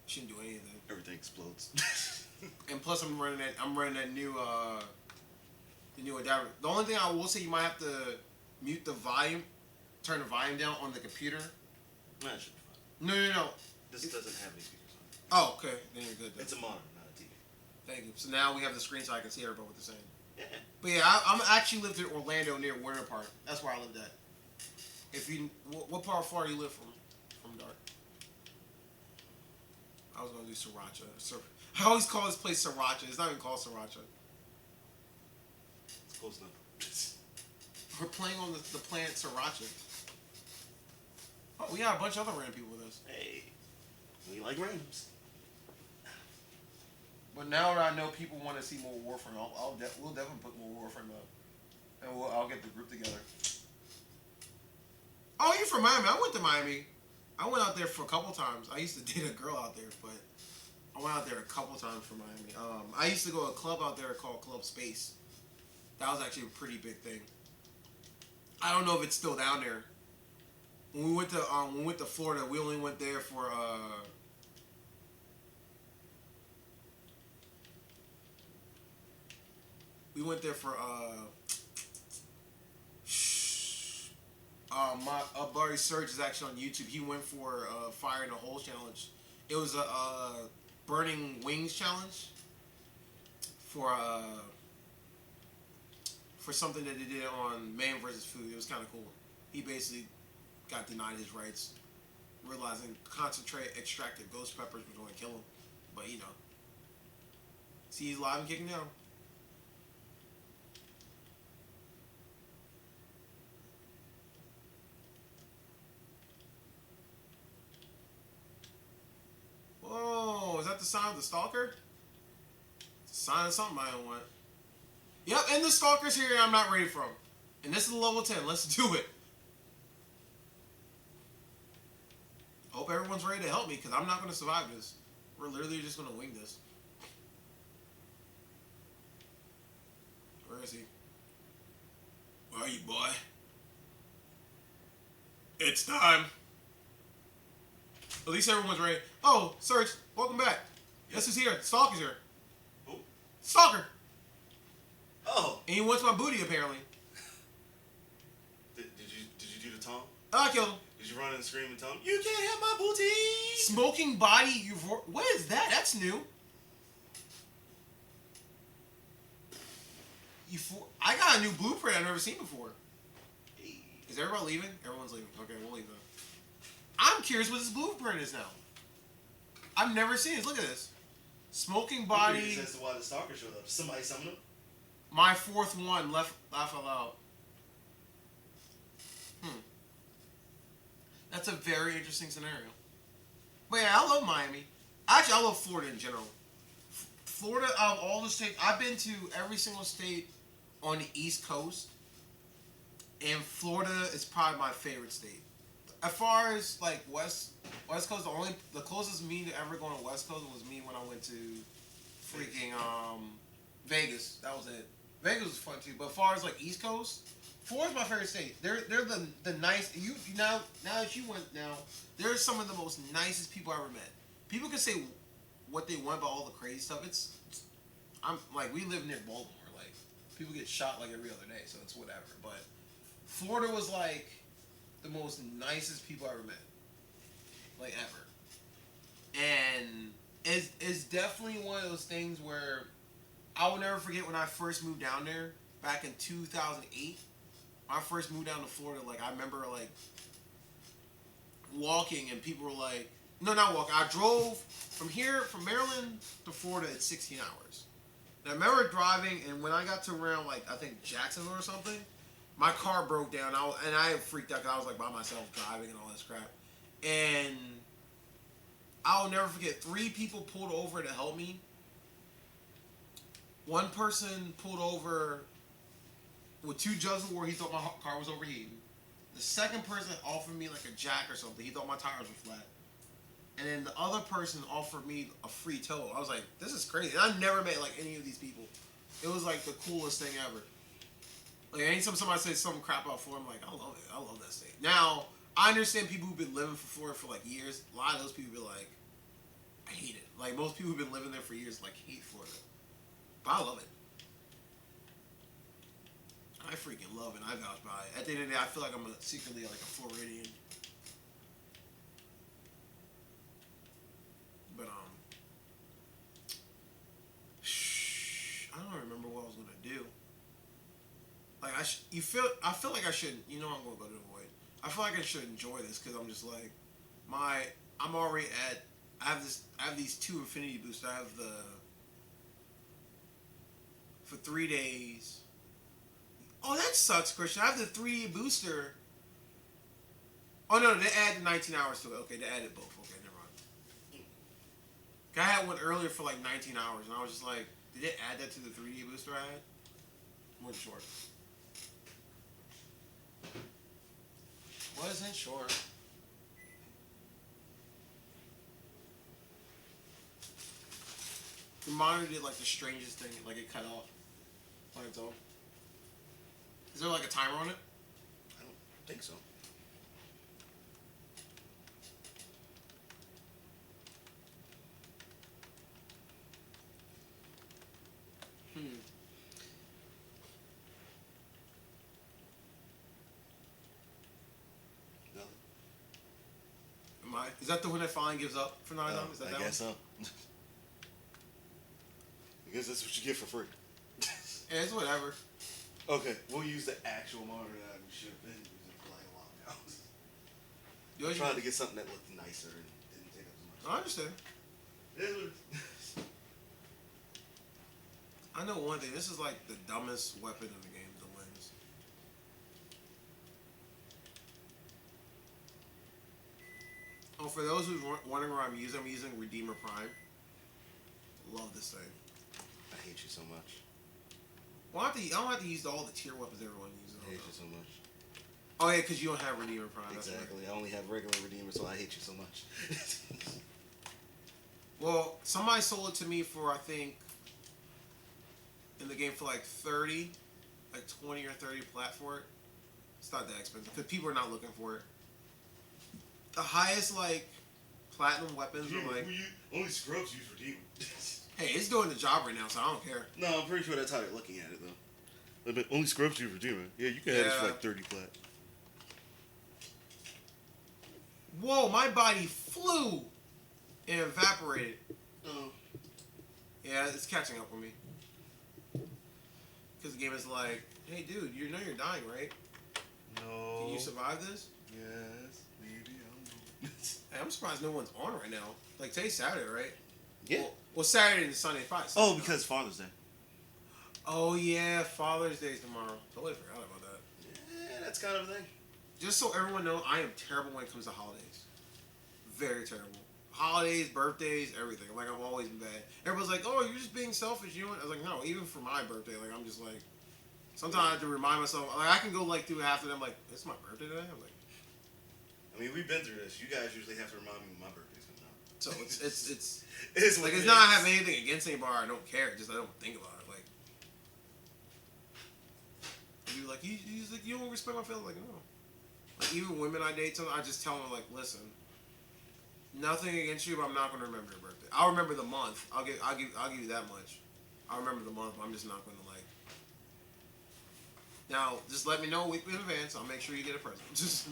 Shouldn't do anything. Everything explodes. And plus, I'm running that new the new adapter. The only thing I will say, you might have to mute the volume, turn the volume down on the computer. Nah, it should be fine. No. This doesn't have any speakers on it. Oh, okay. Then you're good. Then. It's a monitor, not a TV. Thank you. So now we have the screen so I can see everybody what they're saying. Yeah. But yeah, I'm actually lived in Orlando near Winter Park. That's where I lived at. If you, what part of Florida you live from Dart? I was gonna do Sriracha. I always call this place Sriracha. It's not even called Sriracha. It's close enough. We're playing on the planet Sriracha. Oh, we got a bunch of other random people with us. Hey, we like randoms. But now that I know people want to see more Warframe, we'll definitely put more Warframe up, and I'll get the group together. Oh, you're from Miami. I went to Miami. I went out there for a couple times. I used to date a girl out there, but I went out there a couple times for Miami. I used to go to a club out there called Club Space. That was actually a pretty big thing. I don't know if it's still down there. When we went to Florida, we only went there for my buddy Serge is actually on YouTube. He went for Fire in a Hole challenge. It was a burning wings challenge for something that they did on Man vs. Food. It was kind of cool. He basically got denied his rights, realizing extracted ghost peppers was going to kill him. But you know, see, he's alive and kicking down. Whoa, is that the sign of the Stalker? It's a sign of something I don't want. Yep, and the Stalker's here and I'm not ready for him. And this is a level 10. Let's do it. Hope everyone's ready to help me because I'm not going to survive this. We're literally just going to wing this. Where is he? Where are you, boy? It's time. At least everyone's ready. Oh, Serge, welcome back. Guess who's here? Stalker's here. Who? Stalker. Oh. And he wants my booty, apparently. Did you do the Tom? I killed him. Did you run and scream and tell him, you can't have my booty? Smoking body. What is that? That's new. I got a new blueprint I've never seen before. Is everybody leaving? Everyone's leaving. Okay, we'll leave then. I'm curious what this blueprint is now. I've never seen this. Look at this. Smoking body. As to why the Stalker showed up. Somebody summoned him? My fourth one. Laugh aloud. That's a very interesting scenario. But yeah, I love Miami. Actually, I love Florida in general. Florida, out of all the states, I've been to every single state on the East Coast. And Florida is probably my favorite state. As far as like West Coast, the closest me to ever going to West Coast was me when I went to freaking Vegas. That was it. Vegas was fun too. But as far as like East Coast, Florida's my favorite state. They're the nice. Now that you went now, they're some of the most nicest people I ever met. People can say what they want about all the crazy stuff. I'm like, we live near Baltimore. Like, people get shot like every other day, so it's whatever. But Florida was like the most nicest people I ever met, like ever. And it's definitely one of those things where I will never forget when I first moved down there back in 2008. When I first moved down to Florida, like I remember like walking and people were like, no, not walking. I drove from Maryland to Florida at 16 hours. And I remember driving, and when I got to around like I think Jacksonville or something, my car broke down. I freaked out because I was like by myself driving and all this crap. And I'll never forget, 3 people pulled over to help me. One person pulled over with 2 jugs of water. He thought my car was overheating. The second person offered me like a jack or something. He thought my tires were flat. And then the other person offered me a free tow. I was like, this is crazy. And I never met like any of these people. It was like the coolest thing ever. Like anytime somebody says something crap about Florida, I'm like, I love it. I love that state. Now, I understand people who've been living for Florida for like years. A lot of those people be like, I hate it. Like most people who've been living there for years, like hate Florida, but I love it. I freaking love it. I vouch by it. At the end of the day, I feel like I'm secretly like a Floridian. But I don't remember what I was gonna do. Like I feel like I should. You know, I'm gonna go to the void. I feel like I should enjoy this because I'm just like I'm already at. I have these 2 infinity boosters. I have for 3 days. Oh, that sucks, Christian. I have the 3 booster. Oh no, they added 19 hours to it. Okay, they added both. Okay, never mind. I had one earlier for like 19 hours, and I was just like, did they add that to the 3D booster I had? Wasn't sure. Wasn't sure. The monitor did like the strangest thing, like it cut off on its own. Is there like a timer on it? I don't think so. No. Is that the one that finally gives up for 9 Is that I that guess one? so. I guess that's what you get for free. Yeah, it's whatever. Okay, we'll use the actual monitor that we should have been using for like a while now. I tried to get something that looked nicer and didn't take up as much. I understand. I know one thing. This is like the dumbest weapon in the game, the lens. Oh, for those who's wondering what I'm using Redeemer Prime. Love this thing. I hate you so much. Well, I don't have to use all the tier weapons everyone uses. I hate you so much. Oh yeah, because you don't have Redeemer Prime. Exactly. I only have regular Redeemer, so I hate you so much. Well, somebody sold it to me for, I think, in the game for like 30, like 20 or 30 plat for it. It's not that expensive because people are not looking for it. The highest like platinum weapons are like. Only scrubs use Redeemer. Hey, it's doing the job right now, so I don't care. No, I'm pretty sure that's how you're looking at it though. But only scrubs use Redeemer. Yeah, you can have this for like 30 plat. Whoa, my body flew and evaporated. Oh. Yeah, it's catching up with me. Because the game is like, hey dude, you know you're dying, right? No. Can you survive this? Yes, maybe I'm. Hey, I'm surprised no one's on right now. Like today's Saturday, right? Yeah. Well, Saturday and Sunday, probably. Oh, because Father's Day. Oh yeah, Father's Day's tomorrow. Totally forgot about that. Yeah, that's kind of a thing. Just so everyone knows, I am terrible when it comes to holidays. Very terrible. Holidays, birthdays, everything. Like, I've always been bad. Everyone's like, oh, you're just being selfish. You know what? I was like, no, even for my birthday, like, I'm just like, sometimes I have to remind myself, like, I can go, like, through half of them, like, it's my birthday today? I'm like, I mean, we've been through this. You guys usually have to remind me when my birthday's coming up. so it's It's like, what it's it not I is. have anything against anybody, I don't care, it's just I don't think about it, like, you're like, he's like, you don't respect my feelings? Like, no. Like, even women I date, I just tell them, like, listen, nothing against you, but I'm not going to remember your birthday. I'll remember the month. I'll give you that much. I'll remember the month, but I'm just not going to like. Now, just let me know a week in advance. I'll make sure you get a present. Just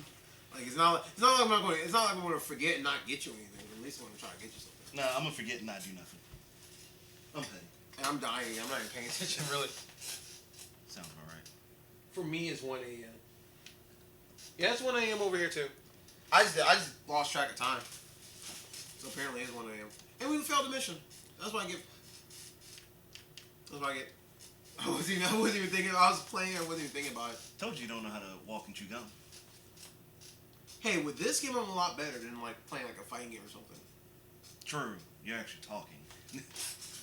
like it's not like I'm not going. It's not like I'm going to forget and not get you anything. At least I'm going to try to get you something. Nah, I'm gonna forget and not do nothing. I'm petty. And I'm dying. I'm not even paying attention really. Sounds about right. For me, it's 1 a.m. Yeah, it's 1 a.m. over here too. I just lost track of time. So apparently it's 1 a.m. And we failed the mission. That's what I get. That's what I get. I wasn't even thinking. I was playing. I wasn't even thinking about it. Told you don't know how to walk and chew gum. Hey, with this game, I'm a lot better than like playing like a fighting game or something. True. You're actually talking.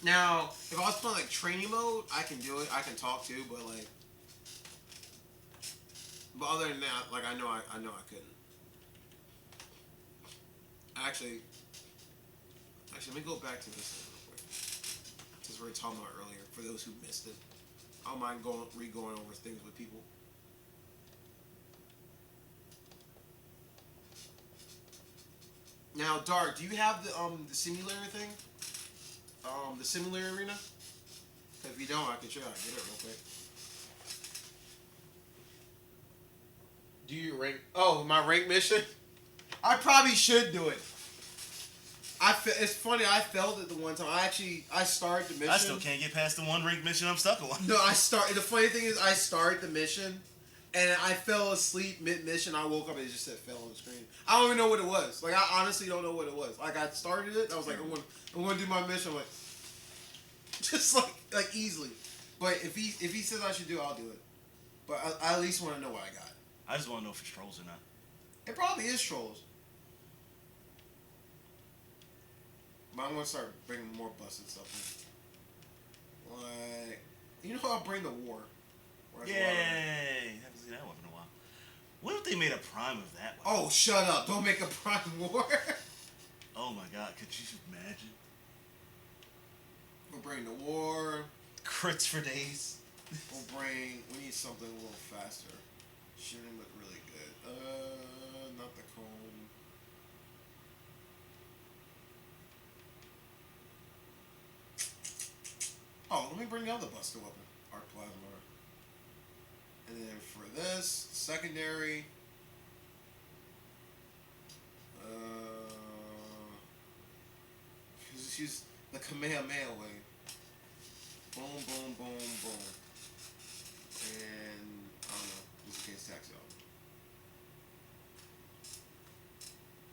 Now, if I was playing like training mode, I can do it. I can talk too, but like, but other than that, like I know I couldn't. Actually, let me go back to this thing real quick. Since we were talking about earlier, for those who missed it, I don't mind going over things with people. Now, Dark, do you have the simulator thing? The simulator arena? If you don't, I can show you how to get it real quick. Do you rank? Oh, my rank mission? I probably should do it. It's funny. I failed it the one time. I started the mission. I still can't get past the one ranked mission I'm stuck on. No, the funny thing is, I started the mission, and I fell asleep mid-mission. I woke up and it just said fail on the screen. I don't even know what it was. Like, I honestly don't know what it was. Like, I started it. I was like, I'm gonna do my mission. I'm like, just like easily. But if he says I should do it, I'll do it. But I at least want to know what I got. I just want to know if it's trolls or not. It probably is trolls. But I'm gonna start bringing more busted stuff in. Like, you know, I'll bring the war. Yay! Haven't seen that weapon in a while. What if they made a prime of that weapon? Oh, shut up! Don't make a prime war. Oh my god! Could you imagine? We'll bring the war. Crits for days. We need something a little faster. Shooting look really good. Not the cone. Oh, let me bring the other buster weapon. Arc plasma. And then for this, secondary. Just use the Kamehameha way. Boom, boom, boom, boom. And I don't know, just in case tax out.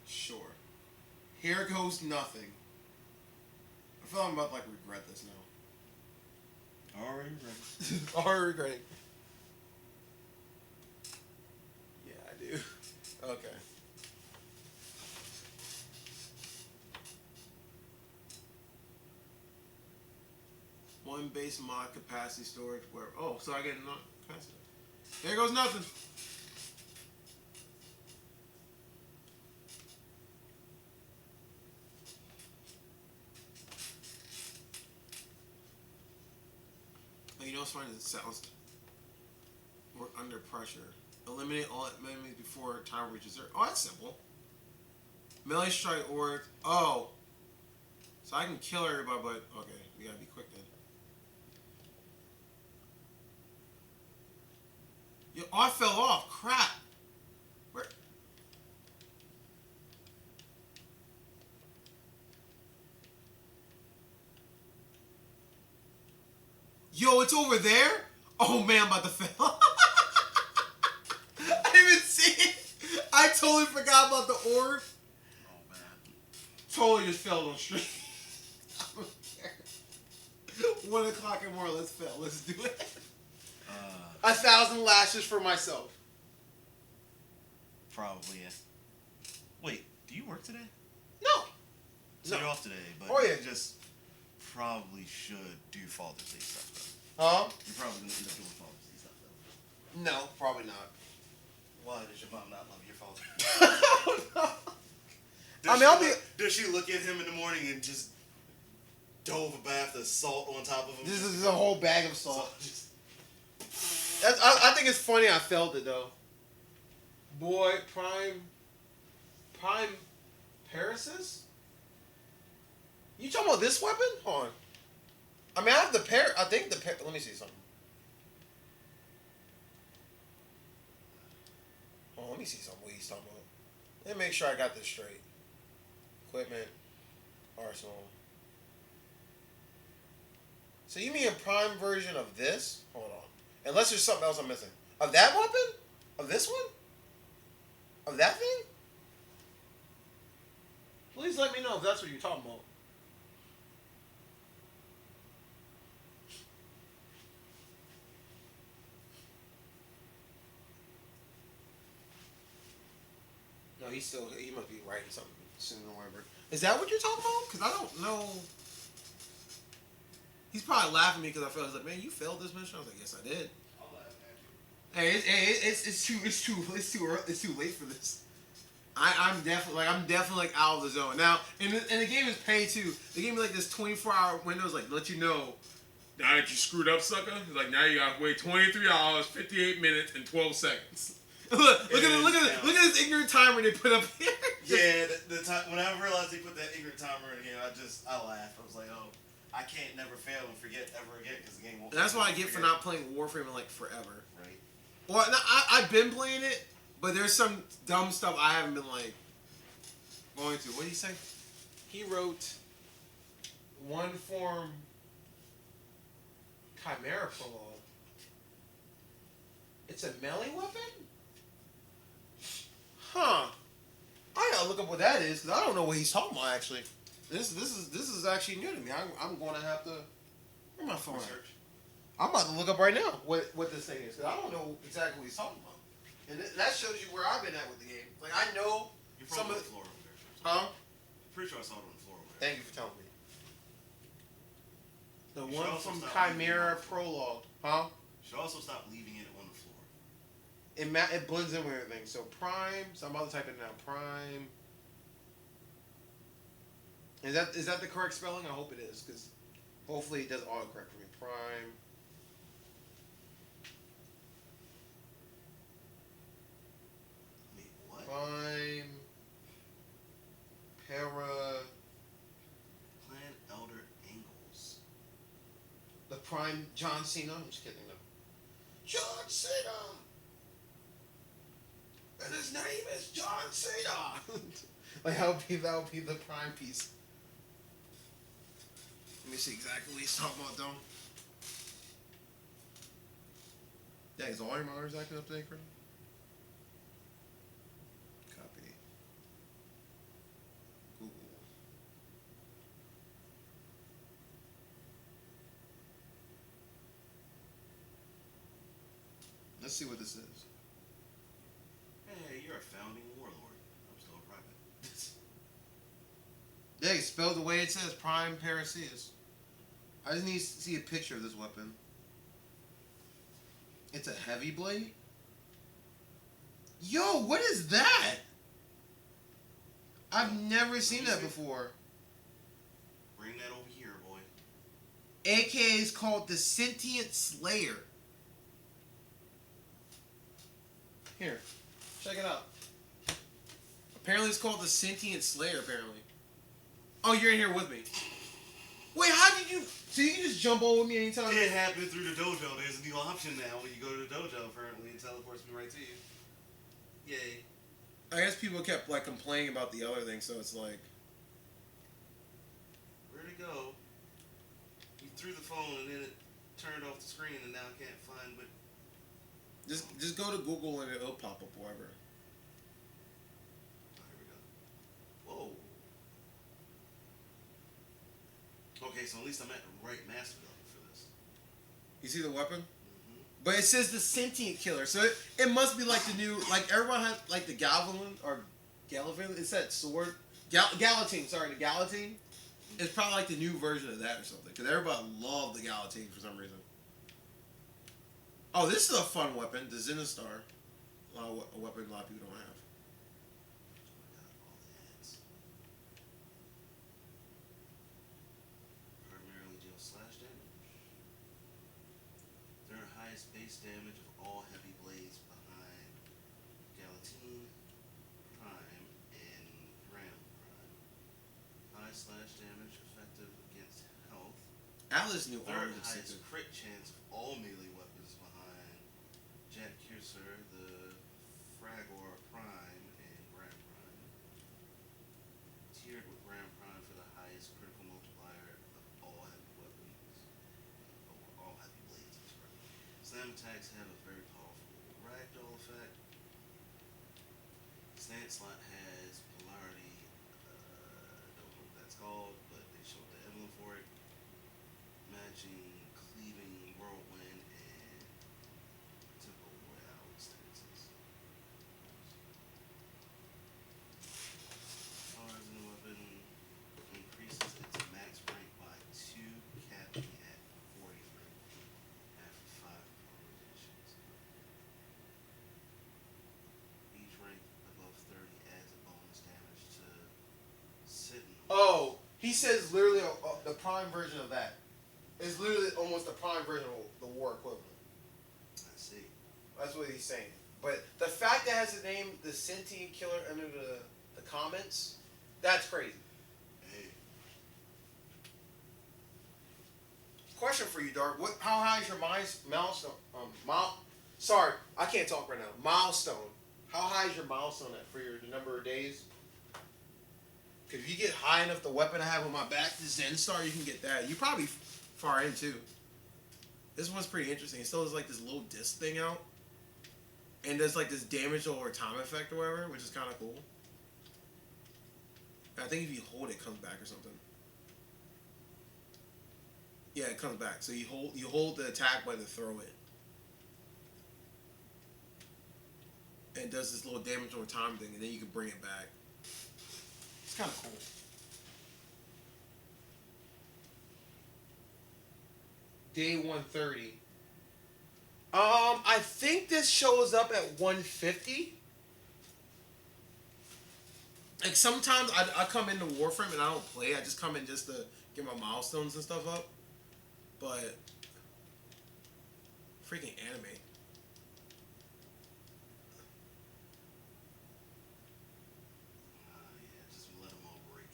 Sure. Here goes nothing. I feel like I'm about to regret this now. Already ready. Already regretting. Yeah, I do. Okay. One base mod capacity storage where so I get enough capacity. There goes nothing. You know what's funny? It sounds we're under pressure. Eliminate all enemies before time reaches zero. Oh, that's simple. Melee strike or so I can kill everybody, but okay, we gotta be quick then. Yo, I fell off. Crap. Where? Yo, it's over there? Oh man, I'm about to fail. I didn't even see it. I totally forgot about the orb. Oh man. Totally just failed on stream. I don't care. 1 o'clock and more, let's fail. Let's do it. 1,000 lashes for myself. Probably, yeah. Wait, do you work today? No. So No. you're off today, but Oh, yeah. you just probably should do Father's Day stuff, though. Huh? You're probably going to end up doing Father's Day stuff, though. No, probably not. Why does your mom not love your father? Does she look at him in the morning and just dove a bath of salt on top of him? This is a whole bag of salt. So I think it's funny I felt it though. Boy, Prime Parasis? You talking about this weapon? Hold on. I mean, I have the let me see something. Oh, let me see something what he's talking about. Let me make sure I got this straight. Equipment, arsenal. So you mean a prime version of this? Hold on. Unless there's something else I'm missing. Of that weapon? Of this one? Of that thing? Please let me know if that's what you're talking about. No, he must be writing something sooner or whatever. Is that what you're talking about? Because I don't know. He's probably laughing at me because I felt like, man, you failed this mission. I was like, yes, I did. I'll laugh at you. Hey, it's too early. It's too late for this. I'm definitely out of the zone now. And the game is pay too. They gave me like this 24-hour windows, like let you know. Now that you screwed up, sucker. It's like now you gotta wait 23 hours, 58 minutes, and 12 seconds. look at this ignorant timer they put up here. Yeah, the time when I realized they put that ignorant timer in the game, I laughed. I was like, oh, I can't never fail and forget ever again because the game won't. And that's what I get for not playing Warframe in like forever. Right. Well, no, I've been playing it, but there's some dumb stuff I haven't been like going to. What did he say? He wrote one form Chimera prologue. It's a melee weapon? Huh. I gotta look up what that is because I don't know what he's talking about actually. This is actually new to me. I'm gonna have to. Where's my phone? Research. I'm about to look up right now what this thing is because I don't know exactly what he's talking about. And that shows you where I've been at with the game. Like I know You're some probably of on the floor over there. Huh? Pretty sure I saw it on the floor over there. Thank you for telling me. The You should one also from stop Chimera leaving it. Prologue. Huh? You should also stop leaving it on the floor. It blends in with everything. So Prime. So I'm about to type it now. Prime. Is that the correct spelling? I hope it is, because hopefully it does autocorrect for me. Prime. Wait, what? Prime. Para. Clan Elder Angles. The Prime John Cena. I'm just kidding. No. John Cena. And his name is John Cena. Like that would be the Prime piece. Let me see exactly what he's talking about, though. Yeah, is all your monitors acting up to date, Chris? Copy. Google. Let's see what this is. Hey, you're a founding warlord. I'm still a private. Yeah, it's spelled the way it says, Prime Paraceus. I just need to see a picture of this weapon. It's a heavy blade? Yo, what is that? I've never seen that before. Bring that over here, boy. AKA is called the Sentient Slayer. Here, check it out. Apparently it's called the Sentient Slayer, apparently. Oh, you're in here with me. Wait, how did you... So you can just jump on with me anytime? It happened through the dojo. There's a new option now when you go to the dojo, apparently. It teleports me right to you. Yay. I guess people kept, like, complaining about the other thing, so it's like... Where'd it go? You threw the phone and then it turned off the screen and now I can't find what... Just go to Google and it'll pop up wherever. Oh, here we go. Whoa. Okay, so at least I'm at the right master level for this. You see the weapon? Mm-hmm. But it says the Sentient Killer, so it must be like the new... Like, everyone has, like, the Galvin, or Galvin, it's that sword... Galatine, sorry, the Galatine. It's probably like the new version of that or something, because everybody loved the Galatine for some reason. Oh, this is a fun weapon, the Zenistar. A weapon a lot of people don't have. I got all the hits. Primarily deal slash damage. Their highest base damage of all heavy blades behind Galatine, Prime, and Ram Prime. High slash damage effective against health. Atlas knew all Third of highest this. crit chance of all melee weapons behind Jet Cursor, the Fragor Prime, and Grand Prime. Tiered with Grand Prime for the highest critical multiplier of all heavy weapons, or all heavy blades. Slam attacks have a very powerful ragdoll effect. Stance slot has polarity, don't know what that's called, but they showed the emblem for it. Matching cleaving whirlwind and typical royale stances. Powers in the weapon increases its max rank by 2, capping at 43 after 5 polarizations. Each rank above 30 adds a bonus damage to sitting. Oh, he says literally the Prime version of that. It's literally almost the Prime version of the war equivalent. I see. That's what he's saying. But the fact that it has the name, the Sentient Killer, under the comments. That's crazy. Hey, Question for you, Dark. How high is your milestone? Sorry, I can't talk right now. Milestone. How high is your milestone at for the number of days? Because if you get high enough, the weapon I have on my back, the Zen Star, you can get that. You probably far in too. This one's pretty interesting. It still has like this little disc thing out, and there's like this damage over time effect or whatever, which is kind of cool. I think if you hold it, it comes back or something. Yeah, it comes back. So you hold the attack button to throw it. And it does this little damage over time thing, and then you can bring it back. It's kind of cool. Day 130. I think this shows up at 150. Like sometimes I come into Warframe and I don't play. I just come in just to get my milestones and stuff up. But freaking anime. yeah, just let them all break.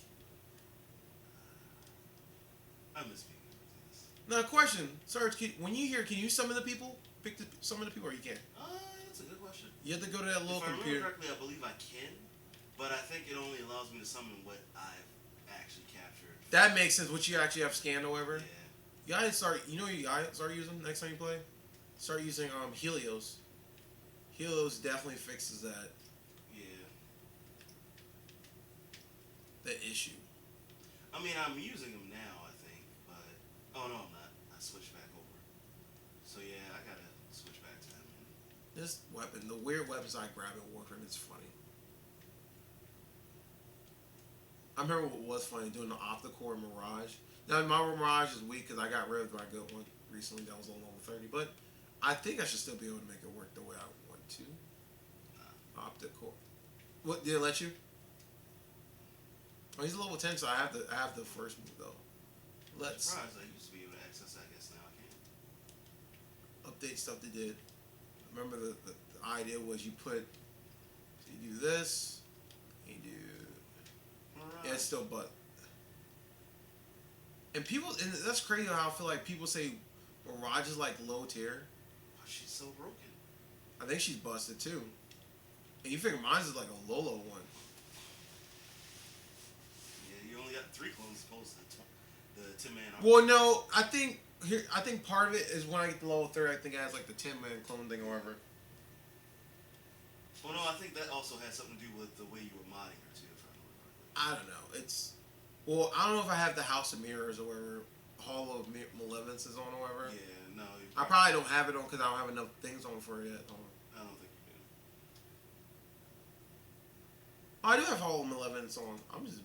I miss being able to do this. Now, question, Sarge, can you summon the people? Summon the people, or you can't? That's a good question. You have to go to that little If I remember computer. correctly, I believe I can, but I think it only allows me to summon what I've actually captured. That makes sense. What you actually have scanned or whatever. Yeah. You gotta start. You know, you gotta start using next time you play. Start using Helios. Helios definitely fixes that Yeah. issue. I mean, I'm using them now, I think, but oh no, I'm not. I switched back over. So yeah, I gotta switch back to them. This weapon, the weird weapons I grab at Warframe, it's funny. I remember what was funny doing the Opticore Mirage. Now my Mirage is weak because I got rid of my good one recently. That was on level 30, but I think I should still be able to make it work the way I want to. Opticore. What did it let you? Oh, he's level 10, so I have the first move though. Let's Surprised I used to be able to access that. I guess now I can't. update stuff they did. Remember the idea was you do this, you do Alright. yeah, it's still but. And that's crazy how I feel like people say Mirage is like low tier. Oh, she's so broken. I think she's busted too. And you figure mine's is like a low one. Yeah, you only got 3 clones opposed to the 10-man army. Well, no, I think part of it is when I get to level 30, I think it has like the 10-man clone thing or whatever. Well, no, I think that also has something to do with the way you were modding her too, if I remember correctly. I don't know. I don't know if I have the House of Mirrors or whatever, Hall of Malevolence is on or whatever. Yeah, no. I probably don't have it on because I don't have enough things on for it yet. I don't think you do. Oh, I do have Hall of Malevolence on. I need to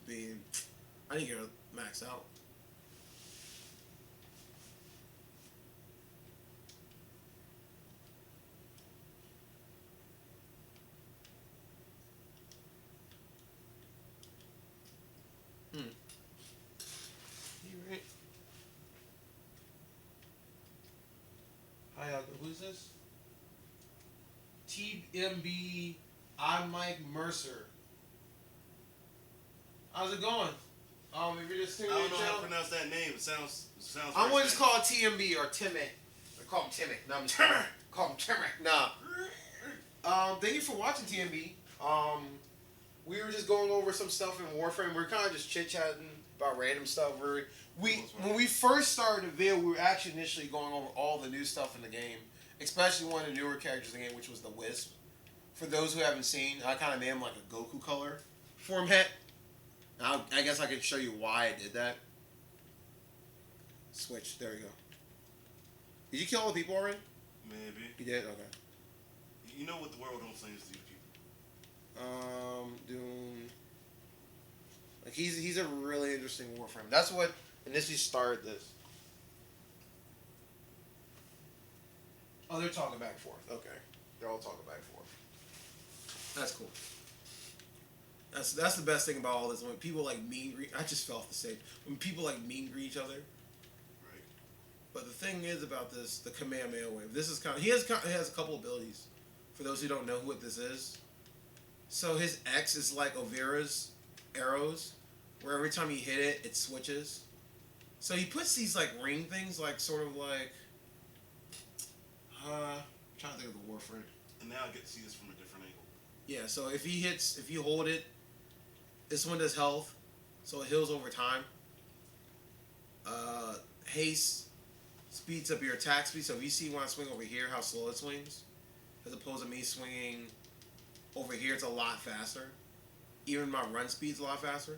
get it maxed out. You right? Hi, who's this? TMB. I'm Mike Mercer. How's it going? If you're just I tuning don't in, know how to channel, pronounce that name. It sounds. I'm gonna just call it TMB or Timmy. Or call him Timmy. No, I'm Timmy. Call him Timmy. Nah. Thank you for watching TMB. We were just going over some stuff in Warframe. We are kind of just chit chatting about random stuff. When we first started the video, we were actually initially going over all the new stuff in the game, especially one of the newer characters in the game, which was the Wisp. For those who haven't seen, I kind of made him like a Goku color format. I guess I could show you why I did that. Switch. There you go. Did you kill all the people already? Maybe. You did? Okay. You know what the world don't say is these people. Doom. Like he's a really interesting Warframe. That's what initially started this. Oh, they're talking back and forth. Okay, they're all talking back and forth. That's cool. That's the best thing about all this. When people like mean greet, I just fell off the stage. When people like mean greet each other. Right. But the thing is about this, the Kamehameha wave. This is he has a couple abilities. For those who don't know what this is, So his X is like Overa's arrows, where every time you hit it, it switches. So he puts these like ring things, like sort of like, I'm trying to think of the Warframe. And now I get to see this from a different angle. Yeah. So if you hold it, this one does health, so it heals over time. Haste speeds up your attack speed. So if you see when I swing over here, how slow it swings, as opposed to me swinging over here, it's a lot faster. Even my run speed's a lot faster.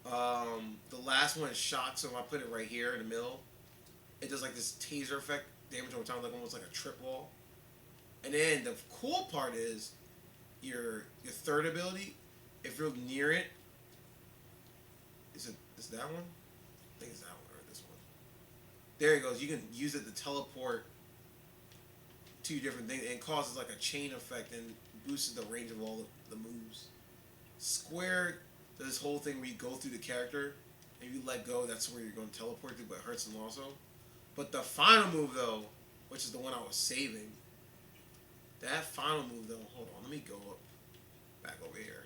The last one is shock, so if I put it right here in the middle, it does like this taser effect, damage over time, like almost like a trip wall. And then the cool part is your third ability, if you're near it, is that one? I think it's that one or this one. There it goes. You can use it to teleport to different things, and it causes like a chain effect and boosts the range of all the moves. Square does this whole thing where you go through the character, and if you let go, that's where you're going to teleport to, but it hurts them also. But the final move though, which is the one I was saving, that final move though, hold on, let me go up, back over here,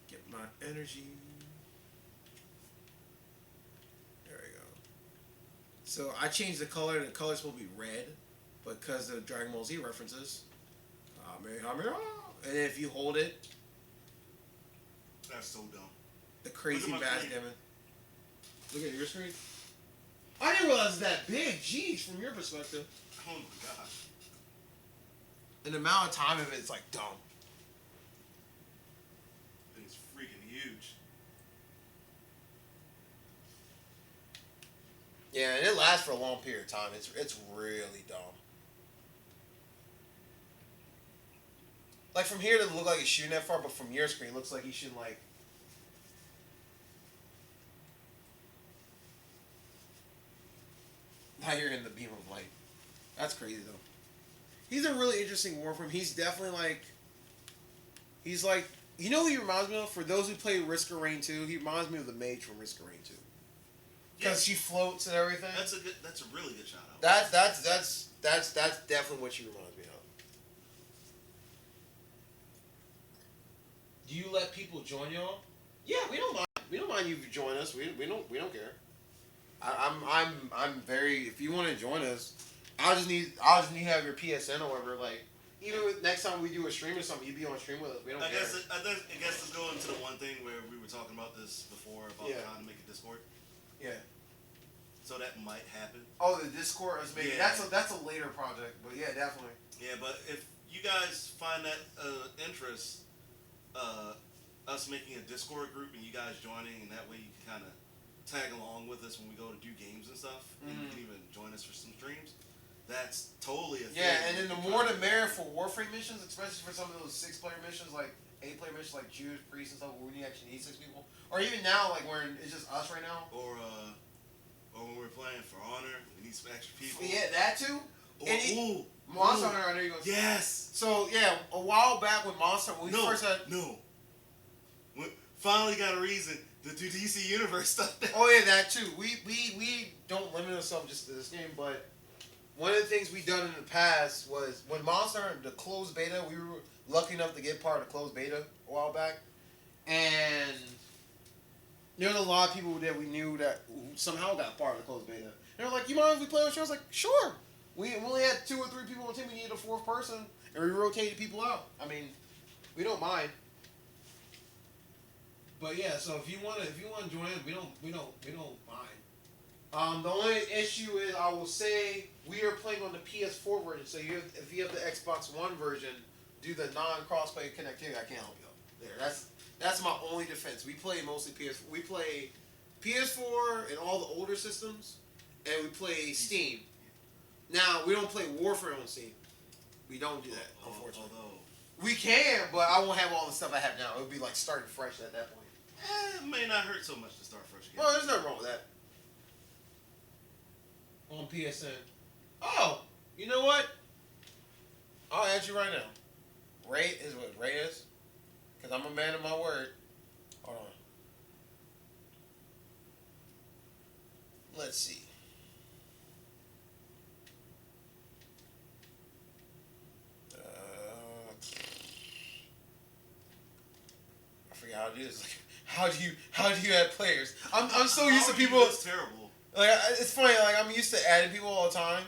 get my energy. There we go. So I changed the color, and the color's supposed to be red, but because of Dragon Ball Z references, and if you hold it, That's so dumb. the crazy Look at my bass screen. damage. Look at your screen. I didn't realize it's that big. Jeez, from your perspective. Oh my god. And the amount of time of it's like dumb. It's freaking huge. Yeah, and it lasts for a long period of time. It's really dumb. Like from here, it doesn't look like he's shooting that far, but from your screen, it looks like he's shooting like. Now you're in the beam of light. That's crazy though. He's a really interesting Warframe. He's definitely like. He's like, you know who he reminds me of? For those who play Risk of Rain 2, he reminds me of the mage from Risk of Rain 2. Because she floats and everything. That's a really good shout out. That's definitely what she reminds me of. Do you let people join y'all? Yeah, we don't mind. We don't mind you join us. We don't care. I'm very. If you want to join us, I'll just need to have your PSN or whatever. Like, even with, next time we do a stream or something, you be on stream with us. We don't care. I guess let's go into the one thing where we were talking about this before about trying to make a Discord. Yeah. So that might happen. Oh, the Discord is maybe Yeah. that's a later project, but yeah, definitely. Yeah, but if you guys find that interest, us making a Discord group and you guys joining, and that way you can kind of tag along with us when we go to do games and stuff, and you can even join us for some streams. That's totally a thing. Yeah, and then the more the merrier for Warframe missions, especially for some of those 6-player missions, like 8-player missions, like Jewish priests and stuff, where we actually need 6 people, or even now, like where it's just us right now. Or when we're playing For Honor, we need some extra people. Yeah, that too. Or, Monster Hunter, I know you're going to. Yes. So yeah, a while back with Monster, when we first had. We finally got a reason to do DC Universe stuff. Oh yeah, that too. We don't limit ourselves just to this game, but one of the things we done in the past was when Monster Hunter, the closed beta, we were lucky enough to get part of the closed beta a while back, and there was a lot of people that we knew that somehow got part of the closed beta. And they're like, "You mind if we play with you?" I was like, "Sure." We only had 2 or 3 people on the team. We needed a 4th person, and we rotated people out. I mean, we don't mind. But yeah, so if you want to join in, we don't mind. The only issue is, I will say, we are playing on the PS4 version. So if you have the Xbox One version, do the non-crossplay connectivity. I can't help you out there. That's my only defense. We play mostly PS4. We play PS4 and all the older systems, and we play Steam. Now we don't play Warframe on Steam. We don't do that, unfortunately. Although We can, but I won't have all the stuff I have now. It would be like starting fresh at that point. it may not hurt so much to start fresh again. Well, there's nothing wrong with that. On PSN. Oh, you know what? I'll add you right now. Ray is what Ray is? Because I'm a man of my word. Hold on. Let's see. forget how to do this. Like, how do you add players? I'm so used to people. That's terrible. Like it's funny. Like I'm used to adding people all the time.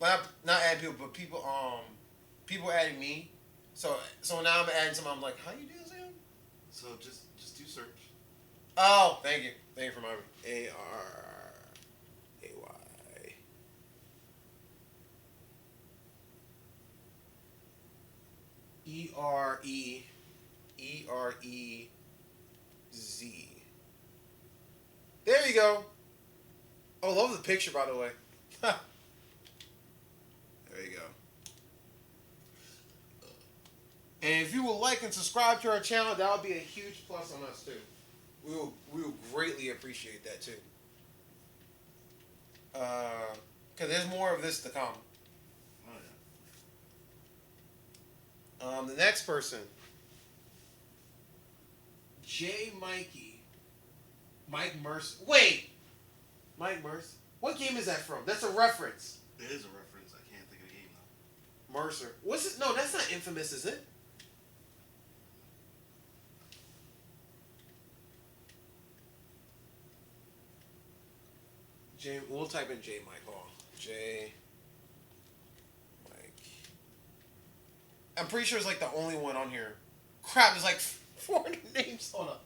Like not adding people, but people adding me. So now I'm adding someone. I'm like, how you do this again? So just do search. Oh, thank you for reminding me. ARAY. EREZ. There you go. Oh, love the picture, by the way. There you go. And if you would like and subscribe to our channel, that would be a huge plus on us too. We will greatly appreciate that too. Because there's more of this to come. Oh yeah. The next person, J. Mikey. Mike Mercer. Wait! Mike Mercer? What game is that from? That's a reference. It is a reference. I can't think of the game though. Mercer. What's it? No, that's not Infamous, is it? We'll type in J. Mike. Hold on. J. Mike. I'm pretty sure it's like the only one on here. Crap, there's like 400 names. Hold up.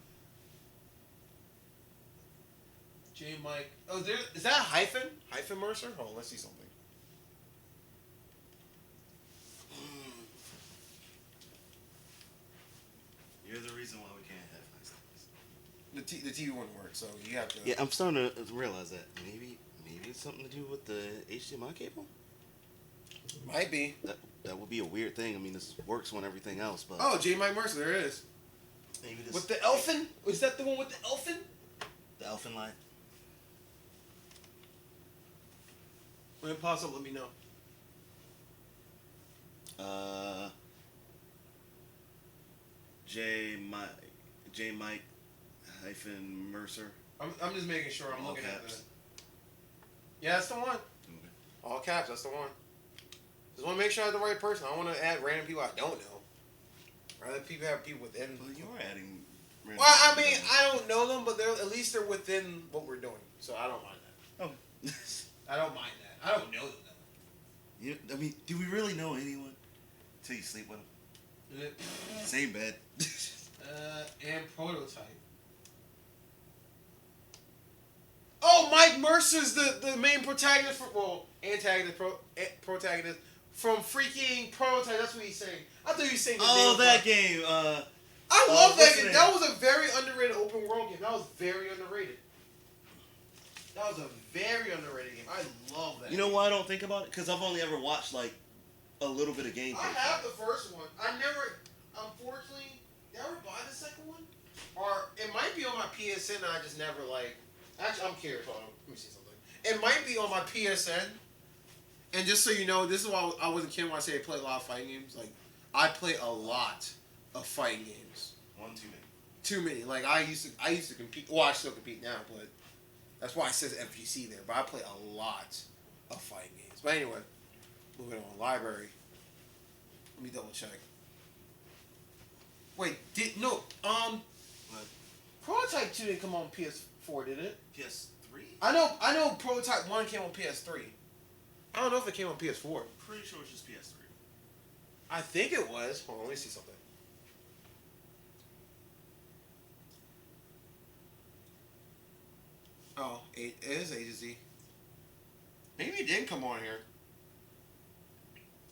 J. Mike. Oh, is that a hyphen? Hyphen Mercer? Hold on, let's see something. You're the reason why we can't have nice things. The TV wouldn't work, so you have to. Yeah, I'm starting to realize that maybe it's something to do with the HDMI cable. Might be. That would be a weird thing. I mean, this works on everything else, but Oh, J. Mike Mercer, there it is. maybe this With the elfin? Was that the one with the elfin? the elfin light. When it pops up, let me know. J Mike hyphen Mercer. I'm just making sure I'm All looking at caps. this. Yeah, that's the one. Okay. All caps, that's the one. Just want to make sure I have the right person. I don't want to add random people I don't know. Rather people have people within. Well, you're adding. Well, I mean, I don't know them, but at least they're within what we're doing, so I don't mind that. Oh. I don't mind that. I don't know them I mean, do we really know anyone? Till you sleep with them. though. Same bed. And prototype. Oh, Mike Mercer's the main protagonist protagonist from freaking Prototype. That's what he's saying. I thought he was saying. Oh, that game. I love that what's game. the That name? was a very underrated open world game. That was very underrated. That was a very underrated game. I love that. You know why I don't think about it? Because I've only ever watched like a little bit of gameplay. I have the first one. Unfortunately, did I ever buy the second one? Or it might be on my PSN and I just never actually, I'm curious. Hold on. Let me see something. It might be on my PSN. And just so you know, this is why I wasn't kidding when I say I play a lot of fighting games. Like, I play a lot of fighting games. One too many. Too many. Like, I used to compete. Well, I still compete now, but that's why it says FGC there. But I play a lot of fighting games. But anyway, moving on. Library. Let me double check. Wait, What? Prototype 2 didn't come on PS4, did it? PS3? I know Prototype 1 came on PS3. I don't know if it came on PS4. Pretty sure it's just PS3. I think it was. Hold on, let me see something. Oh, it is A to Z. Maybe it didn't come on here.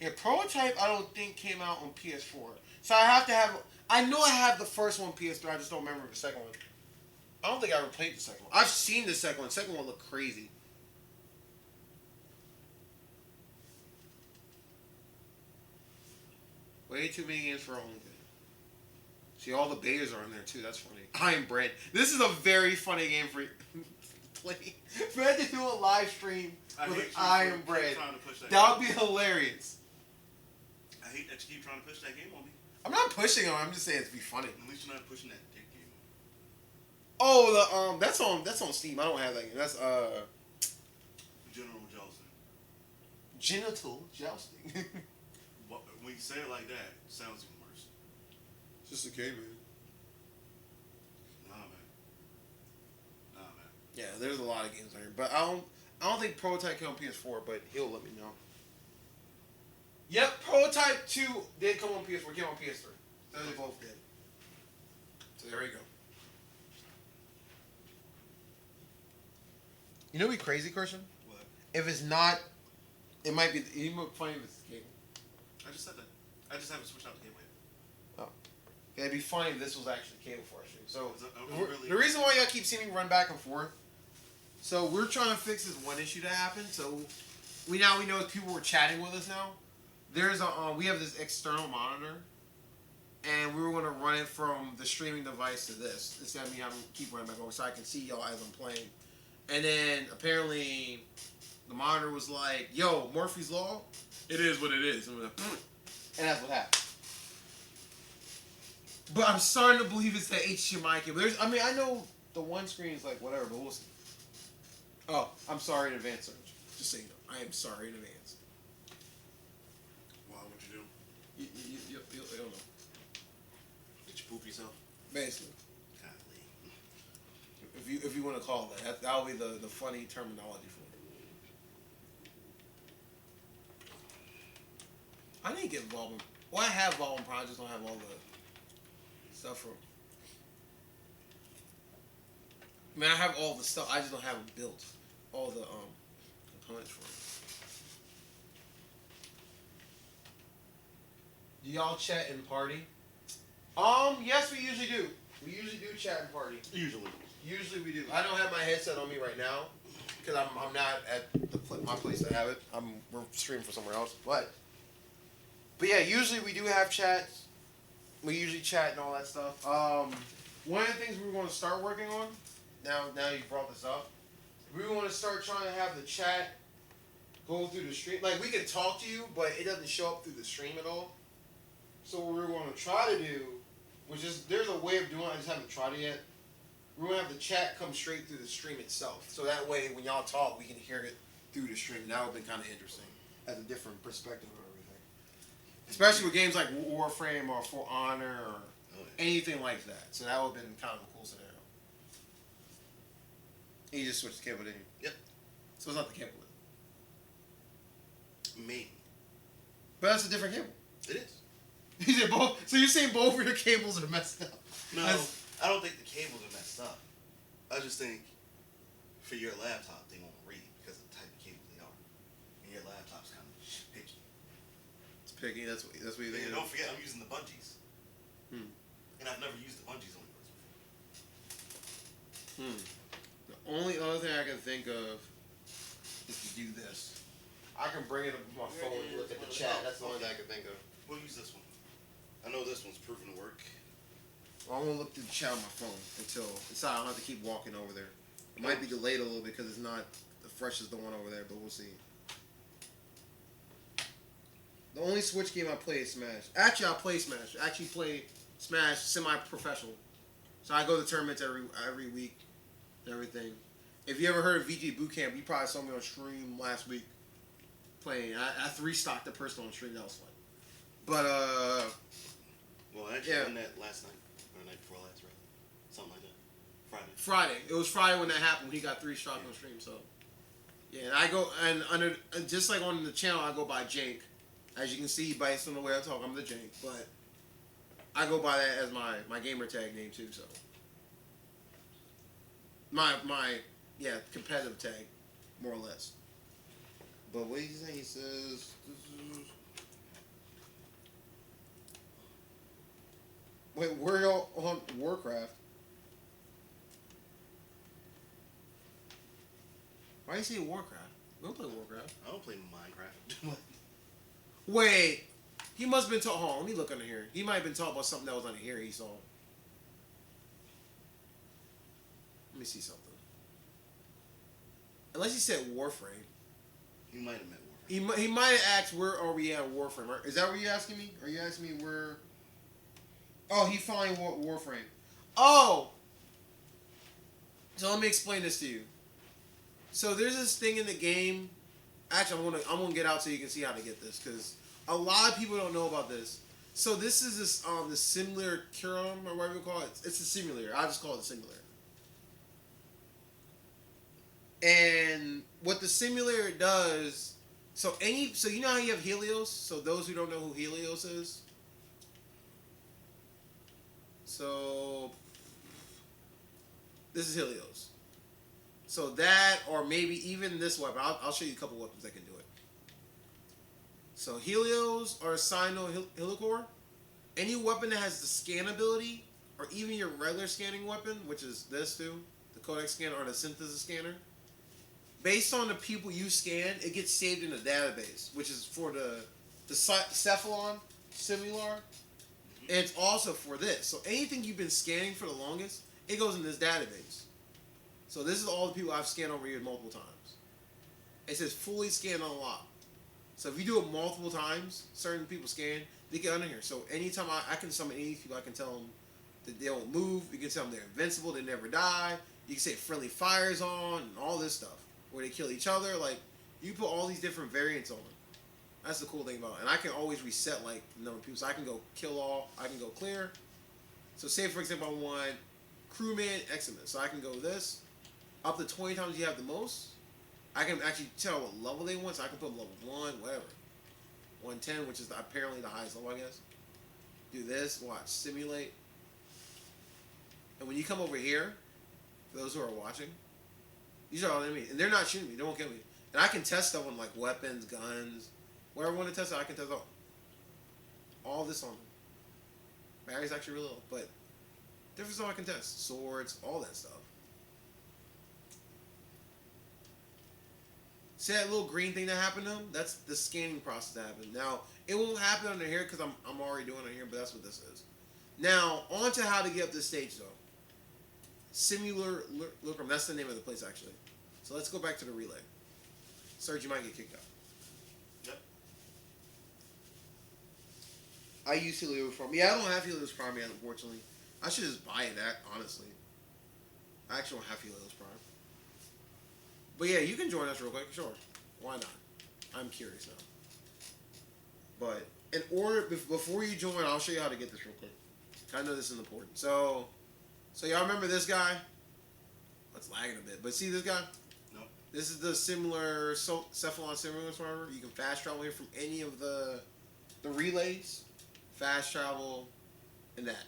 Yeah, Prototype I don't think came out on PS4. So I have to have... I know I have the first one PS3, I just don't remember the second one. I don't think I ever played the second one. I've seen the second one. The second one looked crazy. Way too many games for only good. See, all the betas are in there too. That's funny. I Am Bread. This is a very funny game for play. We had to do a live stream with I Am Bread. That would be hilarious. I hate that you keep trying to push that game on me. I'm not pushing on. I'm just saying it'd be funny. At least you're not pushing that dick game on me. Oh, that's on Steam. I don't have that game. That's General Jousting. genital jousting. When you say it like that, it sounds even worse. Just a game, man. Yeah, there's a lot of games on here, but I don't think Prototype came on PS4, but he'll let me know. Yep, Prototype 2 did come on PS4, came on PS3. So they both did. So there we go. You know what'd be crazy, Christian? What? If it's not, it might be. You might find if it's the cable. I just said that. I just haven't switched out the cable yet. Yeah, it'd be funny if this was actually cable for us. So Really? the reason why y'all keep seeing me run back and forth. So we're trying to fix this one issue that happened. So we know people were chatting with us now. There's a we have this external monitor, and we were going to run it from the streaming device to this instead of me having to keep running back over, so I can see y'all as I'm playing. And then apparently the monitor was like, "Yo, Murphy's Law, it is what it is," and, like, and that's what happened. But I'm starting to believe it's the HDMI cable. I know the one screen is like whatever, but we'll see. Oh, I'm sorry in advance, Serge. Just so you know, I am sorry in advance. Why? What'd you do? You'll know. Did you poop yourself? Basically, Golly. if you want to call it that, that'll be the funny terminology for it. I didn't get Volume. Well, I have Volume Pro. I just don't have all the stuff from. I mean, I have all the stuff. I just don't have them built. All the components for it. Do y'all chat and party? Yes, we usually do. We usually do chat and party. Usually we do. I don't have my headset on me right now because I'm not at my place to have it. We're streaming for somewhere else. But yeah, usually we do have chats. We usually chat and all that stuff. One of the things we were going to start working on. Now you brought this up. We want to start trying to have the chat go through the stream. Like, we can talk to you, but it doesn't show up through the stream at all. So what we're going to try to do, which is, there's a way of doing it, I just haven't tried it yet. We're going to have the chat come straight through the stream itself. So that way, when y'all talk, we can hear it through the stream. That would have been kind of interesting. As a different perspective of everything. Especially with games like Warframe or For Honor or anything like that. So that would have been kind of a cool scenario. And you just switched the cable, didn't you? Yep. So it's not the cable. Maybe. But that's a different cable. It is. You said both. So you're saying both of your cables are messed up? No, I don't think the cables are messed up. I just think for your laptop, they won't read because of the type of cable they are. And your laptop's kind of picky. It's picky. That's what you think. Yeah, don't forget, I'm using the bungees. Hmm. And I've never used the bungees on yours before. The only other thing I can think of is to do this. I can bring it up on my phone and look at the chat. That's the only thing I can think of. We'll use this one. I know this one's proven to work. Well, I'm gonna look through the chat on my phone until I don't have to keep walking over there. It might be delayed a little bit because it's not the fresh as the one over there, but we'll see. The only Switch game I play is Smash. Actually, I play Smash. I actually play Smash semi-professional. So I go to tournaments every week and everything. If you ever heard of VG Bootcamp, you probably saw me on stream last week playing. I 3-stocked the person on stream. That was fun. But, Well, I actually won that last night. Or the night before last, right? Something like that. Friday. It was Friday when that happened. When he got 3-stocked on stream. So, yeah. And I go, and just like on the channel, I go by Jake. As you can see, based on the way I talk, I'm the Jake. But I go by that as my gamer tag name, too, so. My competitive tag, more or less. But what he's saying, he says... Wait, we're all on Warcraft. Why do you say Warcraft? We don't play Warcraft. I don't play Minecraft. Wait, he must have been talking. Hold on, let me look under here. He might have been talking about something that was under here he saw. Let me see something. Unless he said Warframe. He might have meant Warframe. He might have asked where are we at Warframe. Is that what you're asking me? Are you asking me where... Oh, he found Warframe. Oh! So let me explain this to you. So there's this thing in the game. Actually, I'm gonna get out so you can see how to get this because a lot of people don't know about this. So this is the simulator Curum or whatever you call it. It's a simulator. I just call it a simulator. And what the simulator does, so you know how you have Helios. So those who don't know who Helios is, so this is Helios. So that, or maybe even this weapon. I'll show you a couple weapons that can do it. So Helios or Sino Helicore, any weapon that has the scan ability, or even your regular scanning weapon, which is this too, the Codex scanner or the synthesis scanner. Based on the people you scan, it gets saved in a database, which is for the Cephalon Simular, and it's also for this. So anything you've been scanning for the longest, it goes in this database. So this is all the people I've scanned over here multiple times. It says fully scanned unlocked. So if you do it multiple times, certain people scan, they get under here. So anytime I can summon any people, I can tell them that they don't move. You can tell them they're invincible, they never die. You can say friendly fire's on, and all this stuff. Where they kill each other. Like, you put all these different variants on. That's the cool thing about it. And I can always reset, like, the number of people. So I can go kill all, I can go clear. So say, for example, I want crewman excellent. So I can go this. Up to 20 times you have the most. I can actually tell what level they want. So I can put level 1, whatever. 110, which is apparently the highest level, I guess. Do this, watch, simulate. And when you come over here, for those who are watching, these are all enemies. And they're not shooting me, they won't kill me. And I can test stuff on like weapons, guns, whatever I want to test it, I can test all this on them. Battery's actually real low, but different stuff I can test. Swords, all that stuff. See that little green thing that happened to them? That's the scanning process that happened. Now, it won't happen under here because I'm already doing it here, but that's what this is. Now, on to how to get up this stage, though. Simular Lucrum, that's the name of the place, actually. So let's go back to the relay. Serge, you might get kicked out. Yep. I use Helios Prime. Yeah, I don't have Helios Prime yet, unfortunately. I should just buy that, honestly. I actually don't have Helios Prime. But yeah, you can join us real quick, sure. Why not? I'm curious now. But in order, before you join, I'll show you how to get this real quick. I know this is important. So y'all remember this guy? It's lagging a bit, but see this guy? No. This is the similar Cephalon Simular server. You can fast travel here from any of the relays, fast travel, and that.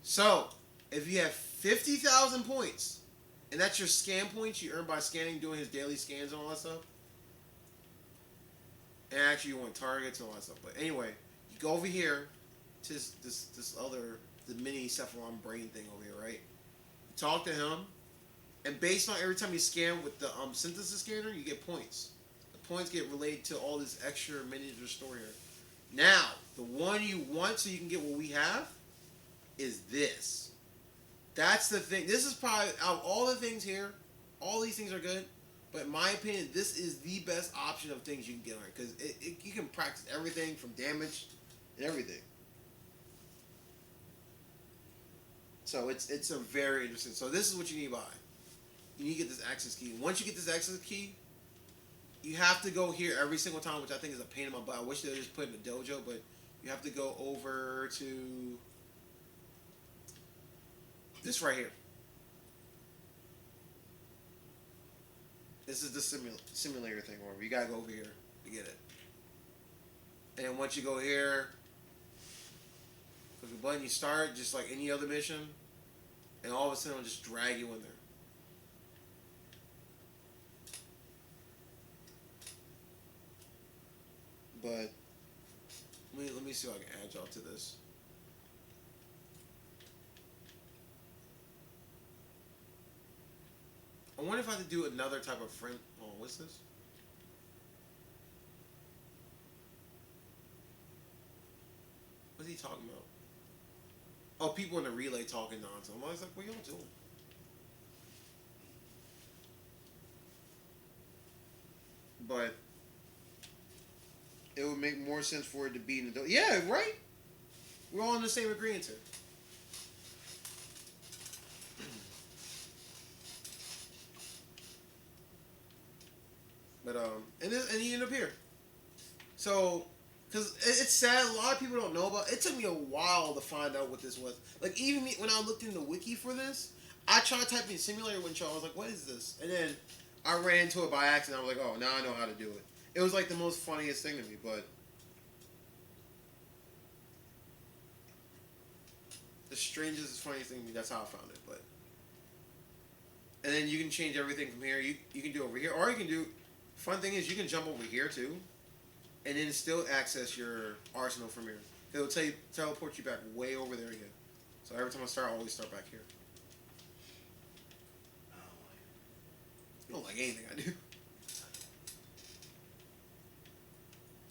So if you have 50,000 points, and that's your scan points you earn by scanning, doing his daily scans and all that stuff. And actually, you want targets and all that stuff. But anyway, you go over here to this other, the mini Cephalon brain thing over here, right? You talk to him, and based on every time you scan with the synthesis scanner, you get points. The points get related to all this extra miniature store here. Now, the one you want so you can get what we have is this. That's the thing. This is probably, out of all the things here, all these things are good, but in my opinion, this is the best option of things you can get on it, because you can practice everything from damage and everything. So it's a very interesting. So this is what you need to buy. You need to get this access key. Once you get this access key, you have to go here every single time, which I think is a pain in my butt. I wish they would just put it in the dojo, but you have to go over to this right here. This is the simulator thing, where you gotta go over here to get it. And then once you go here, click the button, you start just like any other mission, and all of a sudden it'll just drag you in there. But let me see if I can add y'all to this. I wonder if I have to do another type of friend. Oh, what's this? What's he talking about? Oh, people in the relay talking nonsense. I was like, what y'all doing? But it would make more sense for it to be in the... Yeah, right? We're all in the same agreement here. But and he ended up here. So, because it's sad, a lot of people don't know about. It took me a while to find out what this was. Like even when I looked in the wiki for this, I tried typing simulator when I was like, "What is this?" And then I ran into it by accident. I was like, oh, now I know how to do it. It was like the most funniest thing to me, but the strangest, funniest thing to me. That's how I found it. But and then you can change everything from here. You can do over here, or you can do. Fun thing is, you can jump over here too, and then still access your arsenal from here. It'll teleport you back way over there again. So every time I start, I always start back here. I don't like anything I do.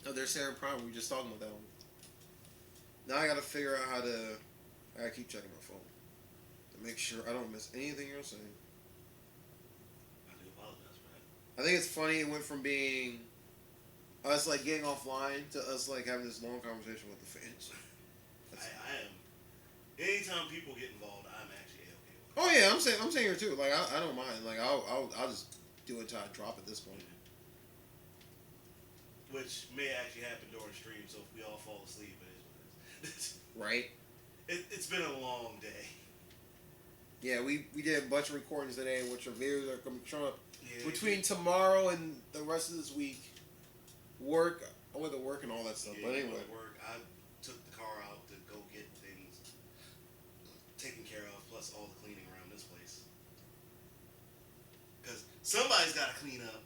Oh, there's Sarah Prime. We were just talking about that one. Now I gotta figure out how to. I gotta keep checking my phone to make sure I don't miss anything you're saying. I do apologize for that. I think it's funny. It went from being us like getting offline to us like having this long conversation with the fans. I am. Anytime people get involved, I'm actually okay with it. Oh yeah, I'm saying here too. Like I don't mind. Like I'll just do it until I drop at this point. Which may actually happen during stream. So if we all fall asleep, it is what it is. Right. It's been a long day. Yeah, we did a bunch of recordings today, which are videos are coming up between Yeah. tomorrow and the rest of this week. Work. I went to work and all that stuff. Yeah, But you anyway. went to work. I took the car out to go get things taken care of, plus all the cleaning around this place. Because somebody's got to clean up.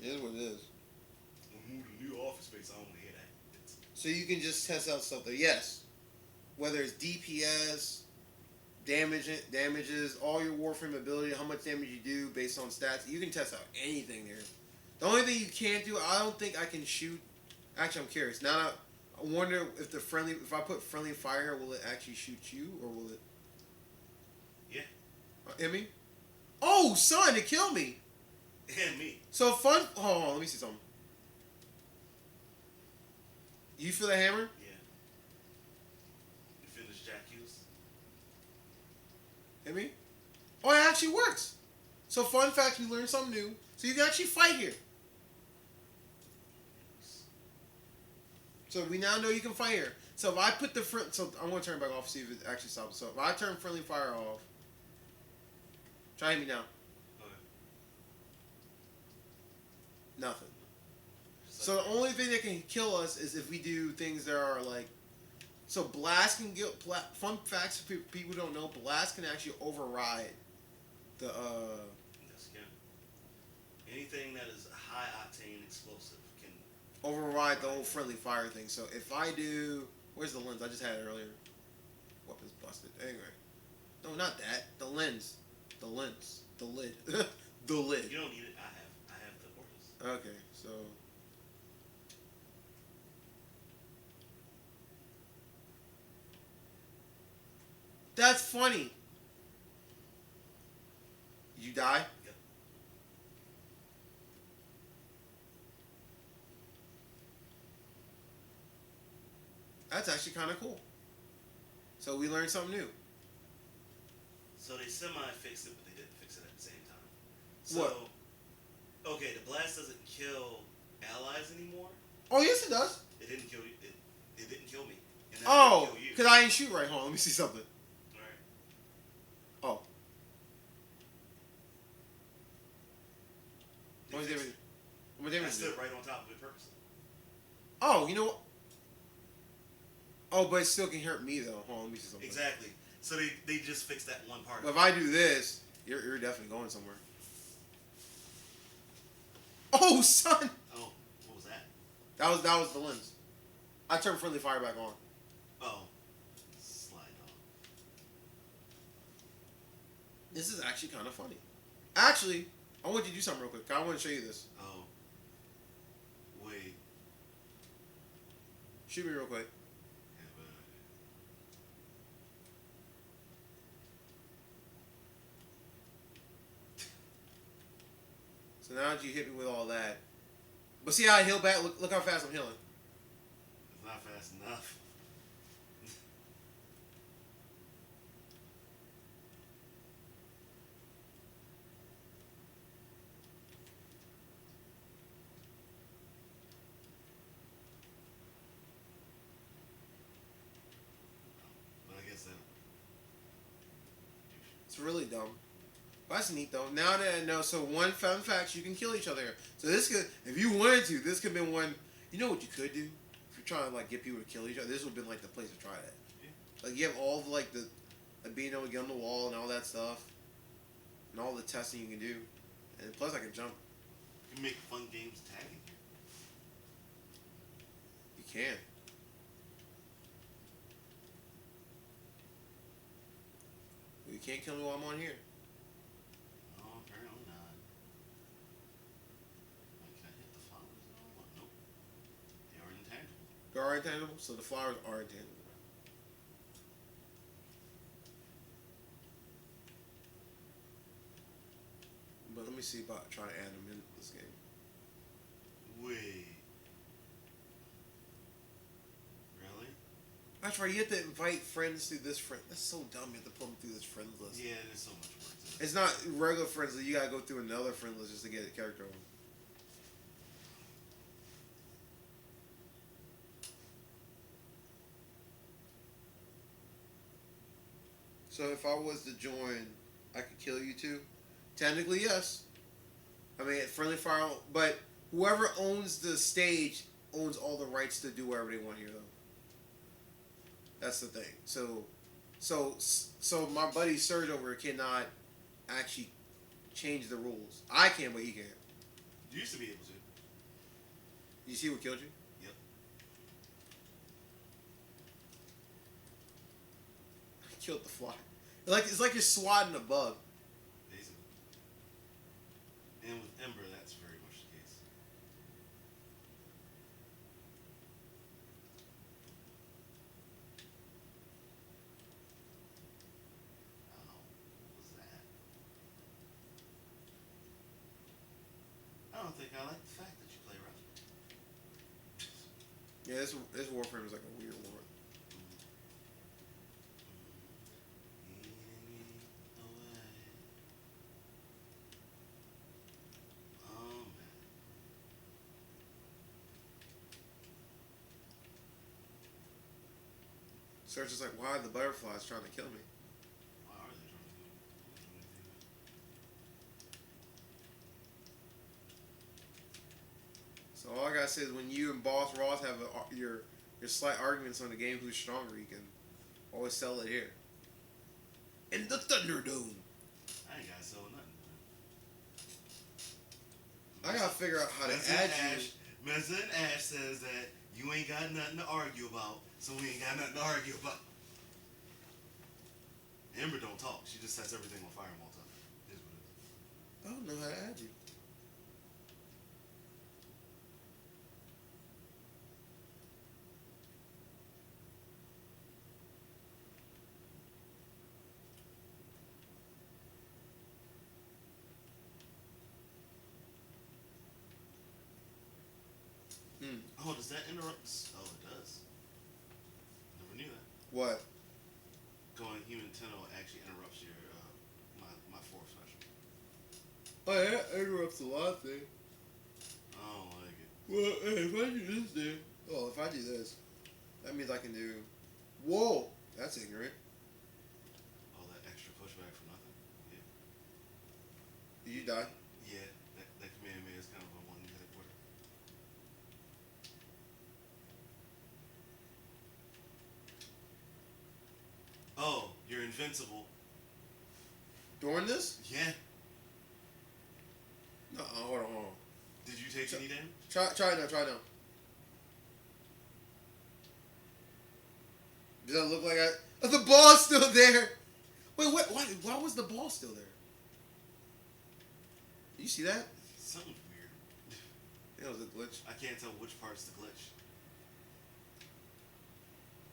It is what it is. We're moving to new office space. I don't want to hear that. So you can just test out stuff there. Yes. Whether it's DPS, damages, all your Warframe ability, how much damage you do based on stats. You can test out anything there. The only thing you can't do, I don't think I can shoot. Actually, I'm curious. Now, I wonder if if I put friendly fire, will it actually shoot you or will it? Yeah. Hit me? Oh, son, it killed me. And me. So fun. Hold on, let me see something. You feel the hammer? Yeah. You finished Jack Hughes? Hit me? Oh, it actually works. So fun fact, you learned something new. So you can actually fight here. So we now know you can fight here. So if I put the so I'm gonna turn it back off, see if it actually stops. So if I turn friendly fire off, try hit me now. Okay. Nothing. So the only thing that can kill us is if we do things that are like. So blast can get. Fun facts for people who don't know, blast can actually override the. Yes, you can. Anything that is a high octane explosive can Override the whole friendly fire thing. So if I do, where's the lens? I just had it earlier. Weapon's busted. Anyway, no, not that. The lens, the lid, the lid. You don't need it. I have the orders. Okay, so. That's funny. You die? Yep. That's actually kind of cool. So we learned something new. So they semi-fixed it, but they didn't fix it at the same time. So, What? Okay, the blast doesn't kill allies anymore. Oh, yes, it does. It didn't kill you. It didn't kill me. And that Oh, didn't kill you. because I ain't shoot right. Hold on, let me see something. Alright. Oh. They What fixed damage? it. What I damage? stood right on top of it purposely. Oh, you know what? Oh, but it still can hurt me though. Hold on, let me see something. Exactly. So they just fixed that one part. But if I do this, you're definitely going somewhere. Oh, son! Oh, what was that? That was the lens. I turned friendly fire back on. Oh. Slide off. This is actually kind of funny. Actually, I want you to do something real quick. I want to show you this. Oh. Wait. Shoot me real quick. Yeah, but, So now that you hit me with all that. But see how I heal back? Look how fast I'm healing. it's not fast enough. But I guess that. It's really dumb. That's neat though. Now that I know, so one fun fact, you can kill each other. So this could, if you wanted to, this could have been one. You know what you could do if you're trying to like get people to kill each other. This would have been like the place to try that. Yeah. Like you have all the like the, being able to get on the wall and all that stuff, and all the testing you can do, and plus I can jump. You can make fun games tagging. You can. You can't kill me while I'm on here. Oh, apparently not. Wait, can I hit the flowers now? Nope. They are intangible. They are intangible, so the flowers are intangible. But let me see about trying to add them in this game. Wait. Really? That's right. You have to invite friends through this friend. That's so dumb. You have to put them through this friends list. Yeah, there's so much work to it. It's not regular friends list. You gotta go through another friend list just to get a character on. So if I was to join, I could kill you too. Technically, yes. I mean, friendly fire, but whoever owns the stage owns all the rights to do whatever they want here, though. That's the thing. So my buddy Serge over here cannot actually change the rules. I can, but he can't. You used to be able to. You see what killed you? Yep. I killed the fly. It's like you're swatting a bug. Basically. And with Ember, that's very much the case. Oh, what was that? I don't think I like the fact that you play rough. Yeah, this Warframe is like a weird war. Serge is like, why are the butterflies trying to kill me? Why are they trying to do it? So all I gotta say is when you and Boss Ross have your slight arguments on the game who's stronger, you can always sell it here. In the Thunderdome. I ain't gotta sell nothing. I gotta figure out how to add you. Mesa and Ash says that you ain't got nothing to argue about, so we ain't got nothing to argue about. Ember don't talk. She just sets everything on fire all the time. It is what it is. I don't know how to add you. Oh, does that interrupt? Oh, it does. Never knew that. What? Going human Tenno actually interrupts your my fourth special. Oh, yeah, that interrupts a lot of things. I don't like it. Well, hey, if I do this then. Oh, if I do this, that means I can do. Whoa! That's ignorant. Oh, that extra pushback for nothing? Yeah. Did you die? Yeah, that command man is kind of a one-hit quarter. Oh, you're invincible. During this? Yeah. No, hold on. Did you take any damage? Try now. Does that look like I... Oh, the ball's still there! Wait, what? Why was the ball still there? You see that? Something weird. It was a glitch. I can't tell which part's the glitch.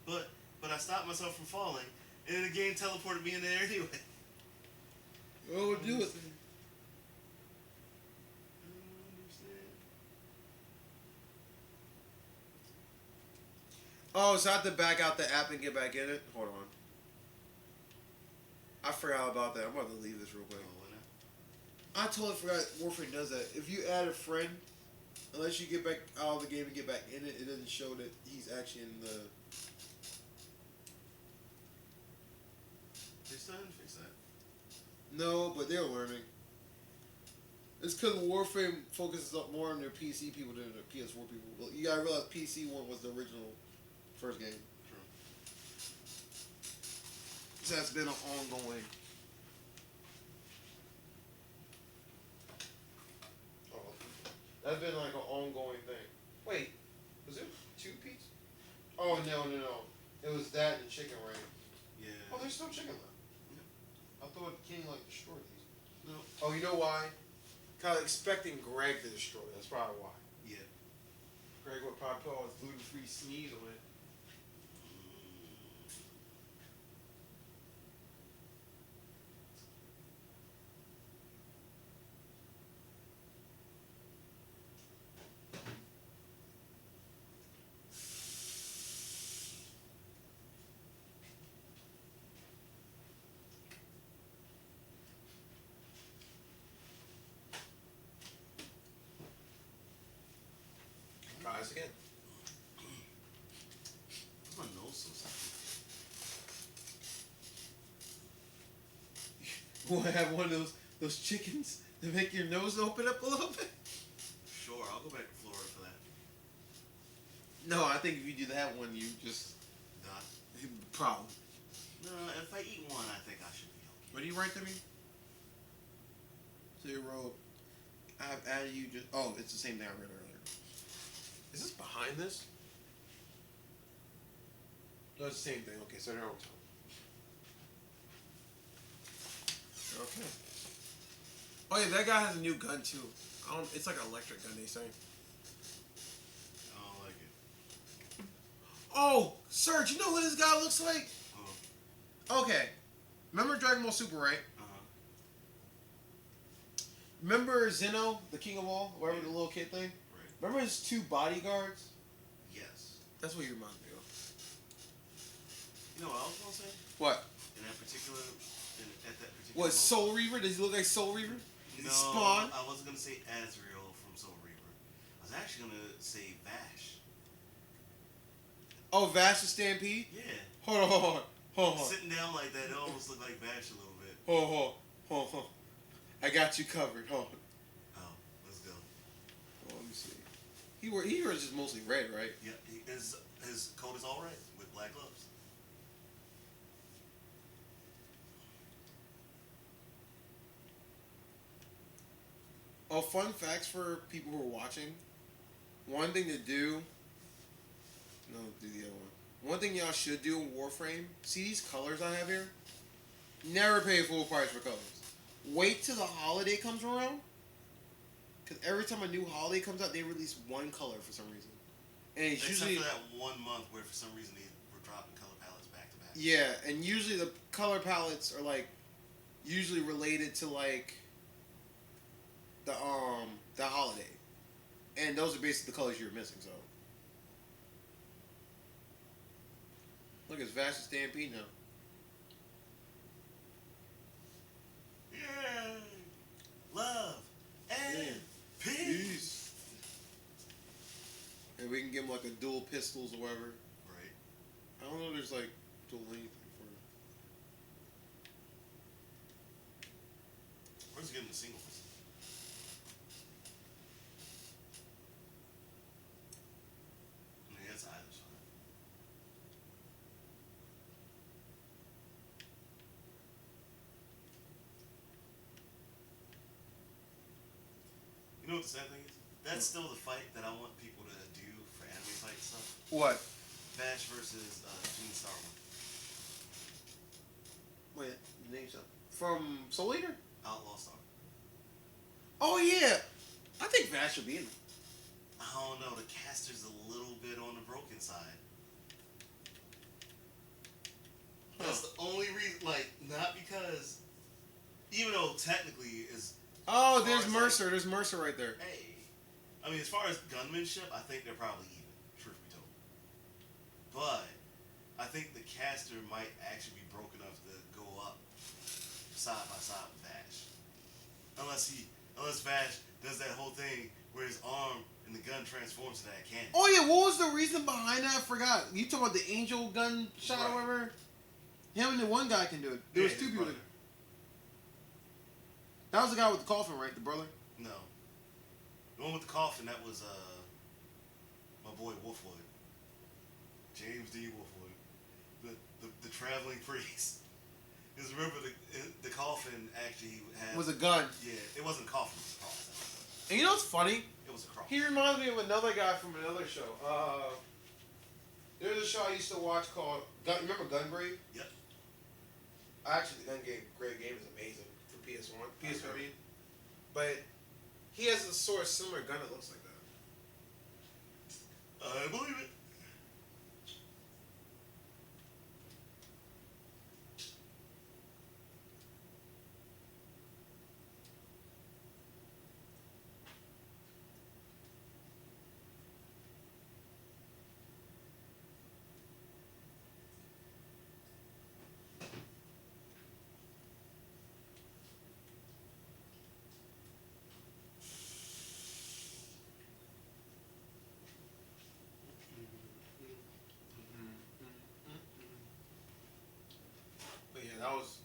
But I stopped myself from falling, and then the game teleported me in there anyway. Oh, do it. Oh, so I have to back out the app and get back in it? Hold on. I forgot about that. I'm about to leave this real quick. I totally forgot Warframe does that. If you add a friend, unless you get back out of the game and get back in it, it doesn't show that he's actually in the... They still didn't fix that. No, but they're learning. It's because Warframe focuses up more on their PC people than their PS4 people. Well, you gotta realize PC one was the original first game. True. So that's been an ongoing. That's been like an ongoing thing. Wait, was it 2 pizzas? Oh no. It was that and chicken rain. Yeah. Oh, there's still chicken left. Yeah. I thought King like destroyed these. No. Oh, you know why? Kind of expecting Greg to destroy it. That's probably why. Yeah. Greg would probably put all his gluten-free sneeze on it. Try this again. Why's my nose so sensitive? You want to have one of those chickens to make your nose open up a little bit? Sure, I'll go back to Florida for that. No, I think if you do that one, you just Not. problem. No, if I eat one, I think I should be okay. What do you write to me? So you wrote, I've added you just. Oh, it's the same thing I read earlier. Is this behind this? No, it's the same thing. Okay, so they're on top. Okay. Oh yeah, that guy has a new gun too. It's like an electric gun, they say. I don't like it. Oh, Serge, you know what this guy looks like? Oh. Okay. Remember Dragon Ball Super, right? Uh-huh. Remember Zeno, the king of all, whatever the little kid thing? Right. Remember his 2 bodyguards? Yes. That's what you remind me of. You know what I was gonna say? What? In that particular, at that particular. What, Soul Reaver? Does he look like Soul Reaver? Is No, he Spawn? I wasn't gonna say Azrael from Soul Reaver. I was actually gonna say Vash. Oh, Vash the Stampede? Yeah. Hold on. Sitting down like that, it almost looked like Vash a little bit. Hold on. I got you covered. Hold on. Oh, let's go. Oh, let me see. He wears just mostly red, right? Yeah, his coat is all right with black gloves. Oh, fun facts for people who are watching. One thing to do. No, do the other one. One thing y'all should do in Warframe. See these colors I have here? Never pay full price for colors. Wait till the holiday comes around. Because every time a new holiday comes out, they release one color for some reason. And it's Except usually for that 1 month where for some reason they were dropping color palettes back to back. yeah, and usually the color palettes are like usually related to like the holiday. And those are basically the colors you're missing, so. Look, it's Vash the Stampede now. Yay! Love and Yeah. peace. And we can give him like a dual pistols or whatever. Right. I don't know if there's like dual anything for it. Where's he getting the singles? I mean, that's either side. You know what the sad thing is? That's still the fight that I want people to do for anime fight stuff. What? Bash versus Gene Star One. Wait, the name's up. From Soul Eater? Outlaw Star. Oh yeah! I think Vash should be in it. I don't know, the caster's a little bit on the broken side. That's the only reason, like, not because, even though technically is, Oh, As there's far as, Mercer. There's Mercer right there. hey, I mean, as far as gunmanship, I think they're probably even, truth be told. But, I think the caster might actually be broken enough to go up side by side with Vash. Unless Vash does that whole thing where his arm and the gun transforms to that cannon. Oh yeah, what was the reason behind that? I forgot. You talking about the angel gun shot or Right. whatever? Him and the one guy can do it. There was Yeah, 2 his people. brother. That was the guy with the coffin, right? The brother? No. The one with the coffin, that was my boy Wolfwood. James D. Wolfwood. The traveling priest. Because remember, the coffin actually had... Was a gun. Yeah, it wasn't a coffin, it was a cross. And you know what's funny? It was a cross. He reminds me of another guy from another show. There's a show I used to watch called... Remember Gungrave? Yep. Actually, the Gungrave game is amazing for PS1. PS3, I mean. But he has a sort of similar gun that looks like that. I believe it. But yeah, that was...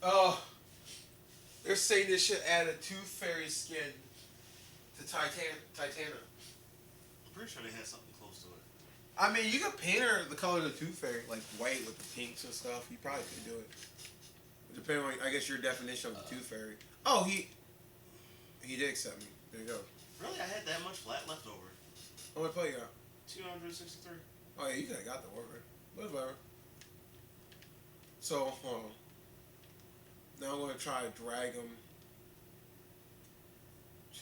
Oh, they're saying this should add a Tooth Fairy skin to Titana. I'm pretty sure they had something close to it. I mean, you could paint her the color of the Tooth Fairy, like white with the pinks and stuff. You probably could do it. Depending on, I guess, your definition of the Tooth Fairy. Oh, he did accept me. There you go. Really? I had that much flat left over. Oh, what play you got? 263. Oh, yeah, you could have got the Warframe. Whatever. So, hold on. Now I'm going to try to drag him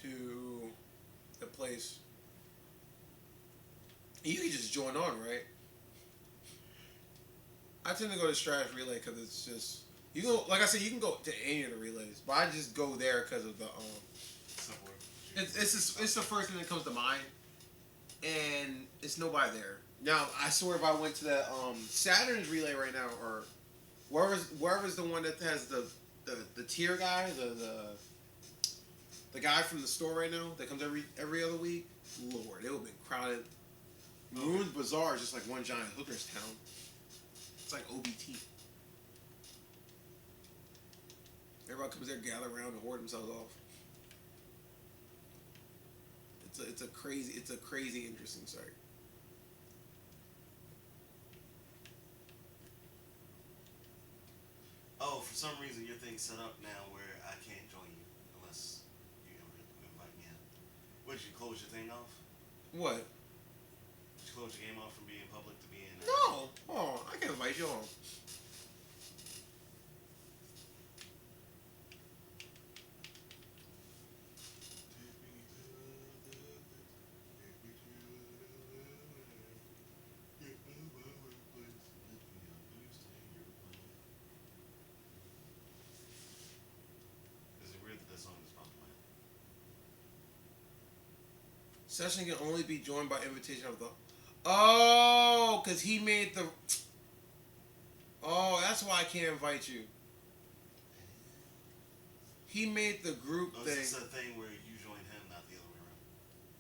to the place. You can just join on, right? I tend to go to Strategy Relay because it's just... You go, like I said, you can go to any of the relays, but I just go there because of the... It's the first thing that comes to mind, and it's nobody there. Now, I swear if I went to that Saturn's relay right now, or wherever's the one that has the tier guy, the guy from the store right now that comes every other week, Lord, it would have been crowded. Ruins Bazaar is just like one giant hooker's town. It's like OBT. Everybody comes there, gather around, and hoard themselves off. It's a crazy interesting site. Oh, for some reason your thing's set up now where I can't join you unless you invite me in. What, did you close your thing off? What? Did you close your game off from being public to being... No! Oh, I can invite you on. Session can only be joined by invitation of the... Oh, because he made the... Oh, that's why I can't invite you. He made the group thing. It's a thing where you join him, not the other way around.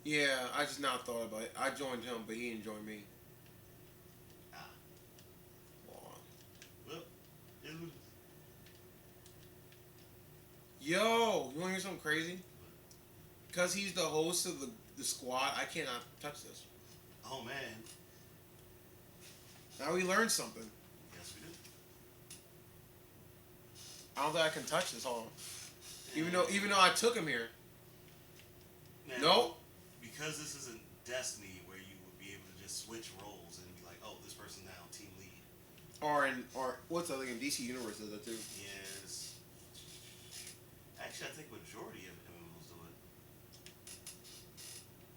Yeah, I just now thought about it. I joined him, but he didn't join me. Ah. Oh. Well, it was... Yo, you want to hear something crazy? Because he's the host of the squad, I cannot touch this. Oh, man. Now we learned something. Yes, we did. I don't think I can touch this. Hold on. Even though I took him here. Now, Nope. Because this isn't Destiny where you would be able to just switch roles and be like, oh, this person now team lead. Or what's the other game? DC Universe does that too. Yes. Actually, I think majority of MMOs do it.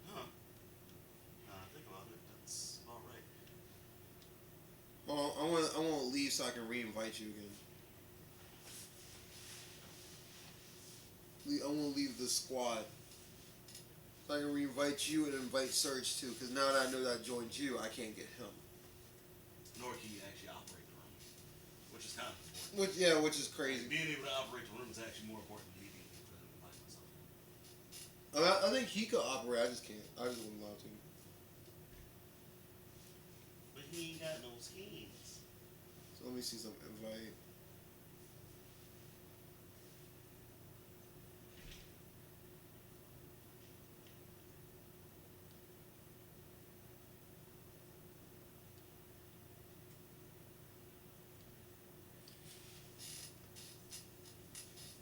Huh. Now I think about it, that's about right. Well, I want to leave so I can re-invite you again. I want to leave the squad. So I can re-invite you and invite Surge too, because now that I know that I joined you, I can't get him. Nor can you actually operate the room, which is kind of important. Which is crazy. Being able to operate the room is actually more important than me being able to I think he could operate. I just can't. I just wouldn't allow to. But he ain't got no skins. So let me see some invite.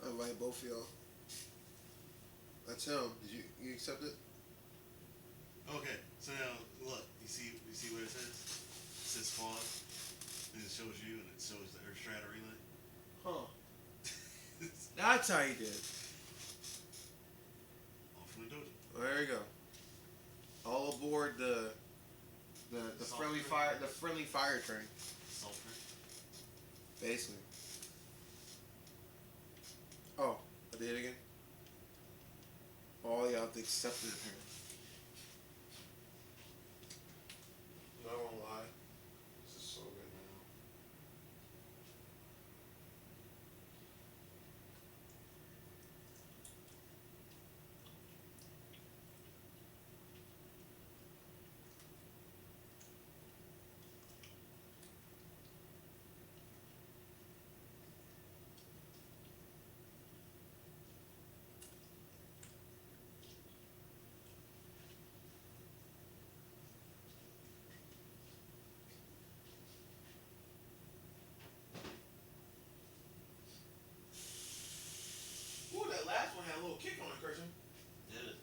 I invite both of y'all. That's him. Did you accept it? Okay, so now look, you see what it says? It says spawn, and it shows you, and it shows the Earth Strata relay. Huh. That's how you did it. All from the dojo. Well, there you go. All aboard the friendly fire train. Salt train. Basically. Oh, I did it again. Oh, you have to accept it apparently. I won't lie. This is so good now. Ooh, that last one had a little kick on it, Christian. Did it?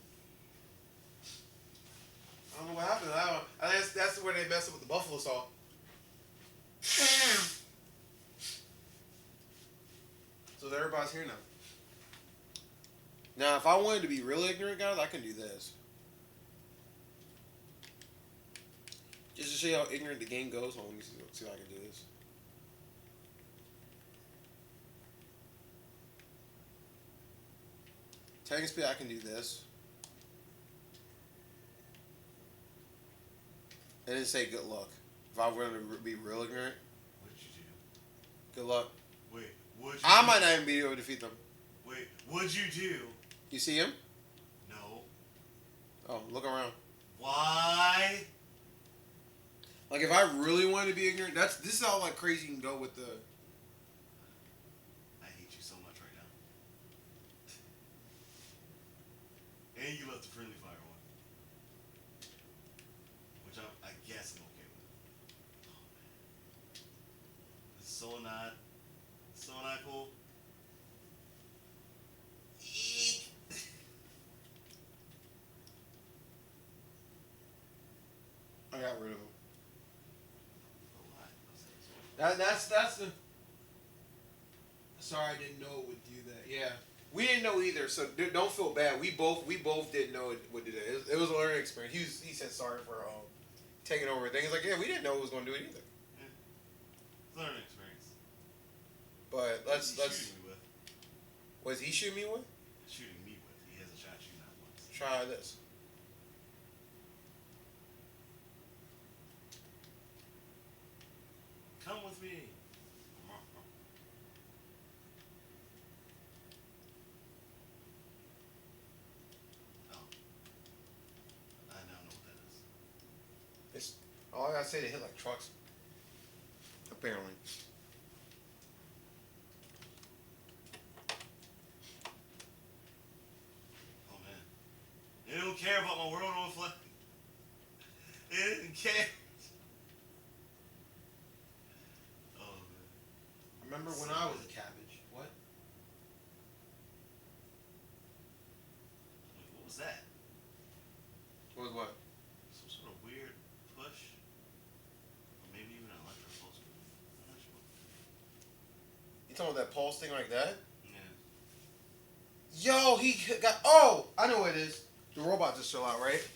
I don't know what happened to that one. I think that's where they messed up with the buffalo saw. So everybody's here now. Now, if I wanted to be real ignorant, guys, I can do this. Just to show you how ignorant the game goes. Hold on, let me see if I can do this. Tagging speed, I can do this. And then say good luck. If I were to be real ignorant, What'd you do? good luck. Wait, what'd you I do? might not even be able to defeat them. Wait, what'd you do? You see him? No. Oh, look around. Why? Like if I really wanted to be ignorant, this is how like crazy you can go with the. I hate you so much right now. And you left the friendly fire one. Which I guess I'm okay with. Oh man. It's so not cool. Eek. I got rid of him. Oh, why? That's the. Sorry, I didn't know it would do that. Yeah, we didn't know either. So don't feel bad. We both didn't know it would do that. It was a learning experience. He said sorry for taking over things. He's like, yeah, we didn't know it was going to do it either. Yeah. Learning experience. But let's. Shooting me with. What is he shooting me with? Shooting me with. He has a shot shooting at once. Try this. Come with me. Oh. I now know what that is. It's all I gotta say. They hit like trucks. Apparently. Oh man. They don't care about my world on flag. They didn't care. Oh man. Remember when I was a cabbage? What? Wait, what was that? What was what? Some sort of weird push? Or maybe even an electric pulse. I'm not sure. You talking about that pulse thing like that? Yeah. Yo, he got. Oh, I know what it is. The robot just fell out, right?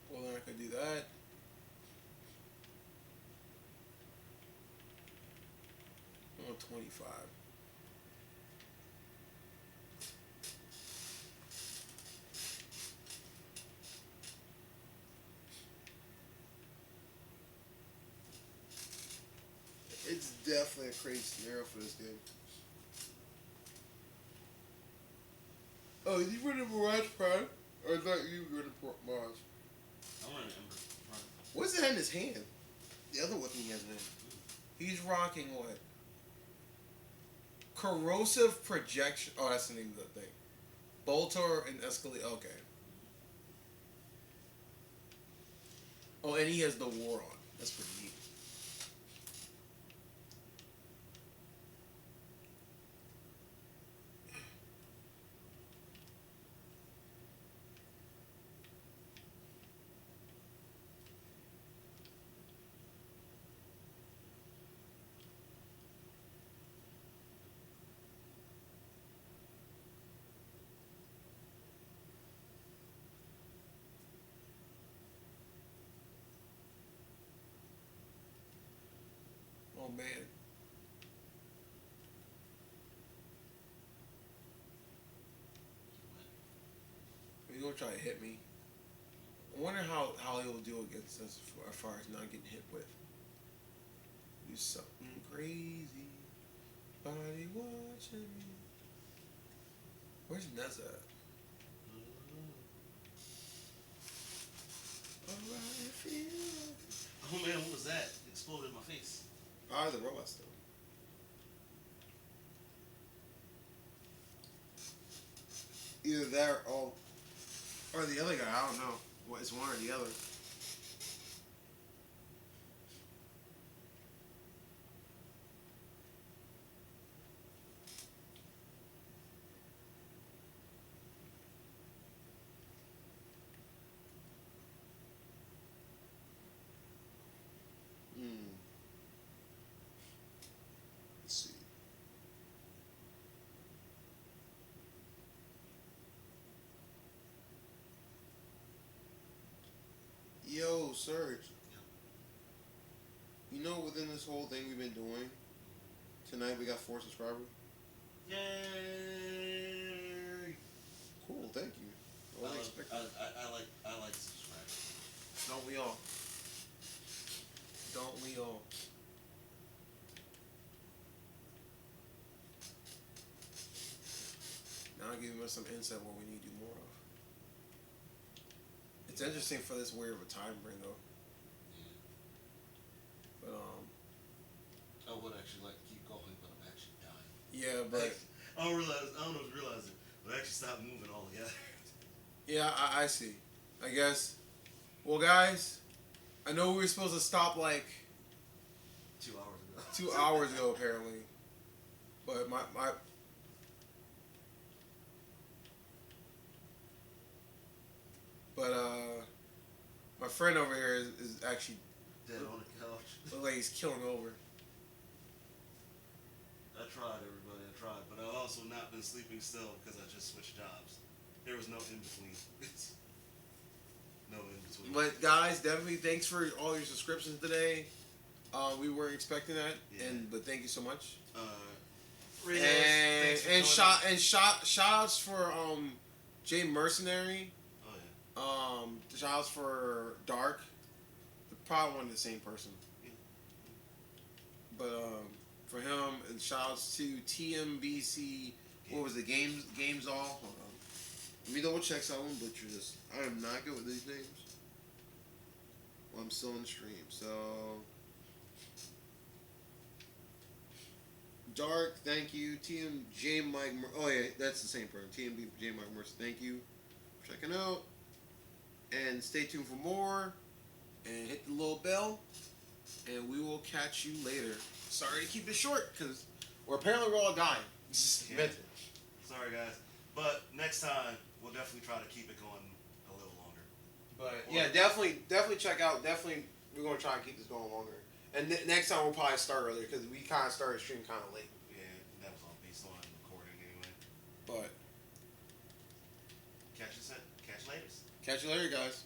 Well, then I could do that. 25. It's definitely a crazy scenario for this game. Oh, is he running Mirage Prime? Or is that you running Mirage? I'm running Ember Prime. What's that in his hand? The other weapon he has in hand. He's rocking what? Corrosive projection. Oh, that's the name of the thing. Boltor and Escalate. Okay. Oh, and he has the War on. That's pretty neat. Oh man. He's gonna try to hit me. I wonder how he'll do against us as far as not getting hit with. Do something crazy. Body watching me. Where's Nez at? Alright, feel. Oh man, what was that? It exploded in my face. Ah, the robot still. Either that or the other guy. I don't know. What it's one or the other. Let's see. Yo, Serge. You know, within this whole thing we've been doing, tonight we got 4 subscribers. Yay! Cool, thank you. I wasn't expecting. I like subscribers. Don't we all? Don't we all? Now giving us some insight what we need to do more of. It's interesting for this weird of a time frame though. Yeah. But I would actually like to keep going, but I'm actually dying. yeah, but I don't know if you realize it, but I actually stopped moving altogether. yeah, I see. I guess. Well, guys, I know we were supposed to stop like 2 hours ago. 2 hours ago apparently, but my my friend over here is actually Dead on the couch. looks like he's killing over. I tried, everybody. I tried, but I've also not been sleeping still because I just switched jobs. There was no in between. No in between. But guys, definitely thanks for all your subscriptions today. We weren't expecting that, Yeah. but thank you so much. Thanks for joining. Shout outs for Jay Mercenary. Oh yeah. Shout outs for Dark. They're probably one of the same person. Yeah. But for him, and shout outs to TMBC. What was it? Games all. Hold on. Let me double check something. Butcher this. I am not good with these names. Well, I'm still on the stream, so. Dark, thank you. TMJ Mike. Oh yeah, that's the same person. TMJ Mike Mercer. Thank you for checking out. And stay tuned for more. And hit the little bell. And we will catch you later. Sorry to keep it short, because apparently we're all dying. It's just Yeah. mental. Sorry guys, but next time we'll definitely try to keep it going a little longer. But yeah, definitely check out. Definitely, we're gonna try and keep this going longer. And next time we'll probably start earlier because we kind of started stream kind of late. Yeah, that was all based on recording anyway. But Catch you later. catch you later, guys.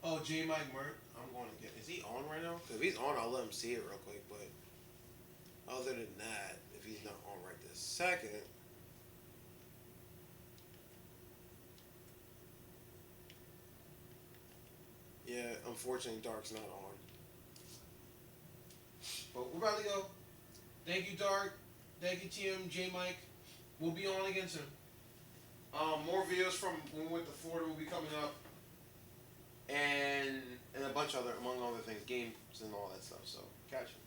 Oh, J. Mike Mert. I'm going to get. Is he on right now? Because if he's on, I'll let him see it real quick. But other than that, if he's not on right this second. Yeah, unfortunately, Dark's not on. But we're about to go. Thank you, Dark. Thank you, TM, J. Mike. We'll be on against him. More videos from when we went to Florida will be coming up. And a bunch of other, among other things, games and all that stuff. So, catch you.